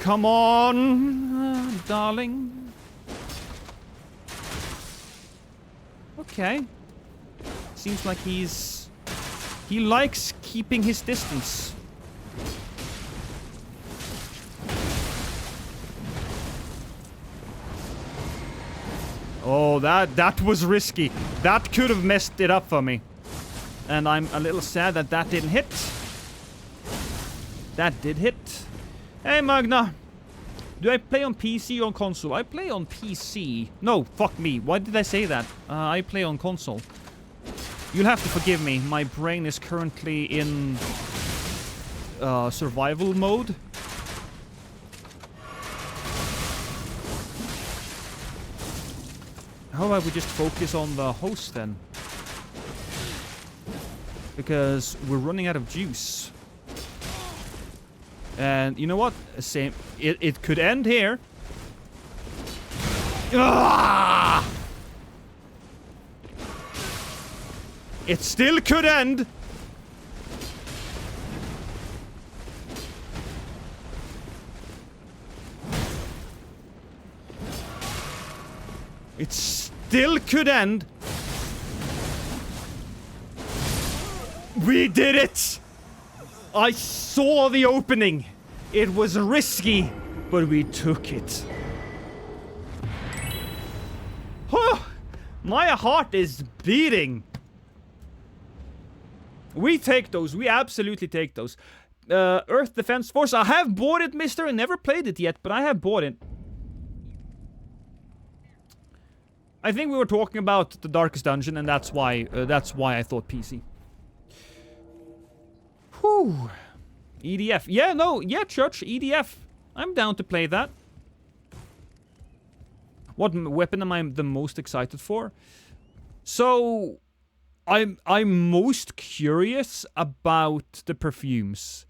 Come on, darling. Okay. Seems like he likes keeping his distance. Oh, that was risky. That could have messed it up for me. And I'm a little sad that didn't hit. That did hit. Hey, Magna. Do I play on PC or on console? I play on PC. No, fuck me. Why did I say that? I play on console. You'll have to forgive me. My brain is currently in survival mode. How about we just focus on the host then? Because we're running out of juice. And you know what? Same. It could end here. Ah! It still could end. It still could end. We did it! I saw the opening. It was risky, but we took it. Oh, my heart is beating. We take those. We absolutely take those. Earth Defense Force. I have bought it, mister. I never played it yet, but I have bought it. I think we were talking about the Darkest Dungeon, and that's why I thought PC. Whew. EDF. Yeah, no, yeah, Church, EDF. I'm down to play that. What weapon am I the most excited for? So, I'm most curious about the perfumes.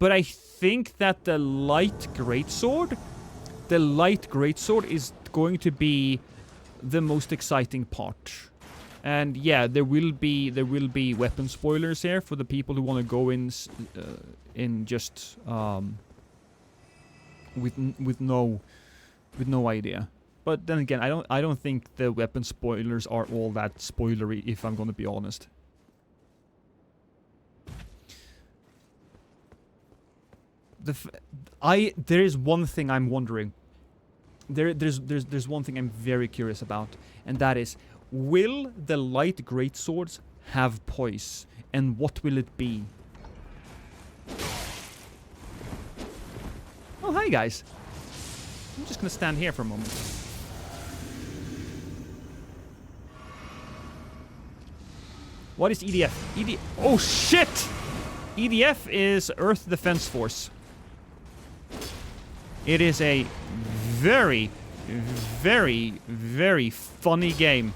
But I think that the light greatsword is going to be the most exciting part. And yeah, there will be weapon spoilers here for the people who want to go in just with no idea. But then again, I don't think the weapon spoilers are all that spoilery, if I'm going to be honest. There is one thing I'm wondering. There's one thing I'm very curious about, and that is, will the light greatswords have poise, and what will it be? Oh, hi guys. I'm just gonna stand here for a moment. What is EDF? Oh shit! EDF is Earth Defense Force. It is a very, very, very funny game.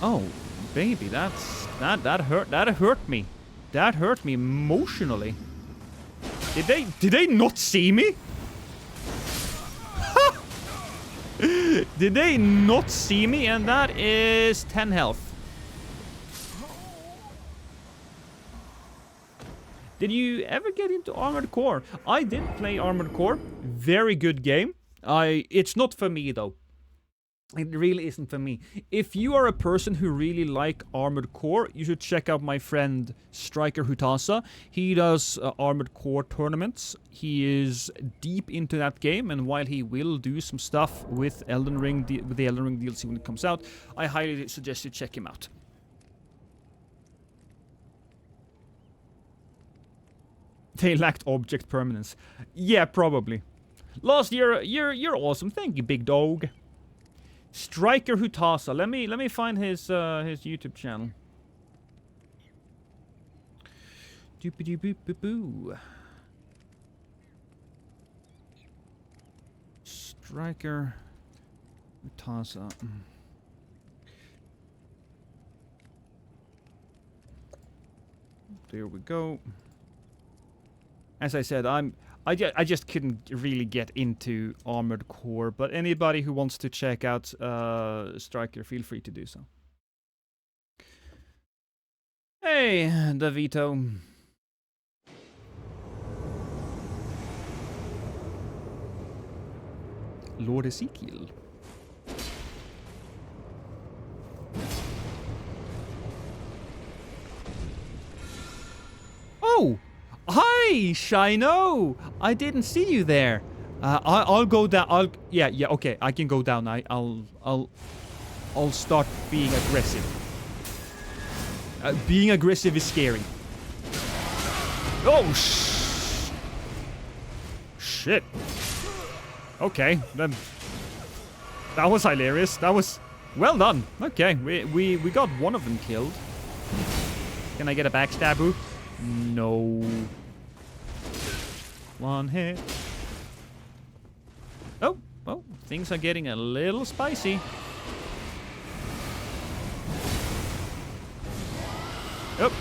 Oh, baby, that hurt me. That hurt me emotionally. Did they not see me? Did they not see me? And that is 10 health. Did you ever get into Armored Core? I did play Armored Core. Very good game. It's not for me though. It really isn't for me. If you are a person who really like Armored Core, you should check out my friend Striker Hutasa. He does Armored Core tournaments. He is deep into that game, and while he will do some stuff with Elden Ring, with the Elden Ring DLC when it comes out, I highly suggest you check him out. They lacked object permanence. Yeah, probably. Last year, you're awesome. Thank you, big dog. Striker Hutasa. Let me find his YouTube channel. Doopity boop boop boo. Striker Hutasa. There we go. As I said, I just couldn't really get into Armored Core, but anybody who wants to check out Striker, feel free to do so. Hey, Davito. Lord Ezekiel. Oh! Hi, Shino! I didn't see you there. I'll go down. Yeah, okay. I can go down. I'll start being aggressive. Being aggressive is scary. Oh, shit. Okay, then. That was hilarious. That was well done. Okay, we got one of them killed. Can I get a backstaboo? No. One hit. Oh, things are getting a little spicy. Oh.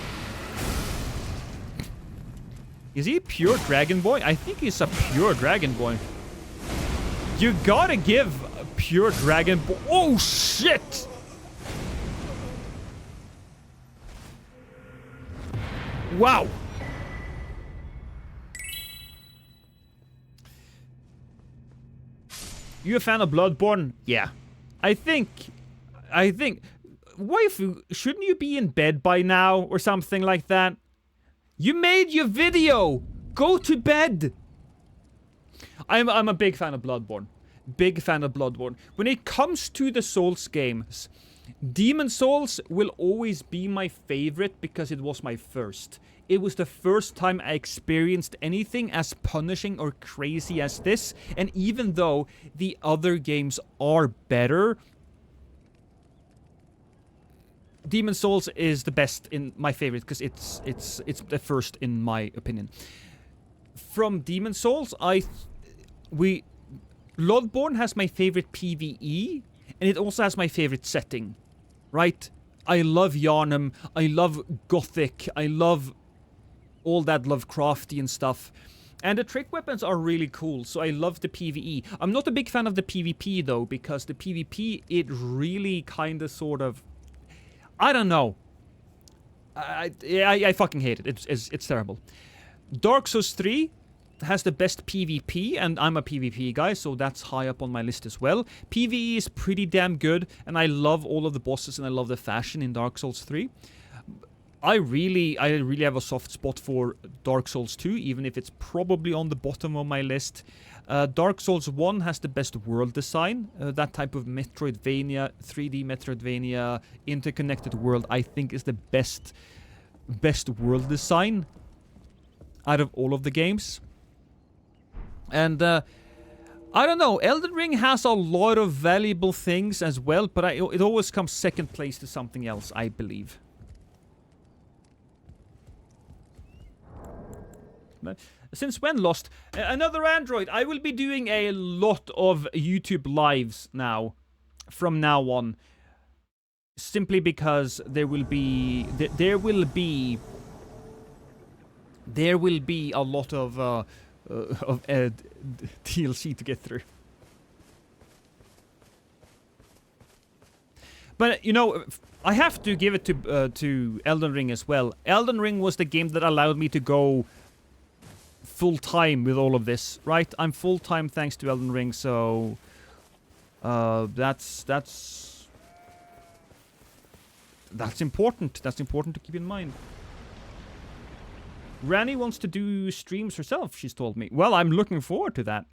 Is he a pure Dragon Boy? I think he's a pure Dragon Boy. You gotta give a pure Dragon Boy. Oh, shit! Wow. You a fan of Bloodborne? Yeah. I think, waifu, shouldn't you be in bed by now or something like that? You made your video. Go to bed. I'm a big fan of Bloodborne. Big fan of Bloodborne. When it comes to the Souls games, Demon's Souls will always be my favorite because it was my first. It was the first time I experienced anything as punishing or crazy as this, and even though the other games are better, Demon's Souls is the best in my favorite because it's the first in my opinion. From Demon's Souls, Bloodborne has my favorite PvE, and it also has my favorite setting, right? I love Yharnam, I love Gothic, I love all that Lovecraftian stuff. And the trick weapons are really cool, so I love the PvE. I'm not a big fan of the PvP though, because the PvP, it really kind of sort of... I don't know. I fucking hate it. It's terrible. Dark Souls 3, has the best PvP, and I'm a PvP guy, so that's high up on my list as well. PvE is pretty damn good, and I love all of the bosses, and I love the fashion in Dark Souls 3. I really have a soft spot for Dark Souls 2, even if it's probably on the bottom of my list. Dark Souls 1 has the best world design. That type of Metroidvania, 3D Metroidvania, interconnected world, I think is the best world design out of all of the games. And I don't know, Elden Ring has a lot of valuable things as well, but it always comes second place to something else, I believe. Since when, Lost? Another Android. I will be doing a lot of YouTube lives now, from now on. Simply because there will be a lot of DLC to get through. But you know, I have to give it to Elden Ring as well. Elden Ring was the game that allowed me to go full time with all of this, right? I'm full time thanks to Elden Ring, so that's important. That's important to keep in mind. Rani wants to do streams herself, she's told me. Well, I'm looking forward to that.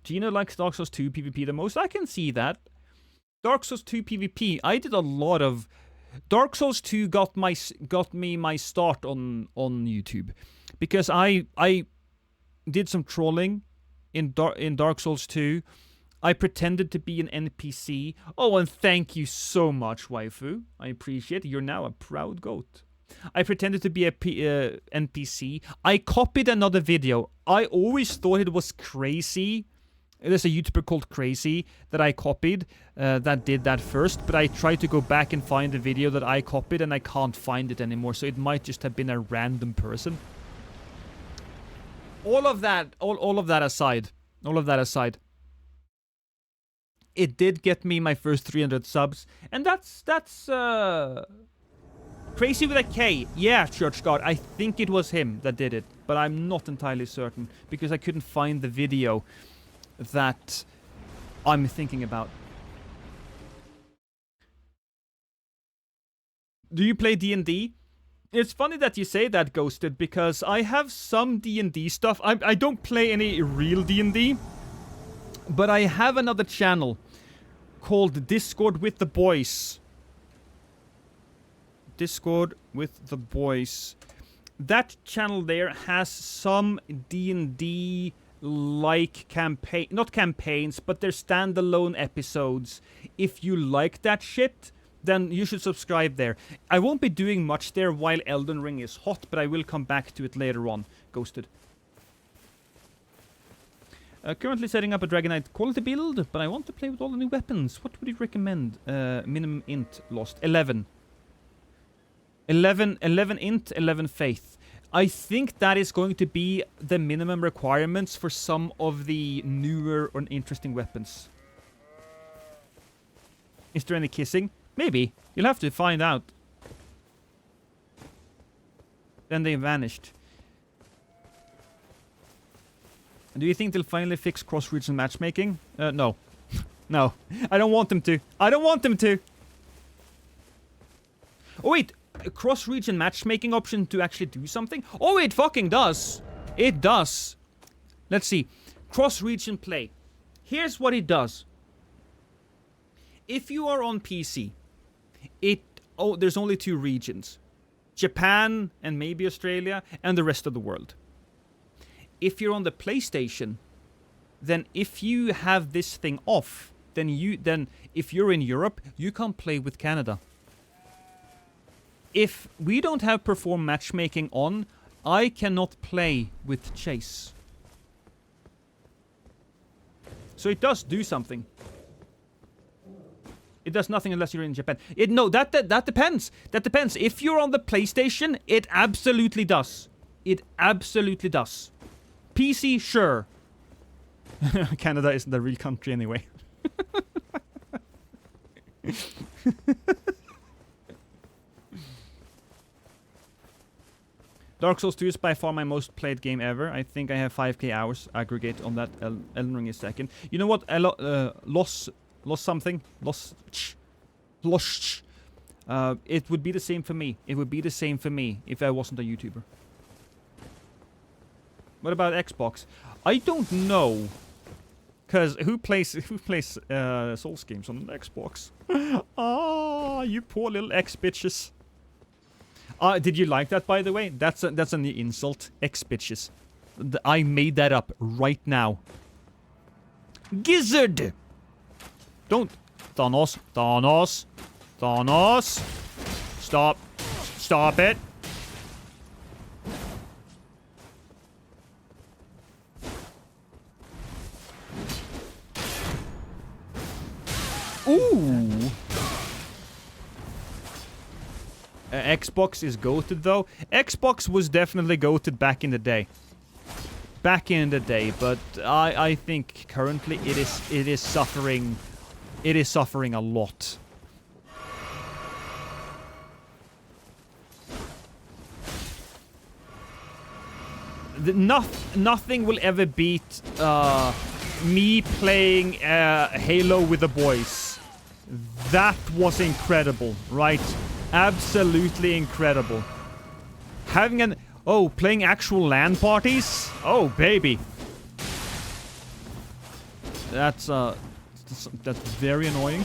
Gina likes Dark Souls 2 PvP the most. I can see that. Dark Souls 2 PvP, I did a lot of... Dark Souls 2 got me my start on YouTube. Because I did some trolling in Dark Souls 2. I pretended to be an NPC. Oh, and thank you so much, waifu. I appreciate it. You're now a proud goat. I pretended to be a NPC. I copied another video. I always thought it was Crazy. There's a YouTuber called Crazy that I copied that did that first, but I tried to go back and find the video that I copied and I can't find it anymore, so it might just have been a random person. All of that aside, it did get me my first 300 subs, and that's Crazy with a K. Yeah, Church God, I think it was him that did it, but I'm not entirely certain because I couldn't find the video that I'm thinking about. Do you play D&D? It's funny that you say that, Ghosted, because I have some D&D stuff. I don't play any real D&D, but I have another channel called Discord with the Boys. Discord with the Boys. That channel there has some D&D like campaign, not campaigns, but they're standalone episodes. If you like that shit, then you should subscribe there. I won't be doing much there while Elden Ring is hot, but I will come back to it later on. Ghosted. Currently setting up a Dragon Knight quality build, but I want to play with all the new weapons. What would you recommend? Minimum int Lost. 11. 11 int, 11 faith. I think that is going to be the minimum requirements for some of the newer or interesting weapons. Is there any kissing? Maybe. You'll have to find out. Then they vanished. Do you think they'll finally fix cross-region matchmaking? No. No. I don't want them to. I don't want them to! Oh wait! A cross-region matchmaking option to actually do something? Oh, it fucking does. It does. Let's see. Cross-region play. Here's what it does. If you are on PC, there's only 2 regions. Japan and maybe Australia and the rest of the world. If you're on the PlayStation, then if you have this thing off, then if you're in Europe, you can't play with Canada. If we don't have perform matchmaking on, I cannot play with Chase. So it does do something. It does nothing unless you're in Japan. That depends. That depends. If you're on the PlayStation, it absolutely does. It absolutely does. PC, sure. Canada isn't a real country anyway. Dark Souls 2 is by far my most played game ever. I think I have 5k hours aggregate on that. Elden Ring is second. You know what? Lost something. Lost. It would be the same for me. It would be the same for me if I wasn't a YouTuber. What about Xbox? I don't know. Cause who plays Souls games on Xbox? Ah, you poor little X bitches. Did you like that, by the way? That's an insult. X bitches. I made that up right now. Gizzard. Don't. Thanos. Thanos. Thanos. Stop. Stop it. Ooh. Xbox is goated though. Xbox was definitely goated back in the day. Back in the day, but I think currently it is suffering. It is suffering a lot. Nothing will ever beat me playing Halo with the boys. That was incredible, right? Absolutely incredible. Having playing actual LAN parties? Oh, baby. That's very annoying.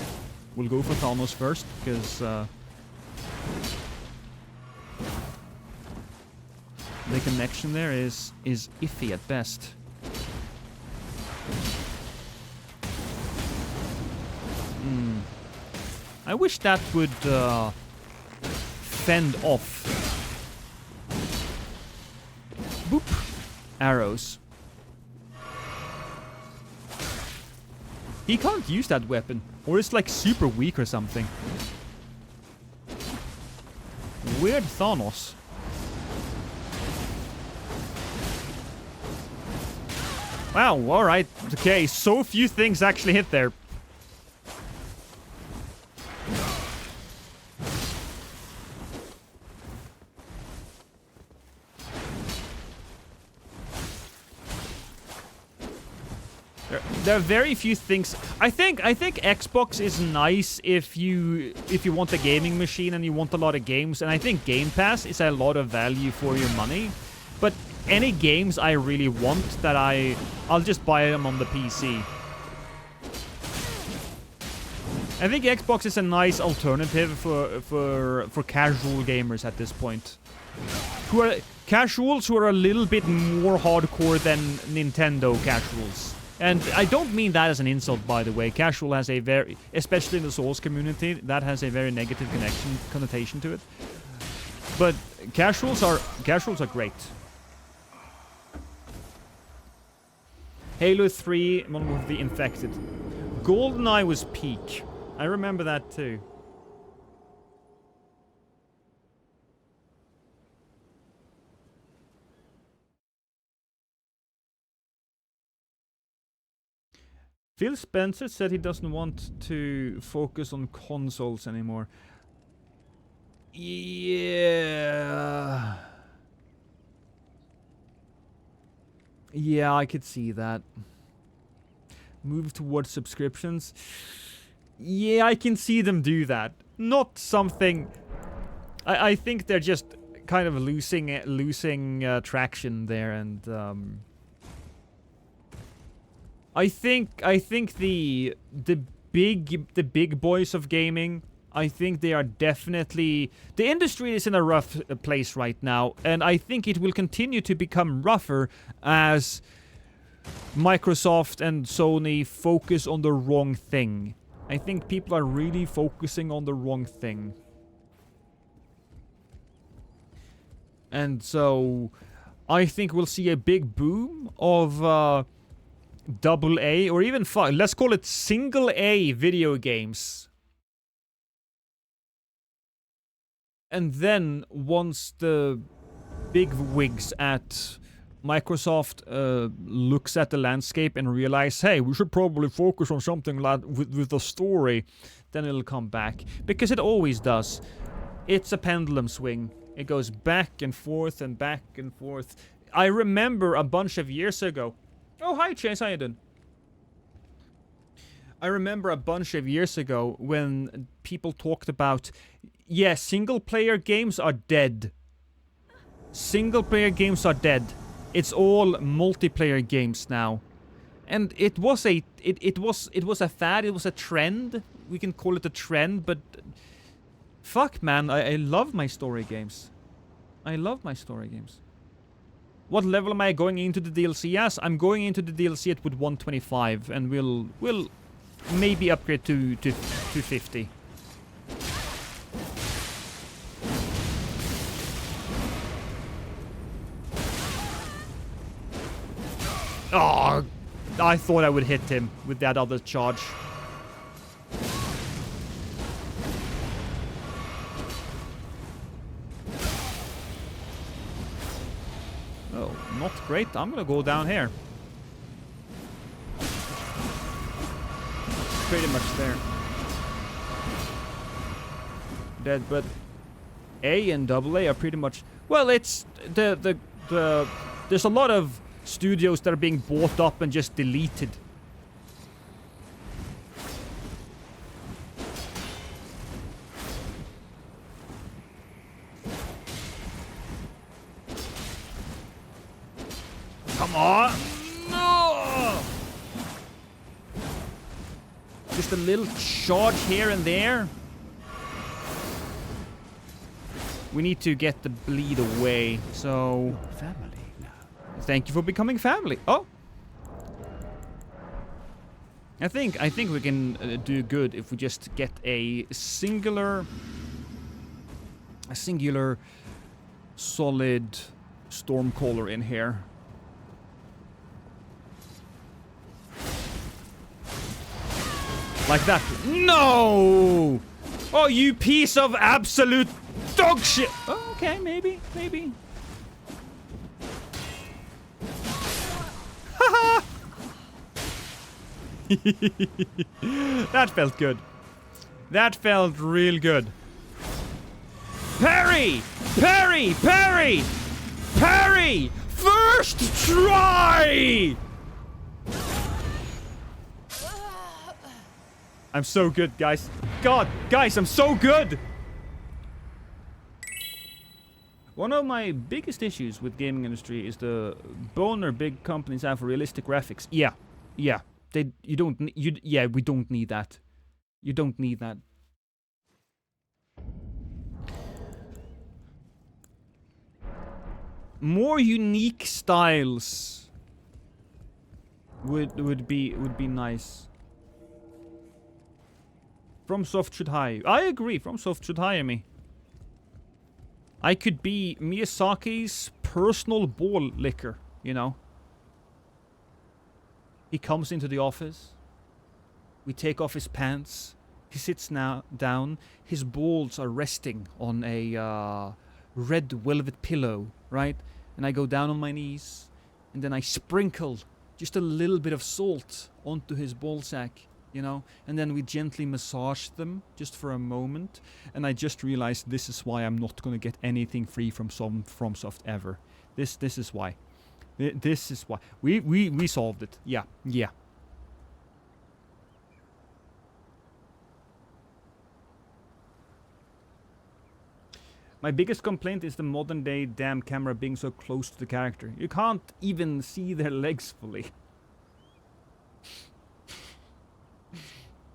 We'll go for Thanos first, because the connection there is iffy at best. I wish that would fend off. Boop. Arrows. He can't use that weapon. Or it's like super weak or something. Weird Thanos. Wow, alright. Okay, so few things actually hit there. There are very few things. I think Xbox is nice if you want a gaming machine and you want a lot of games, and I think Game Pass is a lot of value for your money. But any games I really want that I'll just buy them on the PC. I think Xbox is a nice alternative for casual gamers at this point. Who are casuals who are a little bit more hardcore than Nintendo casuals. And I don't mean that as an insult, by the way. Casual has a very, especially in the Souls community, that has a very negative connotation to it. But casuals are great. Halo 3, Modern Warfare the Infected. GoldenEye was peak. I remember that too. Phil Spencer said he doesn't want to focus on consoles anymore. Yeah. Yeah, I could see that. Move towards subscriptions. Yeah, I can see them do that. Not something... I think they're just kind of losing traction there, and I think the big boys of gaming, I think they are definitely... The industry is in a rough place right now, and I think it will continue to become rougher as Microsoft and Sony focus on the wrong thing. I think people are really focusing on the wrong thing. And so, I think we'll see a big boom of AA, or even let's call it single A video games. And then, once the big wigs at Microsoft looks at the landscape and realize, hey, we should probably focus on something like with a story, then it'll come back. Because it always does. It's a pendulum swing. It goes back and forth and back and forth. I remember a bunch of years ago. Oh, hi, Chase. How you doing? I remember a bunch of years ago when people talked about, yeah, single-player games are dead. Single-player games are dead. It's all multiplayer games now. And it was a fad, it was a trend. We can call it a trend, but fuck, man, I love my story games. I love my story games. What level am I going into the DLC as? I'm going into the DLC at with 125, and we'll maybe upgrade to 250. Oh, I thought I would hit him with that other charge. Oh, not great. I'm gonna go down here. Pretty much there. Dead, but A and AA are pretty much... Well, it's there's a lot of studios that are being bought up and just deleted. Come on! No! Just a little charge here and there. We need to get the bleed away, so... Family now. Thank you for becoming family. Oh! I think we can do good if we just get a singular solid Stormcaller in here. Like that. No! Oh, you piece of absolute dog shit! Oh, okay, maybe. Haha! That felt good. That felt real good. Parry! Parry! Parry! Parry! First try! I'm so good, guys. God, guys, I'm so good! One of my biggest issues with gaming industry is the boner big companies have for realistic graphics. Yeah. We don't need that. You don't need that. More unique styles would be nice. FromSoft should hire you. I agree, FromSoft should hire me. I could be Miyazaki's personal ball licker, you know. He comes into the office. We take off his pants. He sits down. His balls are resting on a red velvet pillow, right? And I go down on my knees. And then I sprinkle just a little bit of salt onto his ball sack. You know, and then we gently massage them just for a moment, and I just realized this is why I'm not gonna get anything free from FromSoft ever. This is why. This is why. We solved it. Yeah. My biggest complaint is the modern day damn camera being so close to the character. You can't even see their legs fully.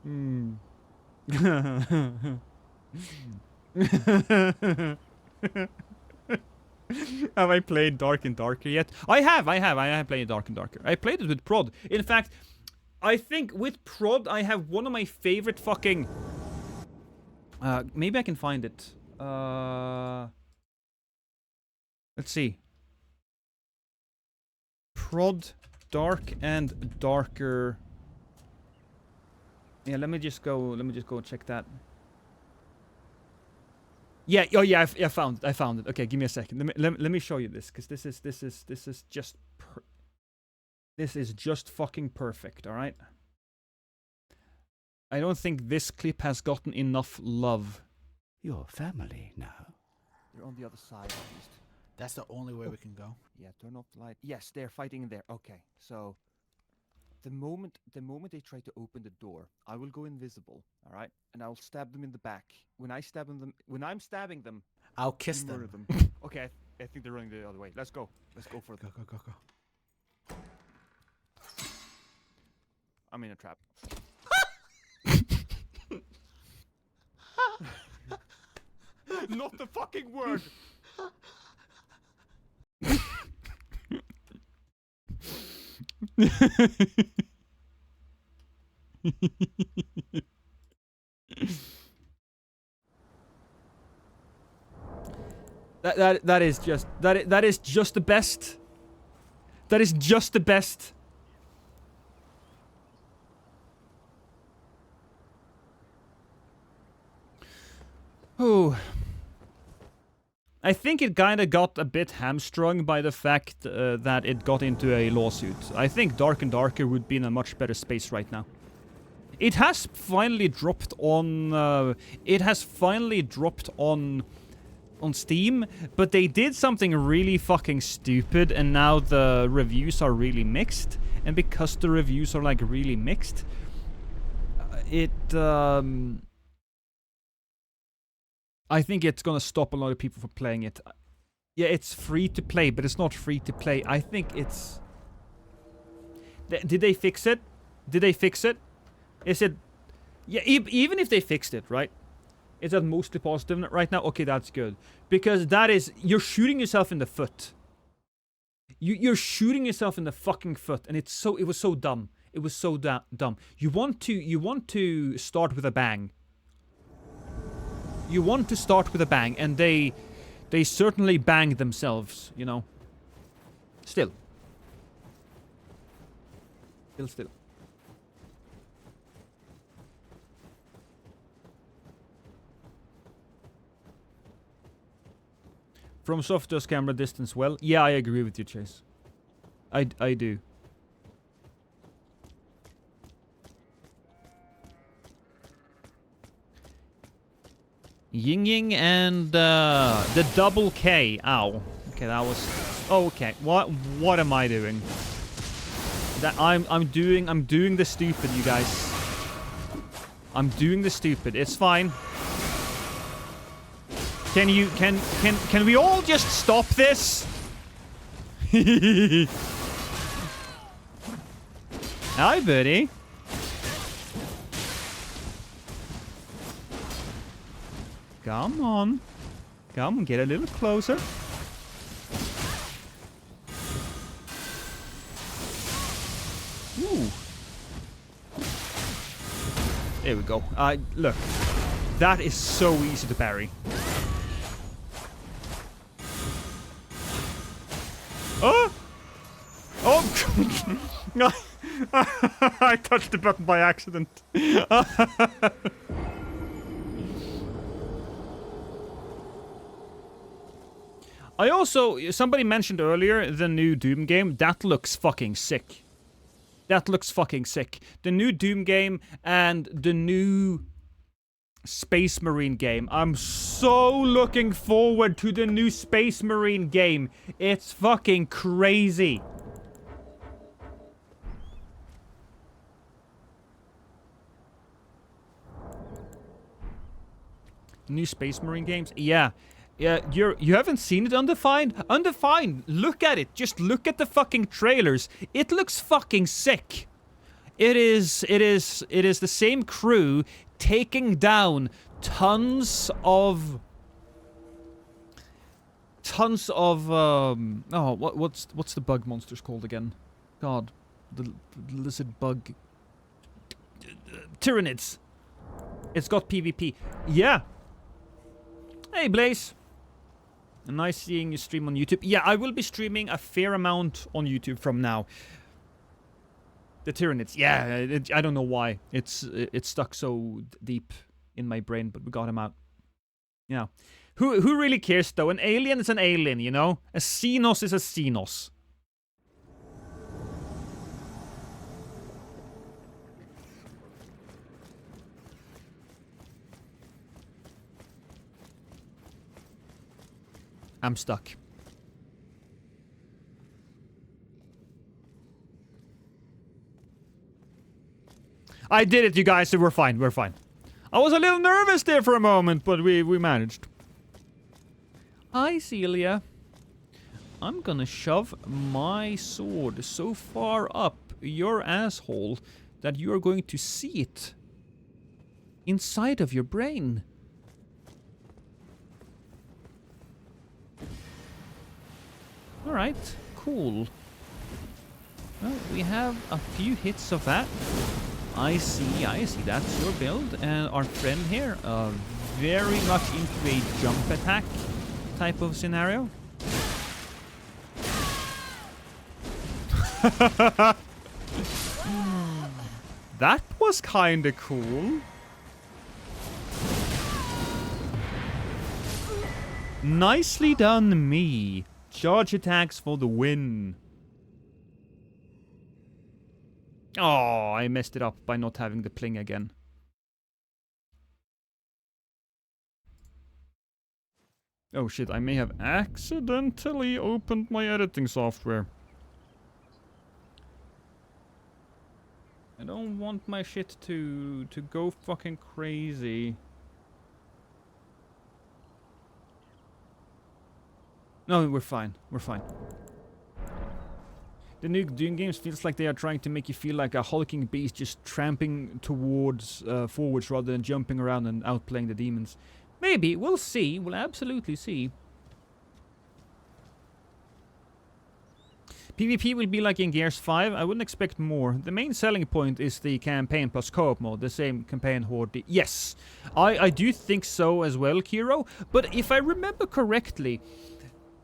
Have I played Dark and Darker yet? I have played Dark and Darker. I played it with Prod. In fact, I think with Prod I have one of my favorite fucking... maybe I can find it. Let's see. Prod, Dark and Darker... Yeah, let me just go check that. Yeah, oh yeah, I found it. Okay, give me a second. Let me show you this, because this is just fucking perfect, all right? I don't think this clip has gotten enough love. Your family now. They're on the other side at least. That's the only way we can go. Yeah, turn off the light. Yes, they're fighting in there. Okay, so the moment they try to open the door, I will go invisible. All right, and I'll stab them in the back. When I'm stabbing them, I'll kiss murder them. them. Okay, I think they're running the other way. Let's go. Let's go for it. Go, go, go, go. I'm in a trap. Not the fucking word. That is just the best. That is just the best. Oh. I think it kinda got a bit hamstrung by the fact that it got into a lawsuit. I think Dark and Darker would be in a much better space right now. It has finally dropped on on Steam, but they did something really fucking stupid, and now the reviews are really mixed. And because the reviews are like really mixed, I think it's gonna stop a lot of people from playing it. Yeah, it's free to play, but it's not free to play. I think it's... Did they fix it? Did they fix it? Is it... Yeah, even if they fixed it, right? Is that mostly positive right now? Okay, that's good. Because that is... You're shooting yourself in the foot. You're shooting yourself in the fucking foot, and it was so dumb. It was so dumb. You want to start with a bang. You want to start with a bang, and they certainly banged themselves, you know. Still. FromSoft does camera distance well. Yeah, I agree with you, Chase. I do. Ying Ying and the double K. Ow. Okay, that was... Oh, okay. What am I doing? That I'm doing the stupid, you guys. I'm doing the stupid. It's fine. Can we all just stop this? Hi, buddy. Come on. Come on, get a little closer. Ooh. There we go. Look. That is so easy to parry. Oh! Oh! No. I touched the button by accident. I also... Somebody mentioned earlier the new Doom game. That looks fucking sick. That looks fucking sick. The new Doom game and the new Space Marine game. I'm so looking forward to the new Space Marine game. It's fucking crazy. New Space Marine games? Yeah. Yeah, you haven't seen it, Undefined? Undefined, look at it. Just look at the fucking trailers. It looks fucking sick. It is the same crew taking down tons of oh, what's the bug monsters called again? God, the lizard bug Tyranids. It's got PvP. Yeah. Hey, Blaze. Nice seeing you stream on YouTube. Yeah, I will be streaming a fair amount on YouTube from now. The Tyranids. Yeah, I don't know why. It's stuck so deep in my brain, but we got him out. You know. Who really cares, though? An alien is an alien, you know? A Xenos is a Xenos. I'm stuck. I did it, you guys. We're fine. We're fine. I was a little nervous there for a moment, but we managed. Hi, Celia. I'm gonna shove my sword so far up your asshole that you are going to see it inside of your brain. Alright, cool. Well, we have a few hits of that. I see, that's your build. And our friend here, very much into a jump attack type of scenario. That was kinda cool. Nicely done, me. Charge attacks for the win. Oh, I messed it up by not having the pling again. Oh shit, I may have accidentally opened my editing software. I don't want my shit to go fucking crazy. No, we're fine. We're fine. The new Doom games feels like they are trying to make you feel like a hulking beast just tramping towards forwards rather than jumping around and outplaying the demons. Maybe. We'll see. We'll absolutely see. PvP will be like in Gears 5. I wouldn't expect more. The main selling point is the campaign plus co-op mode. The same campaign horde. Yes. I do think so as well, Kiro. But if I remember correctly,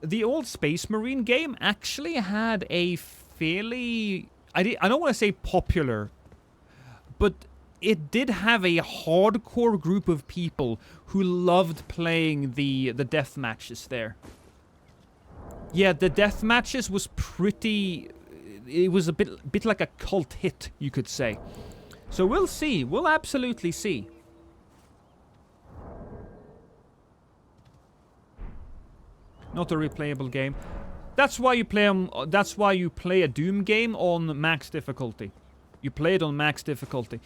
the old Space Marine game actually had a fairly... I don't want to say popular, but it did have a hardcore group of people who loved playing the death matches there. Yeah, the death matches was pretty... It was a bit like a cult hit, you could say. So we'll see. We'll absolutely see. Not a replayable game. That's why you play that's why you play a Doom game on max difficulty. You play it on max difficulty.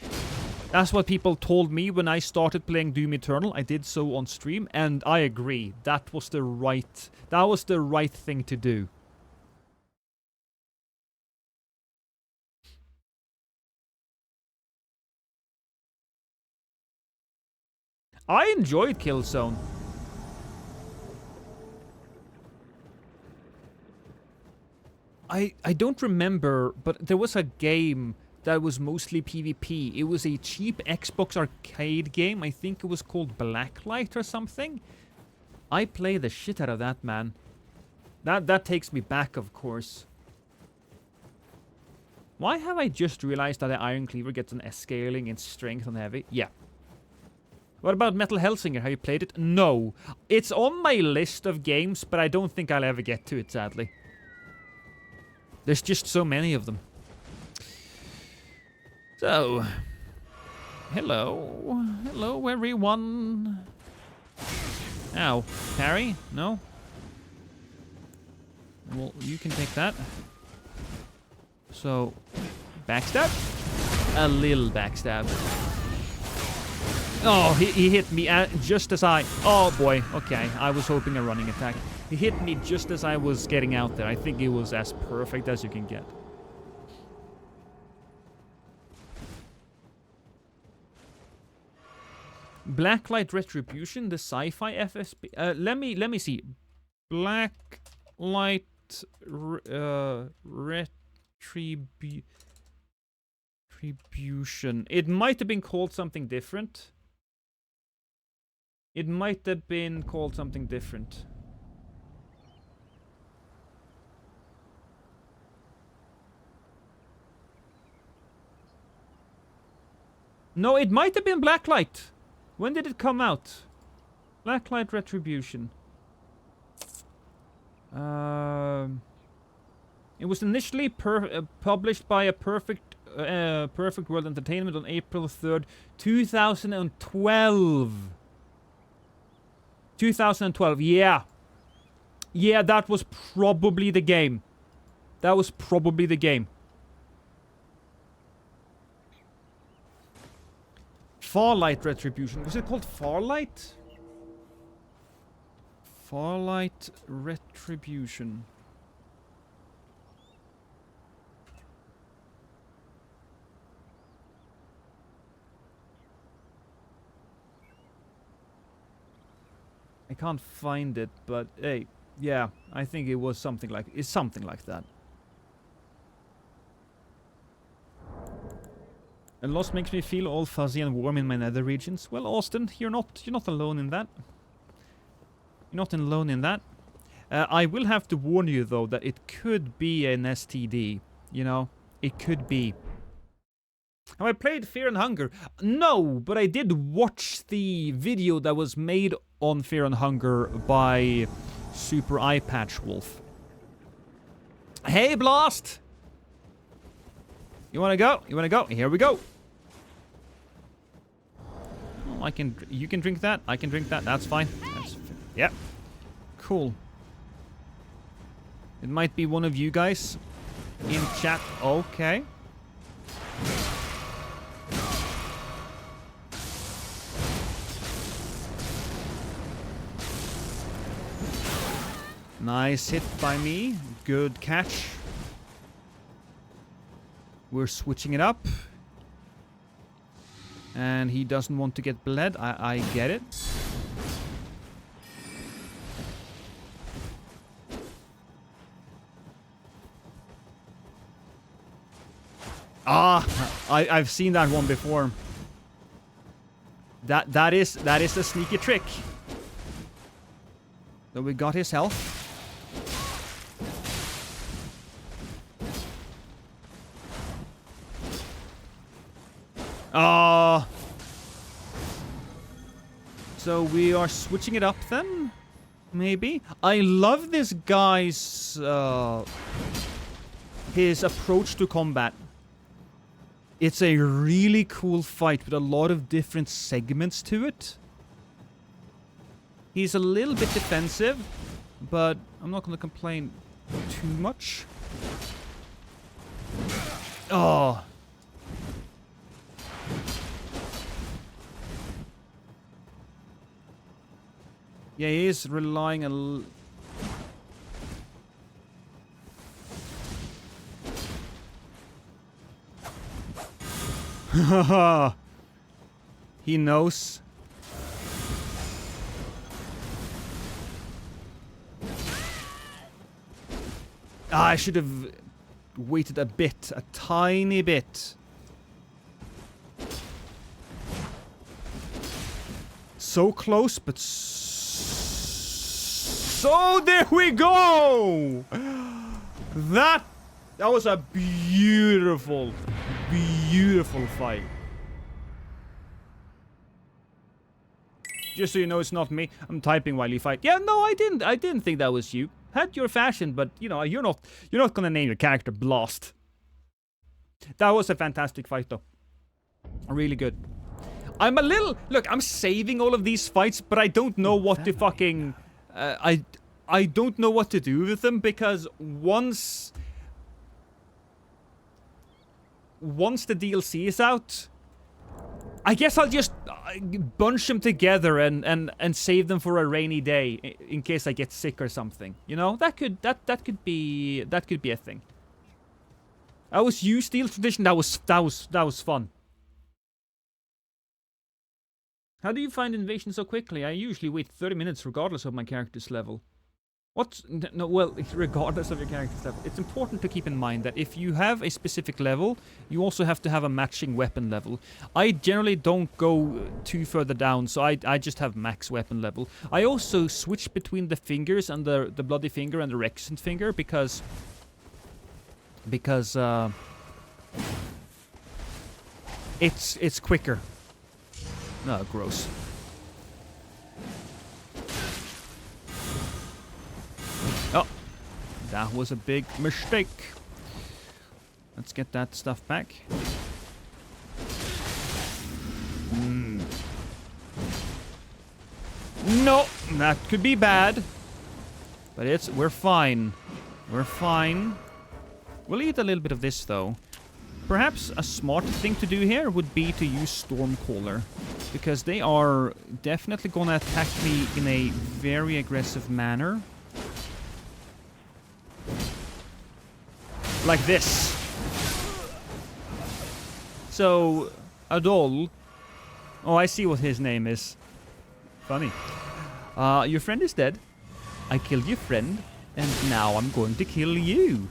That's what people told me when I started playing Doom Eternal. I did so on stream, and I agree. That was the right thing to do. I enjoyed Killzone. I don't remember, but there was a game that was mostly PvP. It was a cheap Xbox arcade game. I think it was called Blacklight or something. I play the shit out of that, man. That takes me back, of course. Why have I just realized that the Iron Cleaver gets an S scaling in strength on heavy? Yeah. What about Metal Hellsinger? Have you played it? No. It's on my list of games, but I don't think I'll ever get to it, sadly. There's just so many of them. So, hello. Hello, everyone. Ow. Parry? No? Well, you can take that. So, backstab? A little backstab. Oh, he hit me just as I... Oh, boy. Okay, I was hoping a running attack. He hit me just as I was getting out there. I think it was as perfect as you can get. Blacklight Retribution, the sci-fi FSP. Let me see. Blacklight Retribution. It might have been called something different. It might have been called something different. No, it might have been Blacklight. When did it come out? Blacklight Retribution. It was initially published by a Perfect World Entertainment on April 3rd, 2012. 2012, yeah. Yeah, that was probably the game. That was probably the game. Farlight Retribution. Was it called Farlight? Farlight Retribution. I can't find it, but hey, yeah, I think it was something like that. And loss makes me feel all fuzzy and warm in my nether regions. Well, Austin, you're not alone in that. You're not alone in that. I will have to warn you though that it could be an STD. You know, it could be. Have I played Fear and Hunger? No, but I did watch the video that was made on Fear and Hunger by Super Eye Patch Wolf. Hey, Blast! You wanna go? You wanna go? Here we go. Oh, you can drink that. I can drink that. That's fine. Yep. Cool. It might be one of you guys in chat. Okay. Nice hit by me. Good catch. We're switching it up. And he doesn't want to get bled. I get it. Ah, I've seen that one before. That is a sneaky trick. So we got his health. So we are switching it up then? Maybe? I love this guy's his approach to combat. It's a really cool fight with a lot of different segments to it. He's a little bit defensive, but I'm not going to complain too much. Oh. Yeah, he is relying a he knows. I should have waited a bit, a tiny bit. So close, but so there we go! That was a beautiful, beautiful fight. Just so you know, it's not me. I'm typing while you fight. Yeah, no, I didn't think that was you. Had your fashion, but you know, you're not gonna name your character Blast. That was a fantastic fight, though. Really good. I'm a little look. I'm saving all of these fights, but I don't know what to fucking. I don't know what to do with them because once the DLC is out, I guess I'll just bunch them together and save them for a rainy day in case I get sick or something. You know, that could be a thing. That was you, Steel Tradition. That was fun. How do you find invasion so quickly? I usually wait 30 minutes regardless of my character's level. Well, regardless of your character's level. It's important to keep in mind that if you have a specific level, you also have to have a matching weapon level. I generally don't go too further down, so I just have max weapon level. I also switch between the fingers and the bloody finger and the Rexant finger because it's quicker. No, gross. Oh, that was a big mistake. Let's get that stuff back. No, that could be bad. But we're fine. We're fine. We'll eat a little bit of this, though. Perhaps a smart thing to do here would be to use Stormcaller, because they are definitely gonna attack me in a very aggressive manner. Like this. So, Adol... Oh, I see what his name is. Funny. Your friend is dead. I killed your friend, and now I'm going to kill you.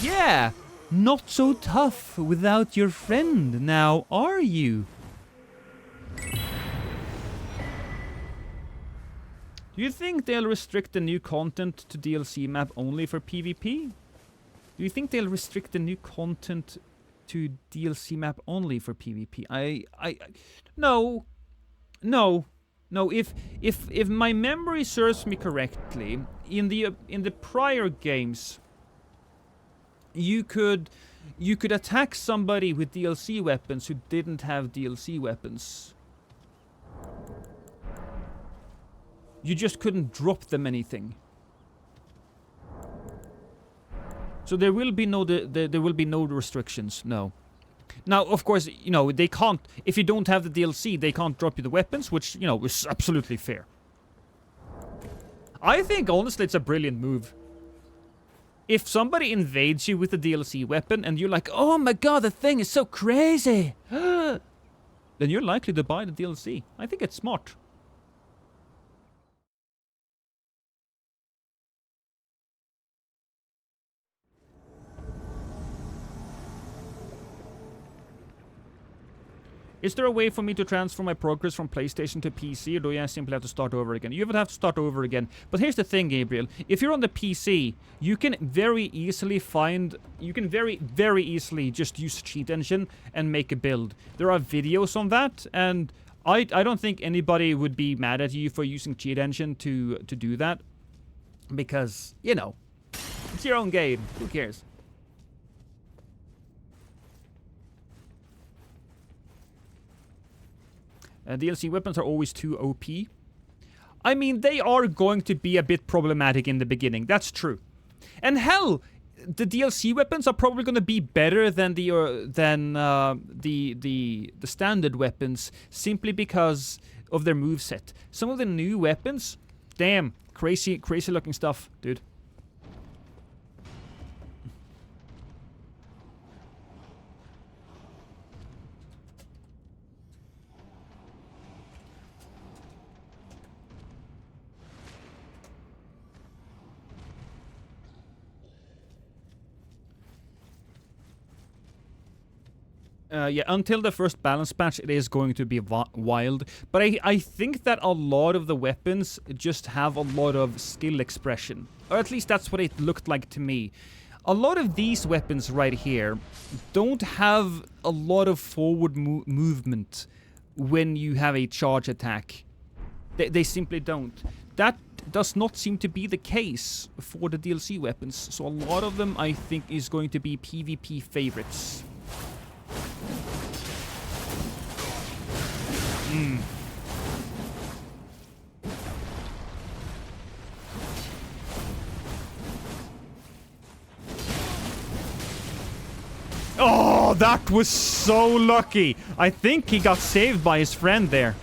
Yeah! Not so tough without your friend, now are you? Do you think they'll restrict the new content to DLC map only for PvP? Do you think they'll restrict the new content to DLC map only for PvP? No. If my memory serves me correctly, in the prior games, you could attack somebody with DLC weapons who didn't have DLC weapons. You just couldn't drop them anything. So there will be no restrictions. No. Now, of course, you know, they can't, if you don't have the DLC, they can't drop you the weapons, which, you know, is absolutely fair. I think, honestly, it's a brilliant move. If somebody invades you with a DLC weapon and you're like, oh my god, the thing is so crazy, then you're likely to buy the DLC. I think it's smart. Is there a way for me to transfer my progress from PlayStation to PC, or do I simply have to start over again? You would have to start over again. But here's the thing, Gabriel. If you're on the PC, you can very easily very easily just use Cheat Engine and make a build. There are videos on that, and I don't think anybody would be mad at you for using Cheat Engine to do that. Because, you know, it's your own game. Who cares? DLC weapons are always too OP. I mean, they are going to be a bit problematic in the beginning. That's true. And hell, the DLC weapons are probably going to be better than the standard weapons, simply because of their moveset. Some of the new weapons, damn, crazy looking stuff, dude. Yeah, until the first balance patch, it is going to be wild. But I think that a lot of the weapons just have a lot of skill expression. Or at least that's what it looked like to me. A lot of these weapons right here don't have a lot of forward movement when you have a charge attack. They simply don't. That does not seem to be the case for the DLC weapons. So a lot of them, I think, is going to be PvP favorites. Oh, that was so lucky. I think he got saved by his friend there.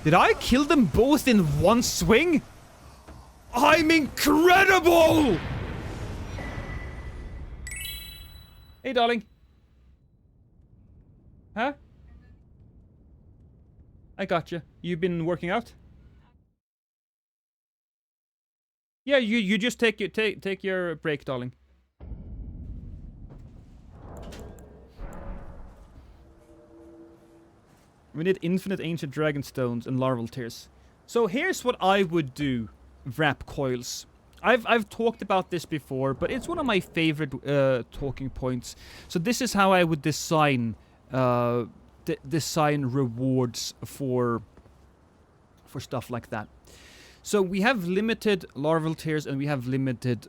Did I kill them both in one swing? I'm incredible! Hey, darling. Huh? I got you. You've been working out? Yeah, you just take your break, darling. We need infinite ancient dragon stones and larval tears. So here's what I would do, Wrap Coils. I've talked about this before, but it's one of my favorite talking points. So this is how I would design rewards for stuff like that. So we have limited larval tears and we have limited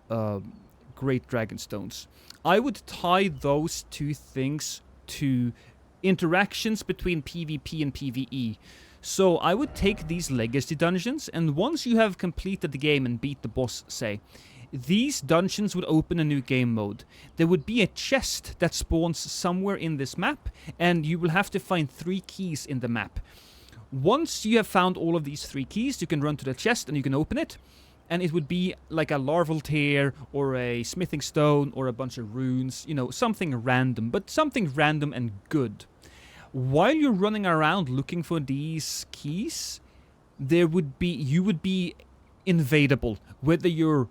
great dragon stones. I would tie those two things to interactions between PvP and PvE. So I would take these legacy dungeons, and once you have completed the game and beat the boss, say, these dungeons would open a new game mode. There would be a chest that spawns somewhere in this map, and you will have to find 3 keys in the map. Once you have found all of these 3 keys, you can run to the chest and you can open it. And it would be like a larval tear, or a smithing stone, or a bunch of runes. You know, something random, but something random and good. While you're running around looking for these keys, you would be invadable, whether you're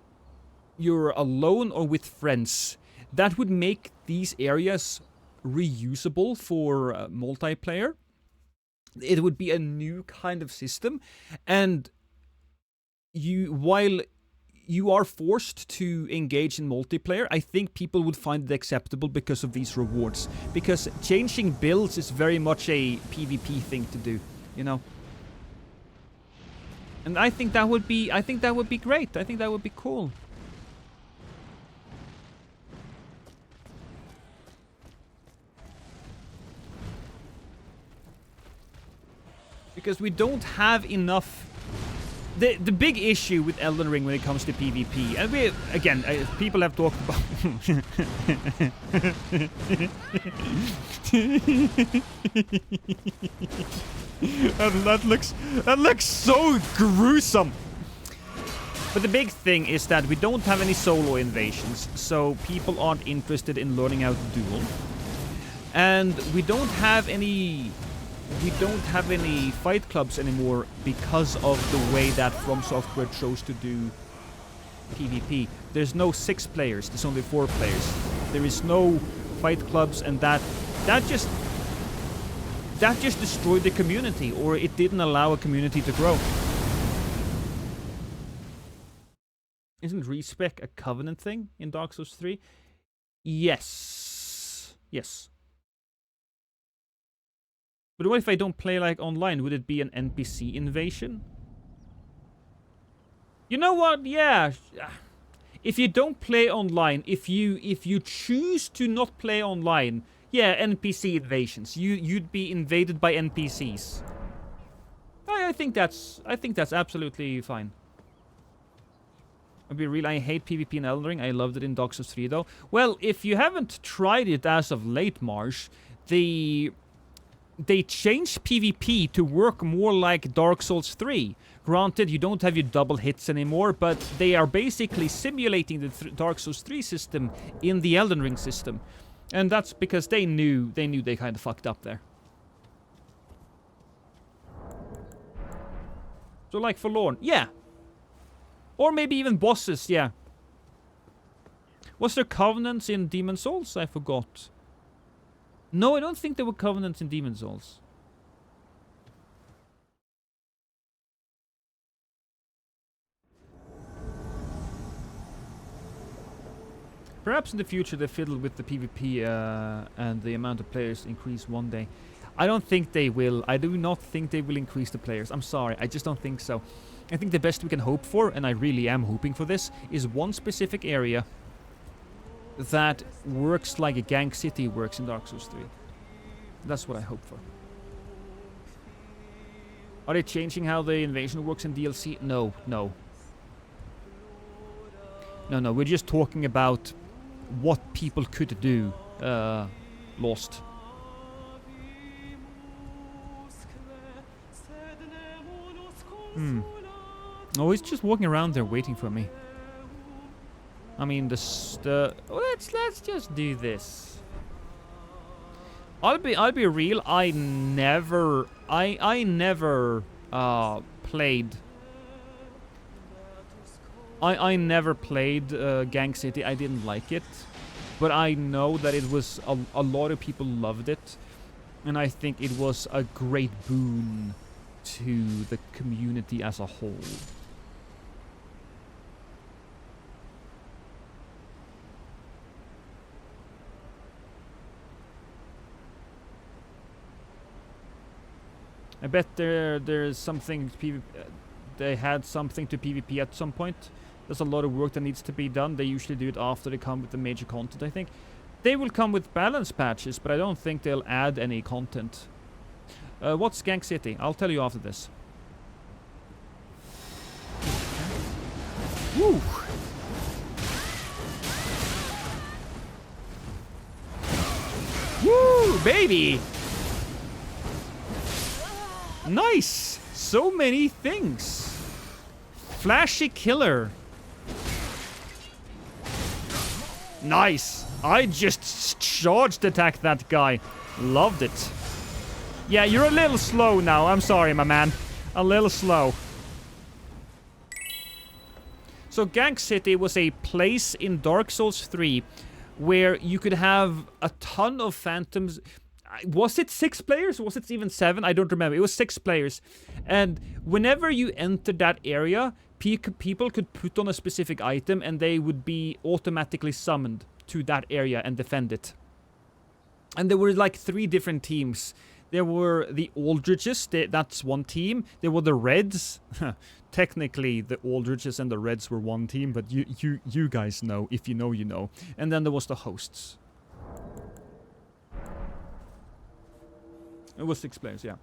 alone or with friends. That would make these areas reusable for multiplayer. It would be a new kind of system, and while you are forced to engage in multiplayer, I think people would find it acceptable because of these rewards. Because changing builds is very much a PvP thing to do, you know. And I think that would be great. I think that would be cool. Because we don't have enough. The big issue with Elden Ring when it comes to PvP, and people have talked about. that looks so gruesome. But the big thing is that we don't have any solo invasions, so people aren't interested in learning how to duel, and we don't have any fight clubs anymore because of the way that From Software chose to do PvP. There's no 6 players, there's only 4 players. There is no fight clubs, and that just destroyed the community, or it didn't allow a community to grow. Isn't respec a covenant thing in Dark Souls 3? Yes. Yes. But what if I don't play like online? Would it be an NPC invasion? You know what? Yeah. If you don't play online, if you choose to not play online, yeah, NPC invasions. You'd be invaded by NPCs. I think that's absolutely fine. I'll be real, I hate PvP in Elden Ring. I loved it in Dark Souls 3 though. Well, if you haven't tried it as of late, Marsh, they changed PvP to work more like Dark Souls 3. Granted, you don't have your double hits anymore, but they are basically simulating the Dark Souls 3 system in the Elden Ring system. And that's because they knew they kind of fucked up there. So like Forlorn, yeah. Or maybe even bosses, yeah. Was there covenants in Demon Souls? I forgot. No, I don't think there were covenants in Demon Souls. Perhaps in the future they fiddle with the PvP and the amount of players increase one day. I don't think they will. I do not think they will increase the players. I'm sorry, I just don't think so. I think the best we can hope for, and I really am hoping for this, is one specific area that works like a Gang City works in Dark Souls 3. That's what I hope for. Are they changing how the invasion works in DLC? No. We're just talking about what people could do. Lost. Oh, he's just walking around there waiting for me. I mean, let's just do this. I'll be real. I never played. I never played Gang City. I didn't like it, but I know that it was a lot of people loved it, and I think it was a great boon to the community as a whole. I bet there's something they had something to PvP at some point. There's a lot of work that needs to be done. They usually do it after they come with the major content, I think. They will come with balance patches, but I don't think they'll add any content. What's Gank City? I'll tell you after this. Woo! Woo, baby! Nice! So many things. Flashy killer. Nice. I just charged attacked that guy. Loved it. Yeah, you're a little slow now. I'm sorry, my man. A little slow. So Gank City was a place in Dark Souls 3 where you could have a ton of phantoms. Was it 6 players? Was it even 7? I don't remember. It was 6 players. And whenever you entered that area, people could put on a specific item and they would be automatically summoned to that area and defend it. And there were like 3 different teams. There were the Aldriches, that's one team. There were the Reds. Technically, the Aldriches and the Reds were one team, but you guys know. If you know, you know. And then there was the hosts. It was 6 players, yeah.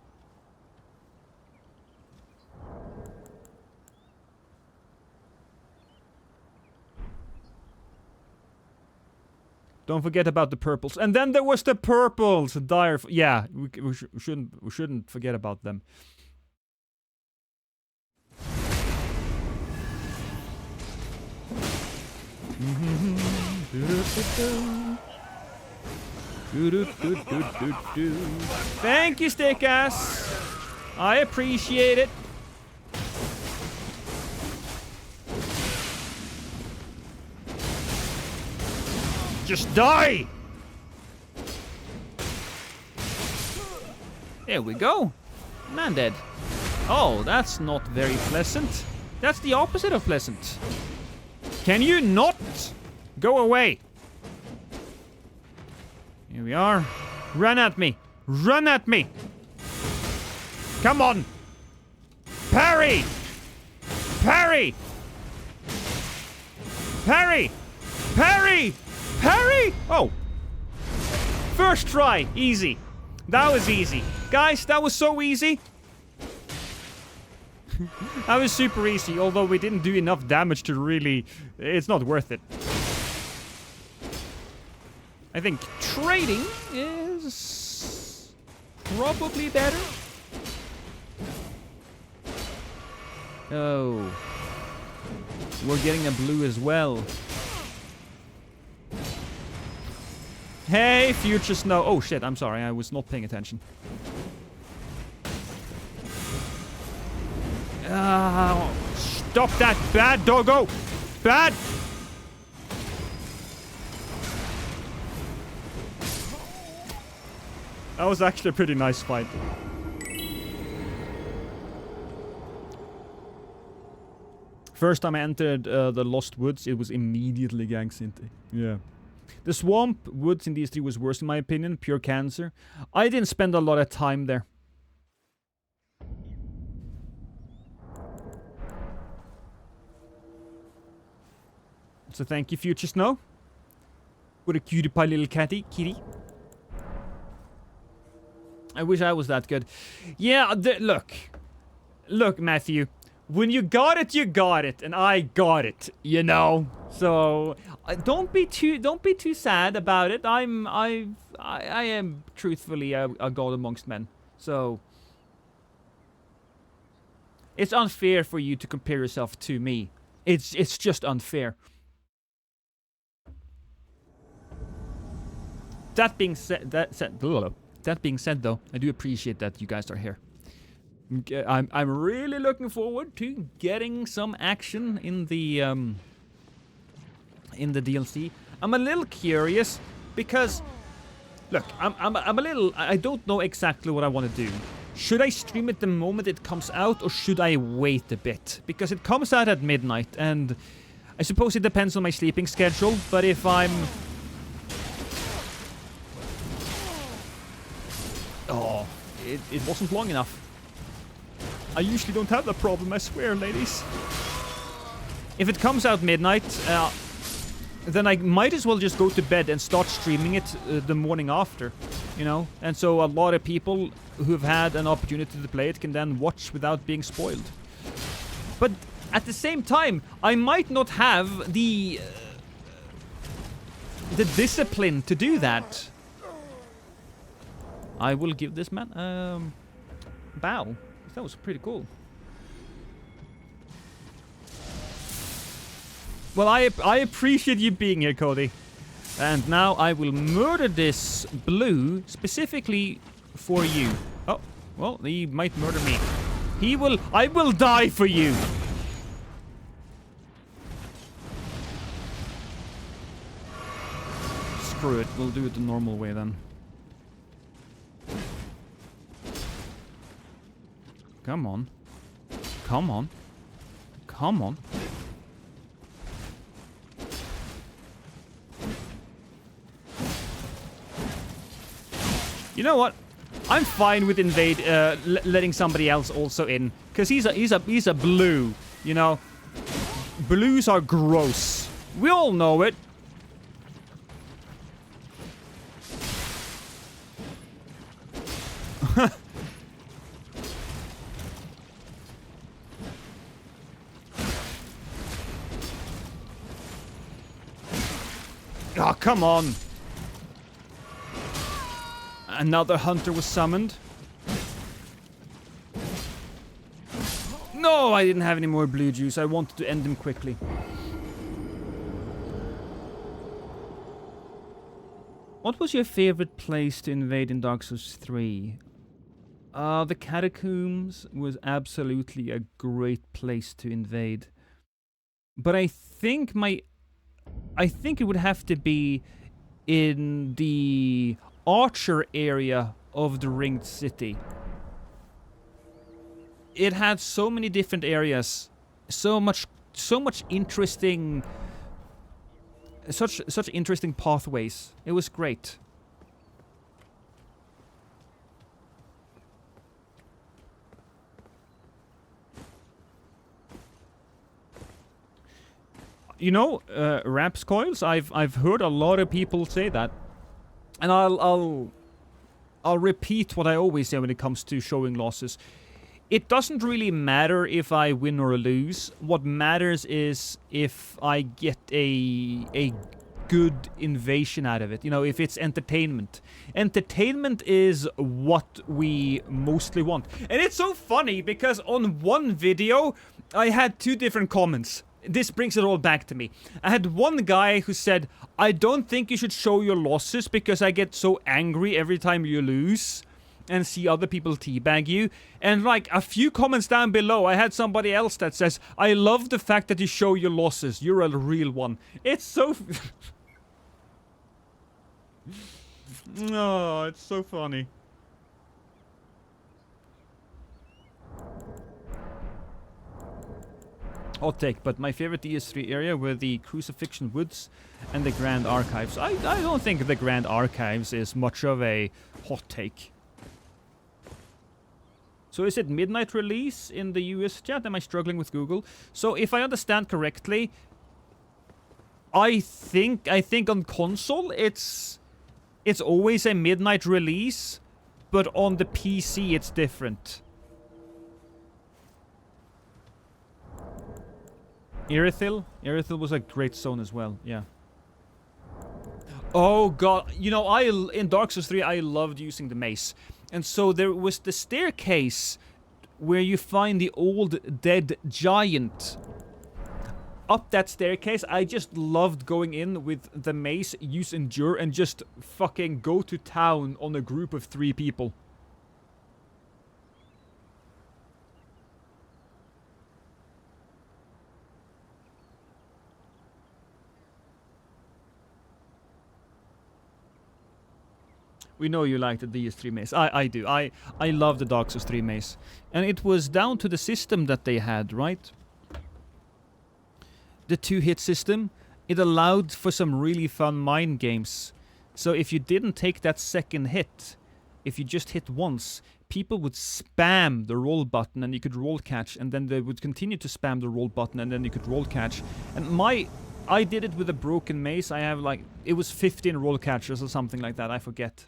Don't forget about the purples. And then there was the purples. Dire. Yeah, we shouldn't forget about them. Thank you, Stickass. I appreciate it. Just die! There we go. Man dead. Oh, that's not very pleasant. That's the opposite of pleasant. Can you not go away? Here we are. Run at me. Run at me. Come on. Parry! Parry! Parry! Parry! Parry! Oh. First try. Easy. That was easy. Guys, that was so easy. That was super easy, although we didn't do enough damage to really... It's not worth it. I think trading is probably better. Oh. We're getting a blue as well. Hey, future snow. Oh shit, I'm sorry, I was not paying attention. Stop that bad doggo! Bad! That was actually a pretty nice fight. First time I entered the Lost Woods, it was immediately Gank City. Yeah. The swamp woods in these 3 was worse in my opinion. Pure cancer. I didn't spend a lot of time there. So thank you, Future Snow. What a cutie pie little kitty. I wish I was that good. Yeah, look, Matthew. When you got it, and I got it. You know. So don't be too sad about it. I am truthfully a god amongst men. So it's unfair for you to compare yourself to me. It's just unfair. That being said, though, I do appreciate that you guys are here. I'm really looking forward to getting some action in the DLC. I'm a little curious because, look, I'm a little. I don't know exactly what I want to do. Should I stream it the moment it comes out, or should I wait a bit? Because it comes out at midnight, and I suppose it depends on my sleeping schedule. But if I'm it wasn't long enough. I usually don't have that problem, I swear, ladies. If it comes out midnight, then I might as well just go to bed and start streaming it the morning after, you know? And so a lot of people who've had an opportunity to play it can then watch without being spoiled. But at the same time, I might not have the discipline to do that. I will give this man bow. That was pretty cool. Well, I appreciate you being here, Cody. And now I will murder this blue specifically for you. Oh, well, he might murder me. I will die for you. Screw it, we'll do it the normal way then. Come on. Come on. Come on. You know what? I'm fine with invade letting somebody else also in, cause he's a blue. You know, blues are gross. We all know it. Oh, come on. Another hunter was summoned. No, I didn't have any more blue juice. I wanted to end him quickly. What was your favorite place to invade in Dark Souls 3? The Catacombs was absolutely a great place to invade. But I think it would have to be in the Archer area of the Ringed City. It had so many different areas, so much interesting, such interesting pathways. It was great. You know, Raps Coils, I've heard a lot of people say that. And I'll repeat what I always say when it comes to showing losses. It doesn't really matter if I win or lose. What matters is if I get a good invasion out of it. You know, if it's entertainment. Entertainment is what we mostly want. And it's so funny because on one video, I had 2 different comments. This brings it all back to me. I had one guy who said, I don't think you should show your losses because I get so angry every time you lose and see other people teabag you. And like a few comments down below, I had somebody else that says, I love the fact that you show your losses. You're a real one. It's so... Oh, it's so funny. Hot take, but my favorite DS3 area were the Crucifixion Woods and the Grand Archives. I don't think the Grand Archives is much of a hot take. So is it midnight release in the US chat? Am I struggling with Google? So if I understand correctly, I think on console it's always a midnight release, but on the PC it's different. Irithyll? Irithyll was a great zone as well, yeah. Oh god, you know, in Dark Souls 3 I loved using the mace. And so there was the staircase where you find the old dead giant. Up that staircase, I just loved going in with the mace, use Endure, and just fucking go to town on a group of 3 people. We know you like the DS3 mace. I do. I love the Dark Souls 3 mace. And it was down to the system that they had, right? The 2-hit system. It allowed for some really fun mind games. So if you didn't take that second hit, if you just hit once, people would spam the roll button and you could roll catch, and then they would continue to spam the roll button and then you could roll catch. And my I did it with a broken mace. I have like, it was 15 roll catchers or something like that. I forget.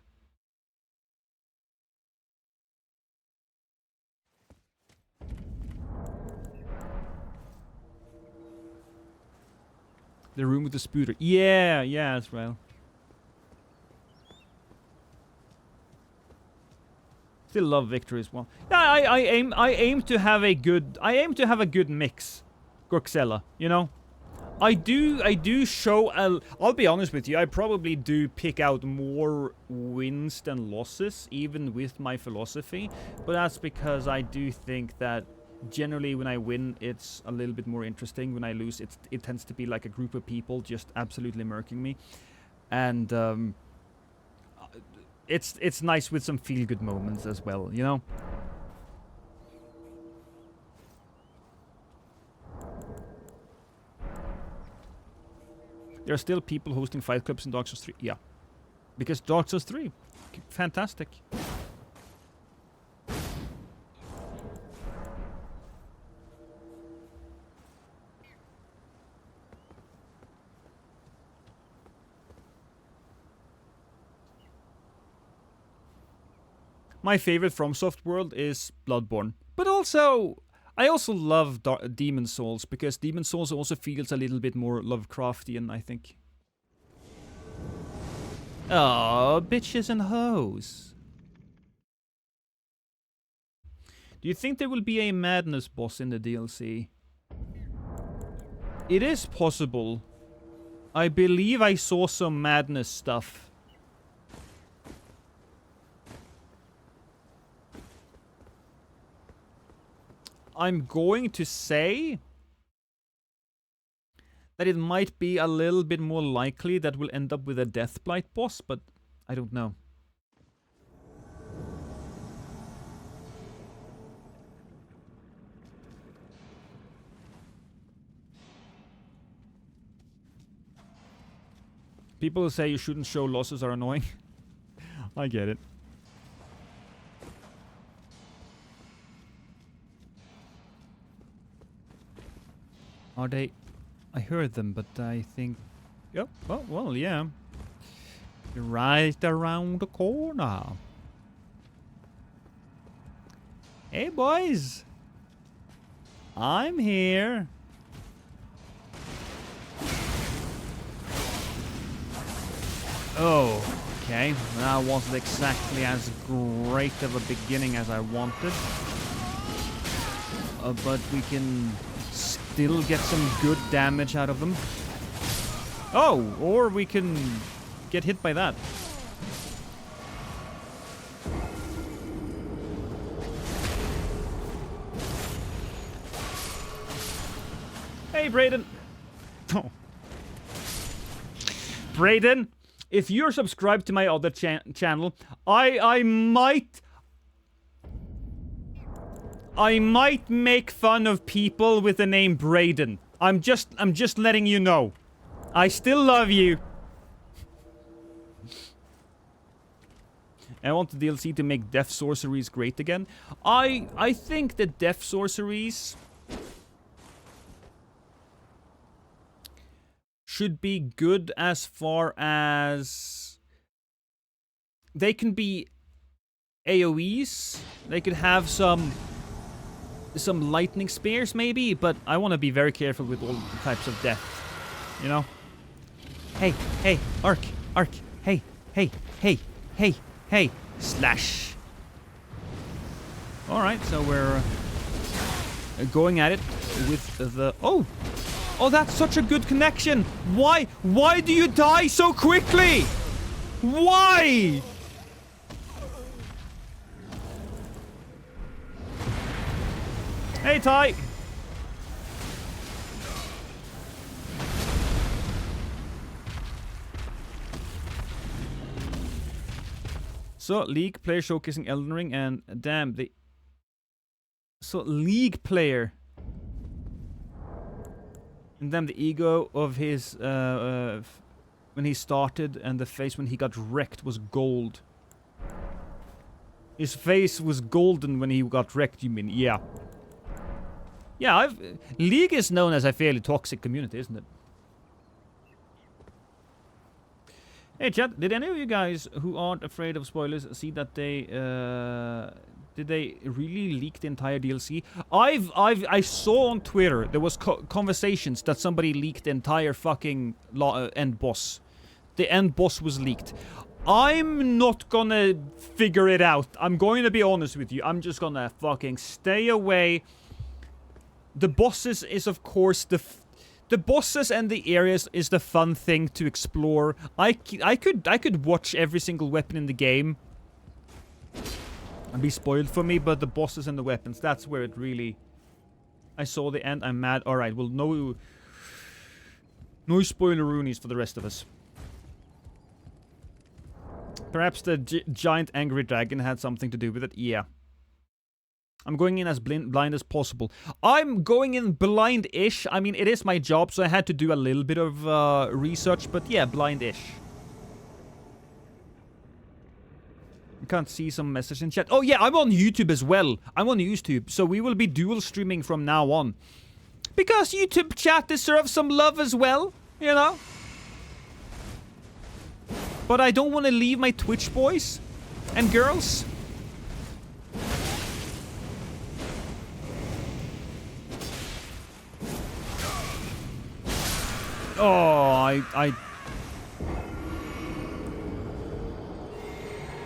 The room with the spooter. Yeah, yeah, as well. Still love Victory as well. Yeah, I aim to have a good mix, Gorksella, you know? I do show I'll be honest with you, I probably do pick out more wins than losses, even with my philosophy. But that's because I do think that generally when I win, it's a little bit more interesting. When I lose, it tends to be like a group of people just absolutely murking me. And it's nice with some feel-good moments as well, you know? There are still people hosting fight clubs in Dark Souls 3. Yeah. Because Dark Souls 3, fantastic. My favorite FromSoft world is Bloodborne. But also, I also love Demon Souls, because Demon Souls also feels a little bit more Lovecraftian, I think. Oh, bitches and hoes. Do you think there will be a madness boss in the DLC? It is possible. I believe I saw some madness stuff. I'm going to say that it might be a little bit more likely that we'll end up with a Deathblight boss, but I don't know. People who say you shouldn't show losses are annoying. I get it. Are they? I heard them, but I think... Yep, well, yeah. You're right around the corner. Hey, boys. I'm here. Oh, okay. That wasn't exactly as great of a beginning as I wanted. But we can still get some good damage out of them. Oh, or we can get hit by that. Hey, Brayden. Oh. Brayden, if you're subscribed to my other channel, I might make fun of people with the name Brayden. I'm just letting you know. I still love you. I want the DLC to make death sorceries great again. I think that death sorceries should be good as far as they can be AoEs. They could have some lightning spears maybe, but I want to be very careful with all types of death, you know? Hey, Ark, hey, slash. Alright, so we're going at it with the... Oh, that's such a good connection. Why do you die so quickly? Why? Hey, Ty. So, League player showcasing Elden Ring, and damn, so, League player. And then the ego of his, when he started, and the face when he got wrecked was gold. His face was golden when he got wrecked, you mean? Yeah. Yeah, League is known as a fairly toxic community, isn't it? Hey chat, did any of you guys who aren't afraid of spoilers see that they did they really leak the entire DLC? I saw on Twitter there was conversations that somebody leaked the entire fucking end boss. The end boss was leaked. I'm not gonna figure it out. I'm going to be honest with you. I'm just gonna fucking stay away. The bosses is of course the bosses and the areas is the fun thing to explore. I could watch every single weapon in the game and be spoiled for me, but the bosses and the weapons, that's where it really... I saw the end, I'm mad. Alright, well, no spoiler-roonies for the rest of us. Perhaps the giant angry dragon had something to do with it. Yeah. I'm going in as blind as possible. I'm going in blind-ish. I mean, it is my job, so I had to do a little bit of research, but yeah, blind-ish. You can't see some message in chat. Oh yeah, I'm on YouTube as well. I'm on YouTube, so we will be dual streaming from now on. Because YouTube chat deserves some love as well, you know? But I don't want to leave my Twitch boys and girls. Oh,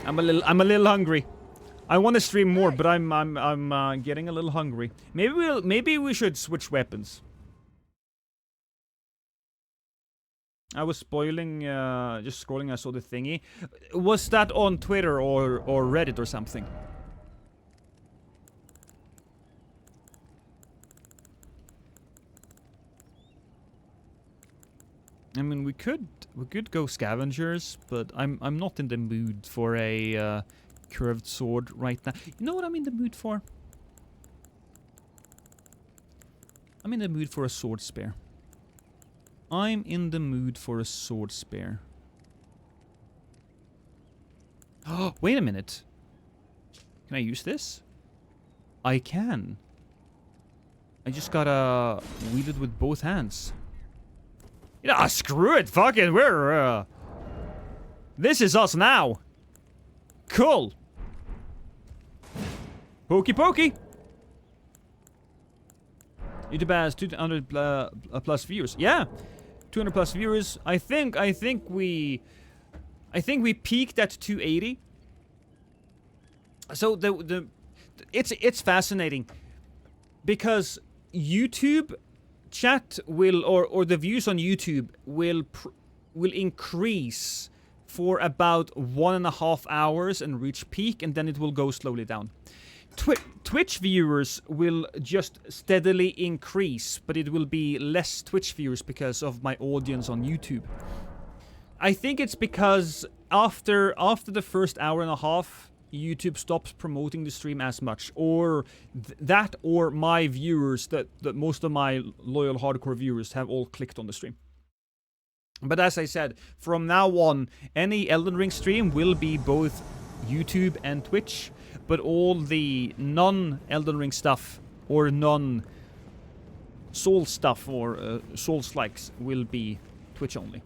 I'm a little hungry. I want to stream more, but I'm getting a little hungry. Maybe we should switch weapons. I was spoiling, just scrolling, I saw the thingy. Was that on Twitter or Reddit or something? I mean, we could go scavengers, but I'm not in the mood for a curved sword right now. You know what I'm in the mood for? I'm in the mood for a sword spear. I'm in the mood for a sword spear. Oh, wait a minute. Can I use this? I can. I just gotta wield it with both hands. Yeah, screw it. Fucking, we're, this is us now. Cool. Pokey pokey. YouTube has 200 plus viewers. Yeah. 200 plus viewers. I think we peaked at 280. So it's fascinating because YouTube chat will or the views on YouTube will increase for about 1.5 hours and reach peak, and then it will go slowly down. Twitch viewers will just steadily increase, but it will be less Twitch viewers because of my audience on YouTube. I think it's because after the first hour and a half, YouTube stops promoting the stream as much, or that, or my viewers, that most of my loyal hardcore viewers have all clicked on the stream. But as I said, from now on, any Elden Ring stream will be both YouTube and Twitch, but all the non-Elden Ring stuff, or non-Soul stuff, or Souls-likes will be Twitch only.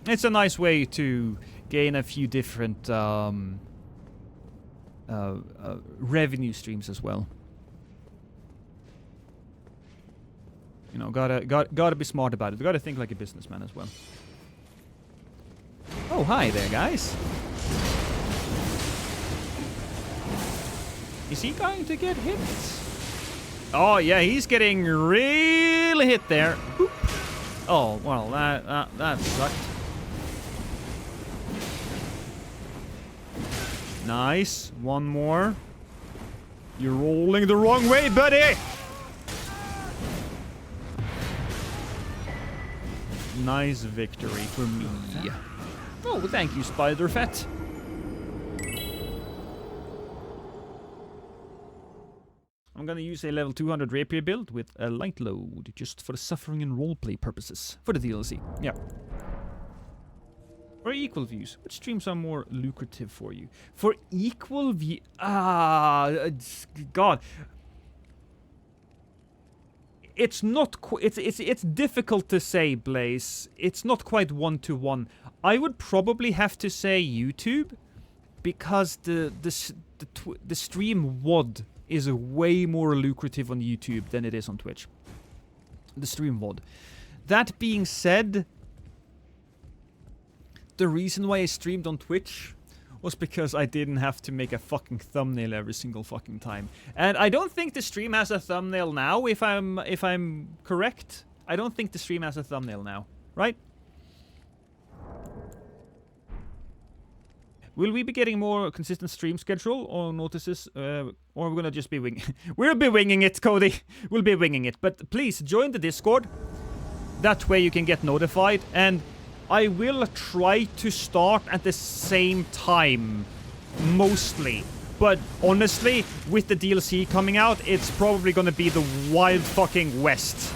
It's a nice way to gain a few different revenue streams as well. You know, gotta be smart about it. Gotta think like a businessman as well. Oh, hi there, guys. Is he going to get hit? Oh yeah, he's getting really hit there. Boop. Oh well, that sucked. Nice. One more. You're rolling the wrong way, buddy! Nice victory for me. Oh, thank you, Spider-Fett. I'm gonna use a level 200 rapier build with a light load, just for the suffering and roleplay purposes. For the DLC. Yeah. For equal views, which streams are more lucrative for you? For equal view... God. it's not it's difficult to say, Blaze. It's not quite 1-to-1. I would probably have to say YouTube, because the stream WOD is way more lucrative on YouTube than it is on Twitch. The stream WOD. That being said, the reason why I streamed on Twitch was because I didn't have to make a fucking thumbnail every single fucking time. And I don't think the stream has a thumbnail now, if I'm correct. I don't think the stream has a thumbnail now, right? Will we be getting more consistent stream schedule or notices, or we're gonna just be winging? We'll be winging it, Cody. We'll be winging it. But please join the Discord. That way you can get notified, and I will try to start at the same time, mostly. But honestly, with the DLC coming out, it's probably gonna be the wild fucking west.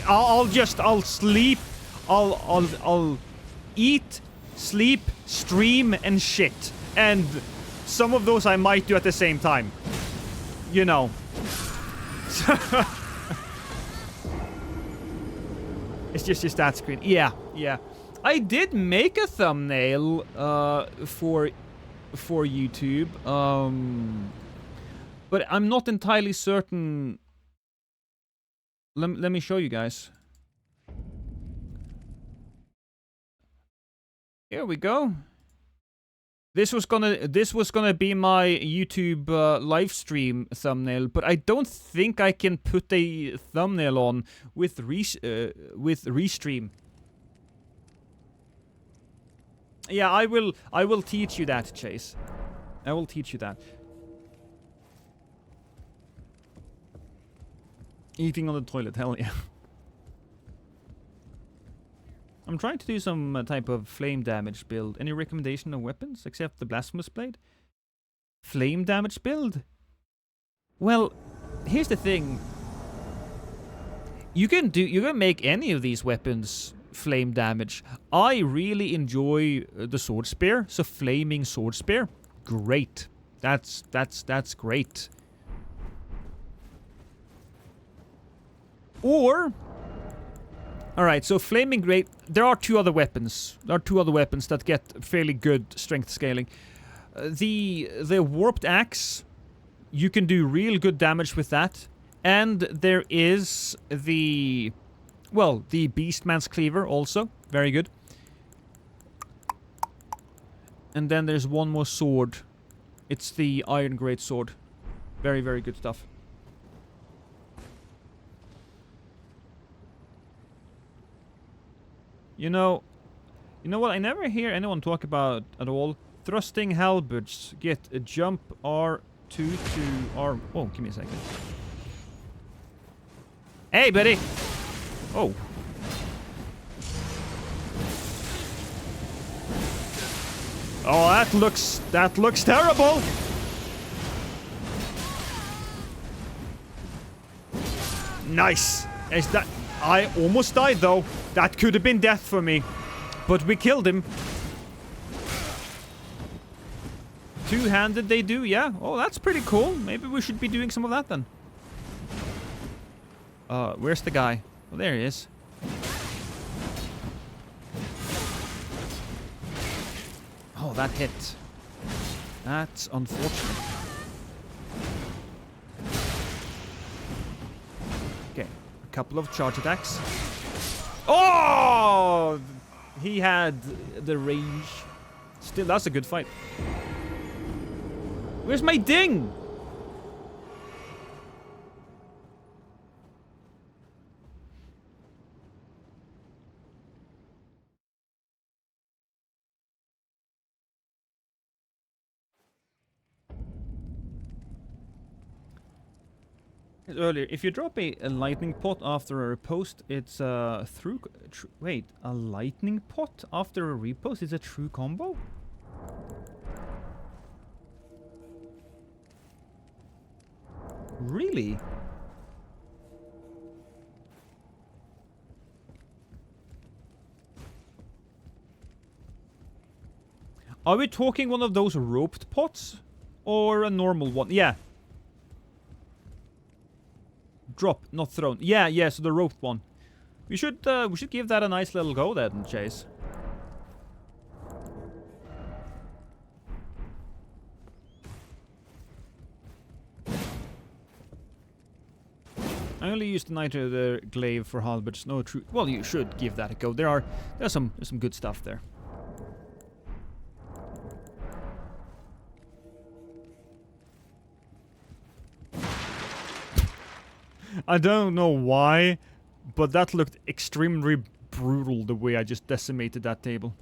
I'll sleep, I'll eat, sleep, stream, and shit. And some of those I might do at the same time. You know. It's just your stat screen. Yeah, yeah. I did make a thumbnail for YouTube. But I'm not entirely certain. Let me show you guys. Here we go. This was gonna be my YouTube live stream thumbnail, but I don't think I can put a thumbnail on with Restream. Yeah, I will teach you that, Chase. I will teach you that. Eating on the toilet, hell yeah. I'm trying to do some type of flame damage build. Any recommendation of weapons except the Blasphemous Blade? Flame damage build? Well, here's the thing. You can make any of these weapons flame damage. I really enjoy the sword spear, so flaming sword spear, great. That's great. Or alright, so Flaming Great... There are two other weapons. There are two other weapons that get fairly good strength scaling. The Warped Axe, you can do real good damage with that. And there is the... Well, the Beastman's Cleaver also. Very good. And then there's one more sword. It's the Iron Great Sword. Very, very good stuff. You know what? I never hear anyone talk about at all. Thrusting halberds get a jump R2 to R... Oh, give me a second. Hey, buddy! Oh. Oh, that looks terrible! Nice! Is that... I almost died, though. That could have been death for me. But we killed him. Two-handed they do, yeah. Oh, that's pretty cool. Maybe we should be doing some of that, then. Where's the guy? Oh, there he is. Oh, that hit. That's unfortunate. Okay. A couple of charge attacks. Oh! He had the range. Still, that's a good fight. Where's my ding? Earlier, if you drop a lightning pot after a riposte, it's a wait, a lightning pot after a riposte is a true combo? Really? Are we talking one of those roped pots? Or a normal one? Yeah. Drop, not thrown. Yeah, so the roped one. We should give that a nice little go then, Chase. I only used the Nitro the glaive for halberds. No true. Well, you should give that a go. There's some good stuff there. I don't know why, but that looked extremely brutal the way I just decimated that table.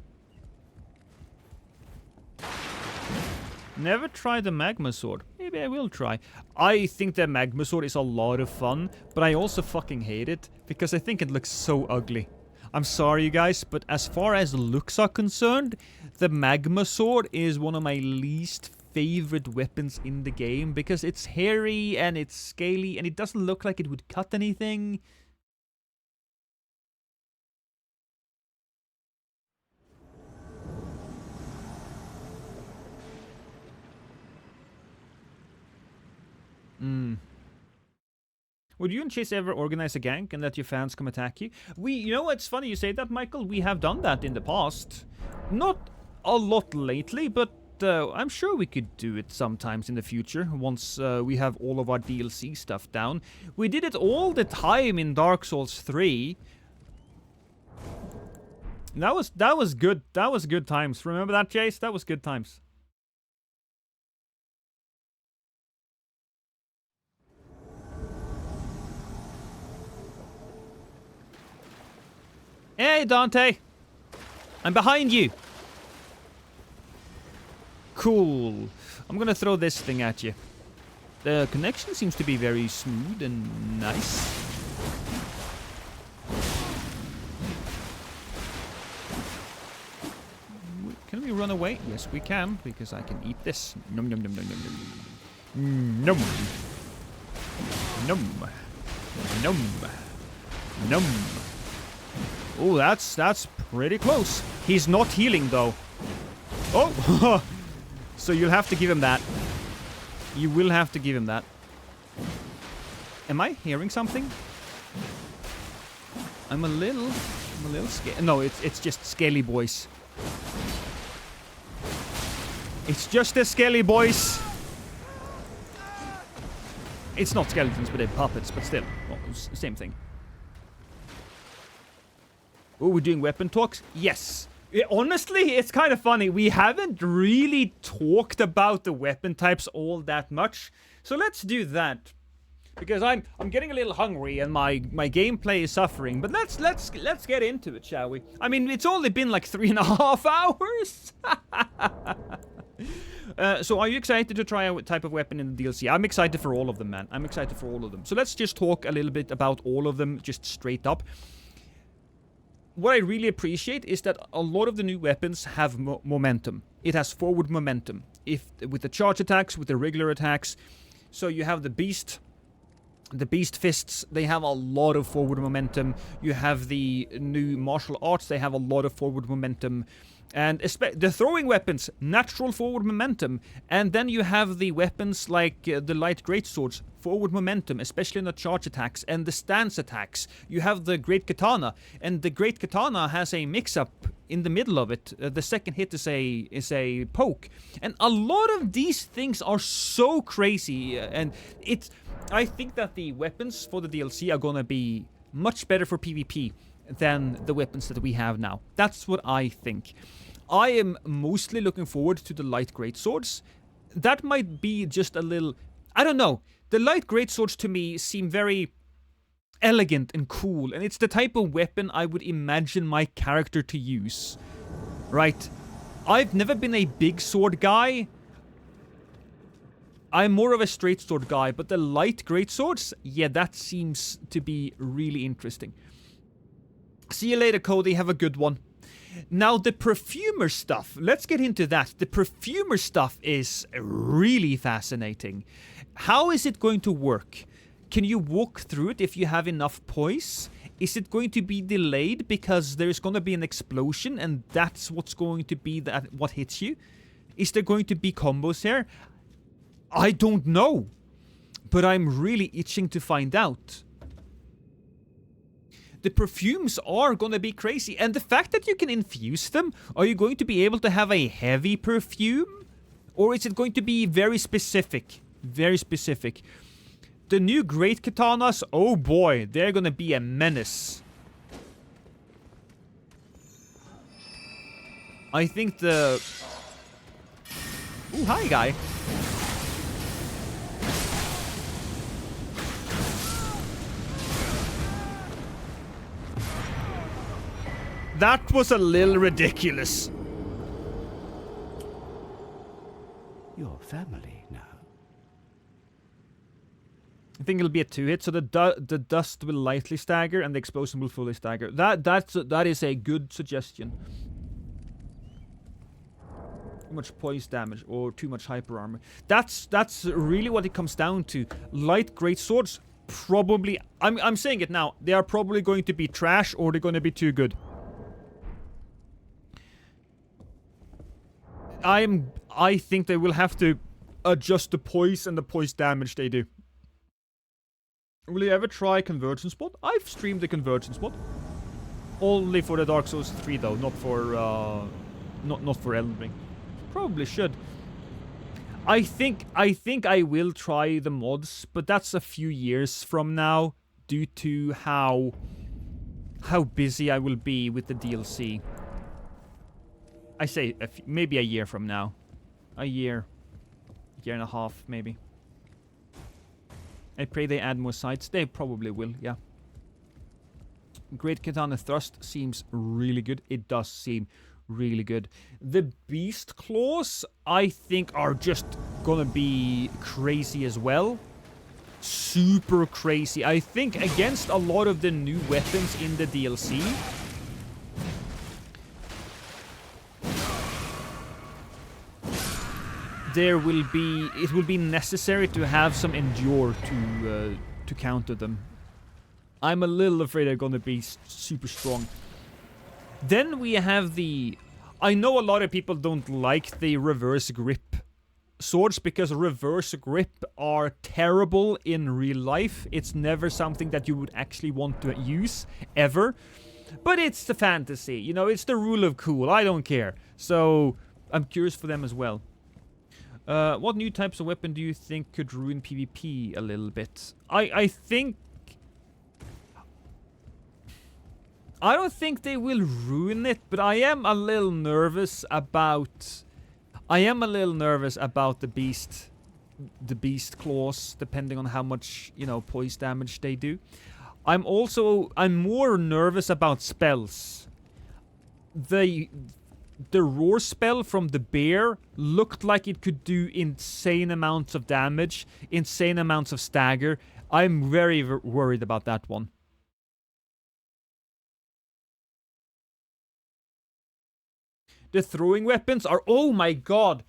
Never tried the magma sword. Maybe I will try. I think the magma sword is a lot of fun, but I also fucking hate it because I think it looks so ugly. I'm sorry, you guys, but as far as looks are concerned, the magma sword is one of my least favorite weapons in the game because it's hairy and it's scaly and it doesn't look like it would cut anything. Would you and Chase ever organize a gank and let your fans come attack you? You know, it's funny you say that, Michael. We have done that in the past. Not a lot lately, but I'm sure we could do it sometimes in the future once we have all of our DLC stuff down. We did it all the time in Dark Souls 3. That was good. That was good times. Remember that, Chase? That was good times. Hey, Dante! I'm behind you! Cool. I'm gonna throw this thing at you. The connection seems to be very smooth and nice. Can we run away? Yes, we can, because I can eat this. Nom nom nom nom nom nom. Nom. Nom. Nom. Nom. Oh, that's pretty close. He's not healing, though. Oh! So you'll have to give him that. You will have to give him that. Am I hearing something? I'm a little scared. No, it's just Skelly Boys. It's just the Skelly Boys. It's not skeletons, but they're puppets, but still. Well, same thing. Oh, we're doing weapon talks? Yes. Honestly, it's kind of funny. We haven't really talked about the weapon types all that much. So let's do that. Because I'm getting a little hungry and my gameplay is suffering. But let's get into it, shall we? I mean, it's only been like 3.5 hours. So are you excited to try a type of weapon in the DLC? I'm excited for all of them, man. I'm excited for all of them. So let's just talk a little bit about all of them, just straight up. What I really appreciate is that a lot of the new weapons have momentum. It has forward momentum. With the charge attacks, with the regular attacks. So you have the beast fists, they have a lot of forward momentum. You have the new martial arts, they have a lot of forward momentum. And the throwing weapons, natural forward momentum. And then you have the weapons like the light greatswords, forward momentum, especially in the charge attacks and the stance attacks. You have the great katana, and the great katana has a mix-up in the middle of it. The second hit is a poke. And a lot of these things are so crazy, and I think that the weapons for the DLC are gonna be much better for PvP than the weapons that we have now. That's what I think. I am mostly looking forward to the light greatswords. That might be just a little... I don't know. The light greatswords to me seem very elegant and cool, and it's the type of weapon I would imagine my character to use. Right? I've never been a big sword guy. I'm more of a straight sword guy, but the light greatswords, yeah, that seems to be really interesting. See you later, Cody. Have a good one. Now, the perfumer stuff. Let's get into that. The perfumer stuff is really fascinating. How is it going to work? Can you walk through it if you have enough poise? Is it going to be delayed because there's going to be an explosion and that's what's going to be what hits you? Is there going to be combos here? I don't know. But I'm really itching to find out. the perfumes are gonna be crazy. And the fact that you can infuse them, are you going to be able to have a heavy perfume? Or is it going to be very specific? Very specific. The new great katanas, oh boy, they're gonna be a menace. I think the... Ooh, hi, guy. That was a little ridiculous. Your family now. I think it'll be a 2-hit, so the dust will lightly stagger and the explosion will fully stagger. That is a good suggestion. Too much poise damage or too much hyper armor. That's really what it comes down to. Light great swords probably, I'm saying it now, they are probably going to be trash or they're going to be too good. I think they will have to adjust the poise and the poise damage they do. Will you ever try Convergence Mod? I've streamed the Convergence Mod. Only for the Dark Souls 3 though, not for not for Elden Ring. Probably should. I think I will try the mods, but that's a few years from now due to how busy I will be with the DLC. I say maybe a year from now. A year and a half, maybe. I pray they add more sites. They probably will, yeah. Great Katana Thrust seems really good. It does seem really good. The Beast Claws, I think, are just gonna be crazy as well. Super crazy. I think against a lot of the new weapons in the DLC, it will be necessary to have some endure to counter them. I'm a little afraid they're gonna be super strong. Then we have the... I know a lot of people don't like the reverse grip swords because reverse grip are terrible in real life. It's never something that you would actually want to use, ever. But it's the fantasy, you know, it's the rule of cool. I don't care. So, I'm curious for them as well. What new types of weapon do you think could ruin PvP a little bit? I think... I don't think they will ruin it, but I am a little nervous about... the beast claws, depending on how much, you know, poise damage they do. I'm more nervous about spells. The roar spell from the bear looked like it could do insane amounts of damage, insane amounts of stagger. I'm very worried about that one. The throwing weapons are... Oh my god!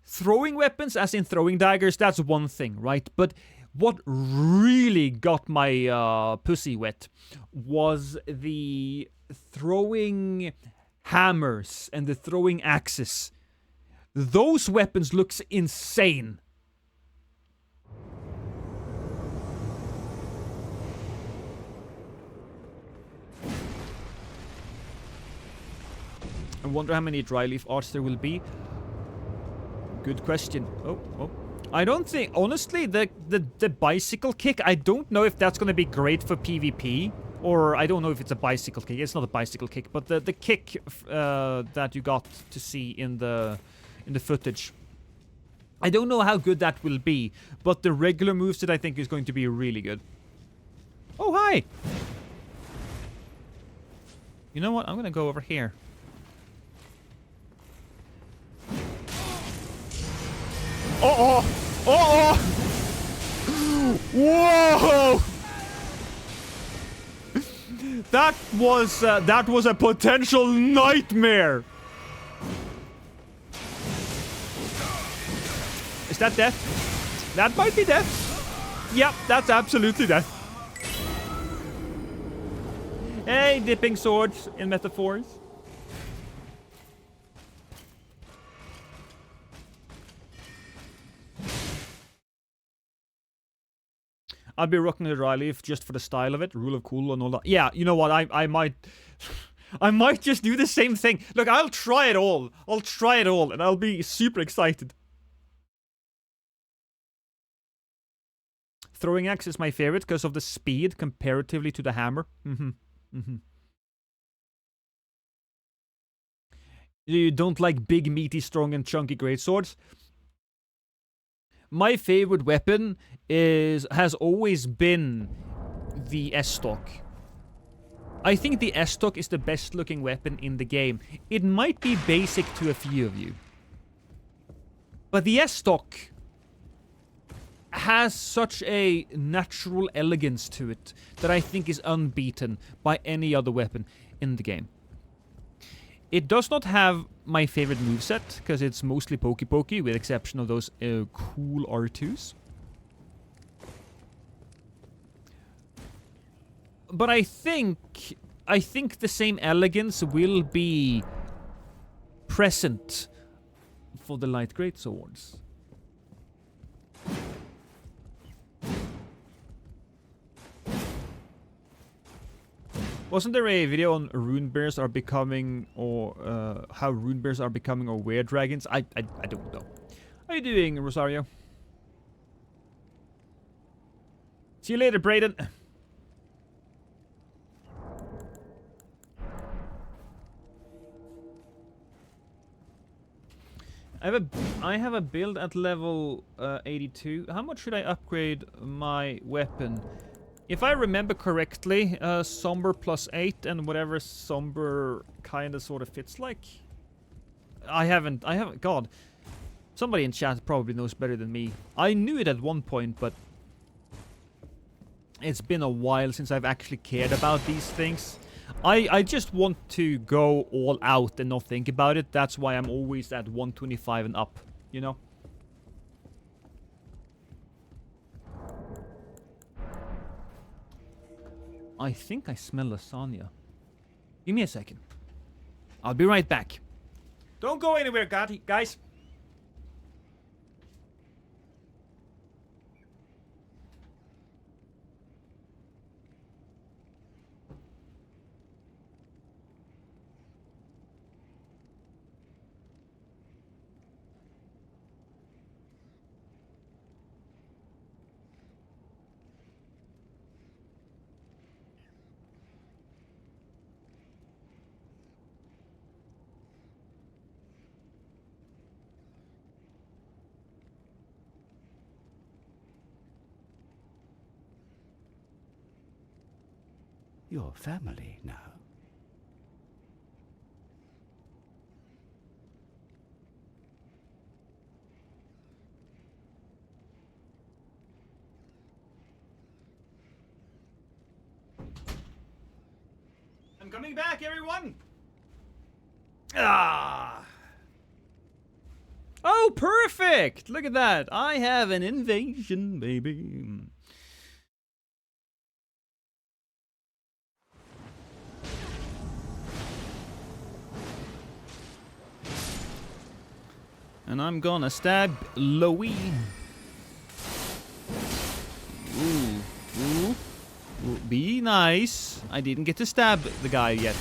Throwing weapons, as in throwing daggers, that's one thing, right? But what really got my pussy wet was the throwing hammers and the throwing axes. Those weapons looks insane. I wonder how many dry leaf arts there will be. Good question. Oh. I don't think, honestly, the bicycle kick, I don't know if that's going to be great for PvP. Or I don't know if it's a bicycle kick. It's not a bicycle kick, but the kick that you got to see in the footage. I don't know how good that will be, but the regular moveset I think is going to be really good. Oh, hi! You know what? I'm going to go over here. Uh-oh! Uh-oh! Whoa! That was a potential nightmare! Is that death? That might be death. Yep, that's absolutely death. Hey, dipping swords in metaphors. I'll be rocking the dry leaf just for the style of it, rule of cool and all that. Yeah, you know what? I might, I might just do the same thing. Look, I'll try it all. I'll try it all, and I'll be super excited. Throwing axe is my favorite because of the speed comparatively to the hammer. You don't like big, meaty, strong, and chunky greatswords? My favorite weapon has always been the S-Stock. I think the S-Stock is the best looking weapon in the game. It might be basic to a few of you, but the S-Stock has such a natural elegance to it that I think is unbeaten by any other weapon in the game. It does not have my favorite moveset, because it's mostly pokey-pokey, with exception of those cool R2s. But I think the same elegance will be present for the light greatswords. Wasn't there a video on rune bears are becoming, or how rune bears are becoming, or were dragons? I don't know. How you doing, Rosario? See you later, Brayden. I have a build at level 82. How much should I upgrade my weapon? If I remember correctly, Somber +8 and whatever Somber kind of sort of fits like. I haven't, God. Somebody in chat probably knows better than me. I knew it at one point, but it's been a while since I've actually cared about these things. I just want to go all out and not think about it. That's why I'm always at 125 and up, you know? I think I smell lasagna. Give me a second. I'll be right back. Don't go anywhere, guys. Your family now. I'm coming back, everyone! Ah! Oh, perfect! Look at that. I have an invasion, baby. And I'm gonna stab Louie. Ooh. Be nice. I didn't get to stab the guy yet.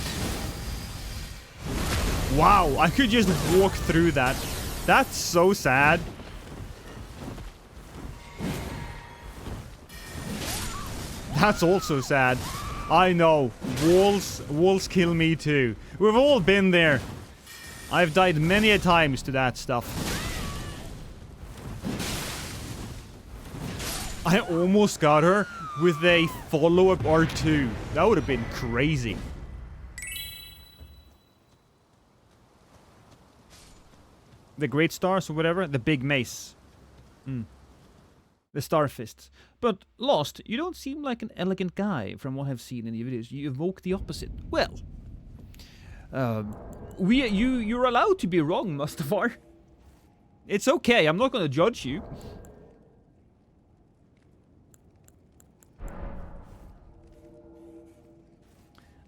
Wow, I could just walk through that. That's so sad. That's also sad. I know. Walls kill me too. We've all been there. I've died many a times to that stuff. I almost got her with a follow-up R2. That would have been crazy. The Great Stars or whatever? The big mace. The Star Fists. But, Lost, you don't seem like an elegant guy from what I've seen in your videos. You evoke the opposite. Well... you're allowed to be wrong, Mustafar. It's okay, I'm not gonna judge you.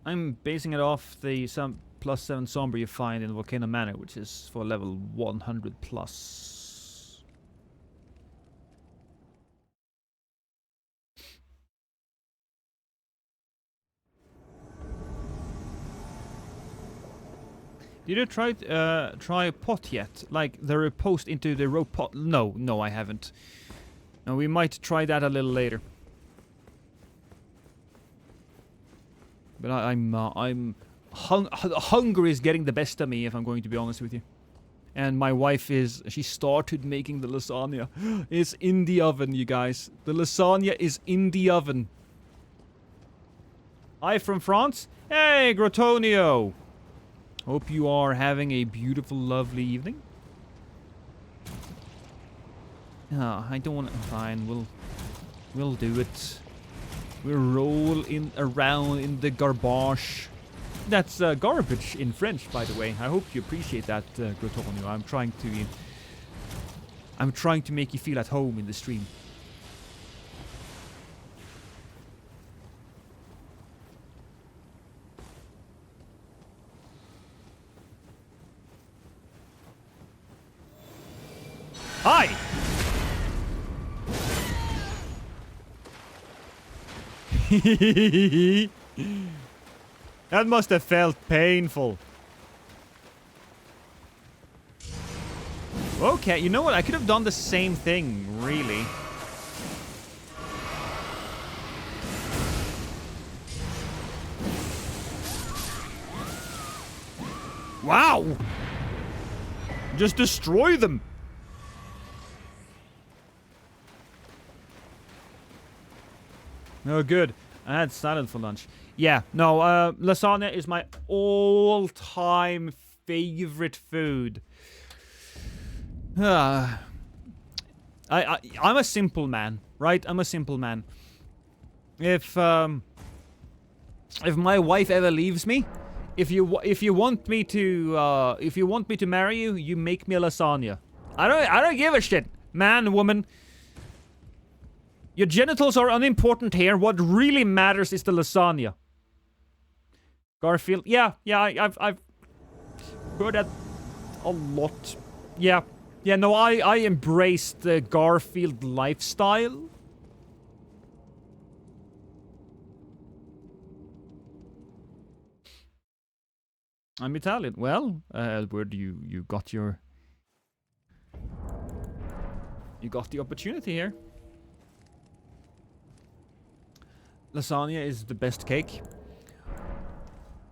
I'm basing it off the +7 Somber you find in Volcano Manor, which is for level 100 plus. Did you try pot yet? Like the repost into the rope pot? No, I haven't. No, we might try that a little later. But hunger is getting the best of me, if I'm going to be honest with you. And my wife she started making the lasagna. It's in the oven, you guys. The lasagna is in the oven. Hi from France. Hey, Grotonio. Hope you are having a beautiful, lovely evening. I don't want to. Fine, we'll do it. We'll roll around in the garbage. That's garbage in French, by the way. I hope you appreciate that, Grotonio. I'm trying to make you feel at home in the stream. Hi! That must have felt painful. Okay, you know what? I could have done the same thing, really. Wow! Just destroy them! Oh, good. I had salad for lunch. Yeah, no, lasagna is my all-time favorite food. I'm a simple man, right? I'm a simple man. If my wife ever leaves me, if you want me to marry you, you make me a lasagna. I don't give a shit, man, woman. Your genitals are unimportant here. What really matters is the lasagna. Garfield. Yeah, I've heard that a lot. Yeah, no, I embrace the Garfield lifestyle. I'm Italian. Well, where do you got your... You got the opportunity here. Lasagna is the best cake.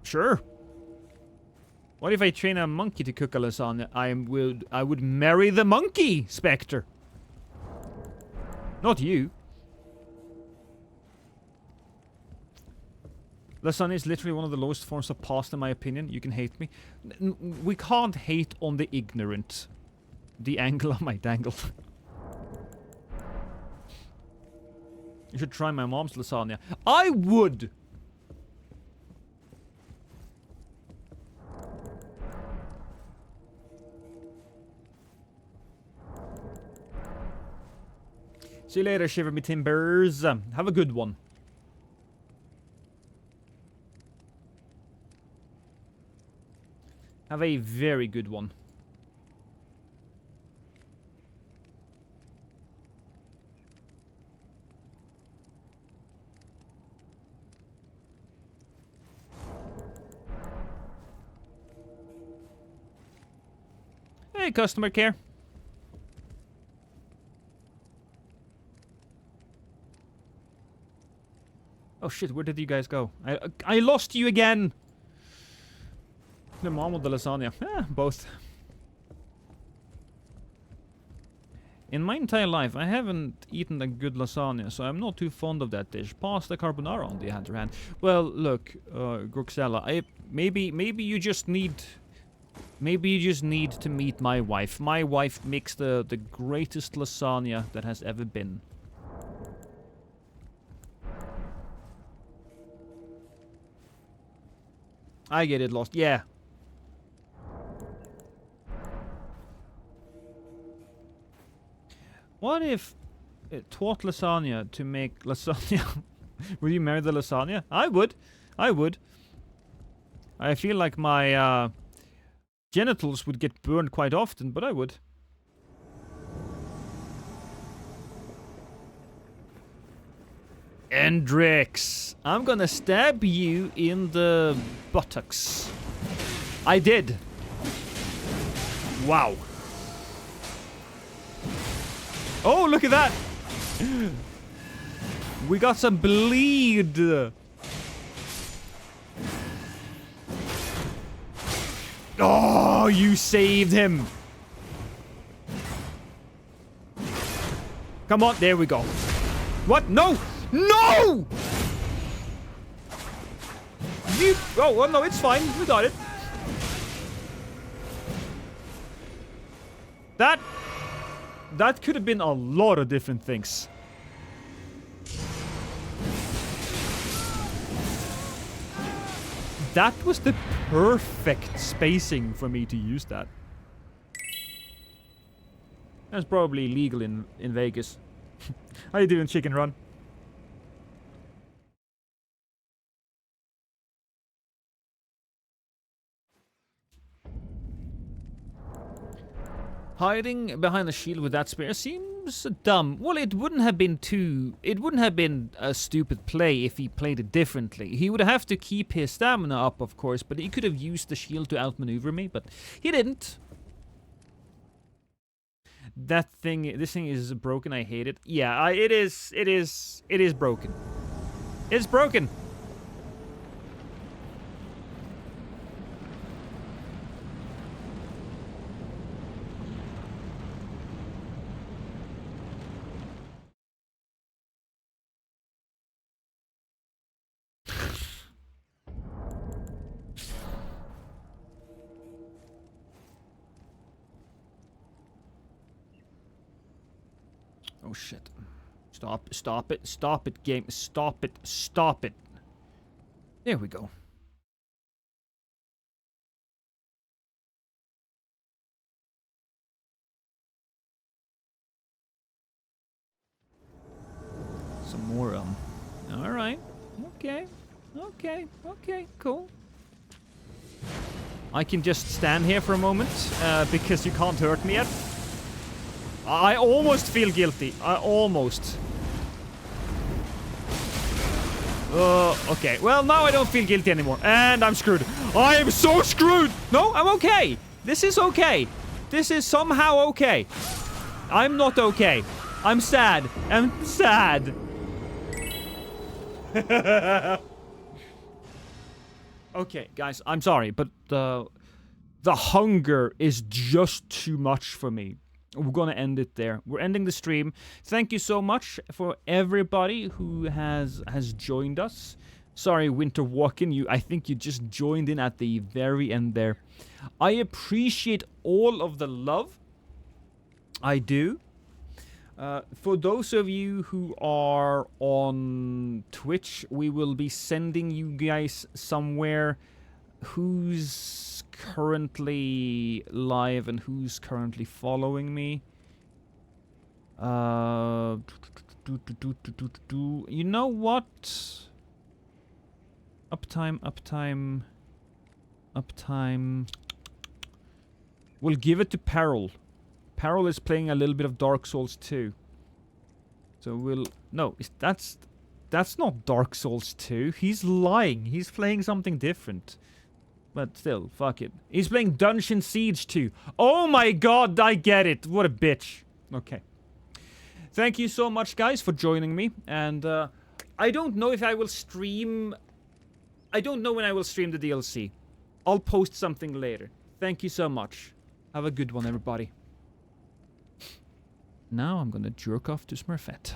Sure. What if I train a monkey to cook a lasagna? I would marry the monkey, Spectre. Not you. Lasagna is literally one of the lowest forms of pasta, in my opinion. You can hate me. We can't hate on the ignorant. The angle of my dangle. You should try my mom's lasagna. I would! See you later, Shiver Me Timbers. Have a good one. Have a very good one. Hey, customer care. Oh shit, where did you guys go? I lost you again! The mom or the lasagna? Both. In my entire life, I haven't eaten a good lasagna, so I'm not too fond of that dish. Pasta carbonara, on the other hand. Well, look, Groxella, maybe you just need... Maybe you just need to meet my wife. My wife makes the greatest lasagna that has ever been. I get it lost. Yeah. What if it taught lasagna to make lasagna? Would you marry the lasagna? I would. I would. I feel like my genitals would get burned quite often, but I would. Endrix, I'm gonna stab you in the buttocks. I did. Wow. Oh, look at that. We got some bleed. Oh, you saved him. Come on, there we go. What? No! No! You... Oh, well, no, it's fine. We got it. That could have been a lot of different things. That was the perfect spacing for me to use that. That's probably illegal in Vegas. How you doing, Chicken Run? Hiding behind the shield with that spear seems dumb. Well, it wouldn't have been a stupid play if he played it differently. He would have to keep his stamina up, of course, but he could have used the shield to outmaneuver me, but he didn't. This thing is broken. I hate it. Yeah, it is broken. It's broken. Oh shit. Stop it, game. Stop it. There we go. Some more, alright. Okay, cool. I can just stand here for a moment, because you can't hurt me yet. I almost feel guilty. Okay. Well, now I don't feel guilty anymore. And I'm screwed. I am so screwed! No, I'm okay. This is okay. This is somehow okay. I'm not okay. I'm sad. Okay, guys, I'm sorry, but the hunger is just too much for me. We're gonna end it there. We're ending the stream. Thank you so much for everybody who has joined us. Sorry, Winter Walken, I think you just joined in at the very end there. I appreciate all of the love. I do. For those of you who are on Twitch, we will be sending you guys somewhere who's currently live and who's currently following me. You know what? Uptime. We'll give it to Peril. Peril is playing a little bit of Dark Souls 2. So we'll... No, that's not Dark Souls 2. He's lying. He's playing something different. But still, fuck it. He's playing Dungeon Siege 2. Oh my god, I get it. What a bitch. Okay. Thank you so much, guys, for joining me. And I don't know if I will stream... I don't know when I will stream the DLC. I'll post something later. Thank you so much. Have a good one, everybody. Now I'm gonna jerk off to Smurfette.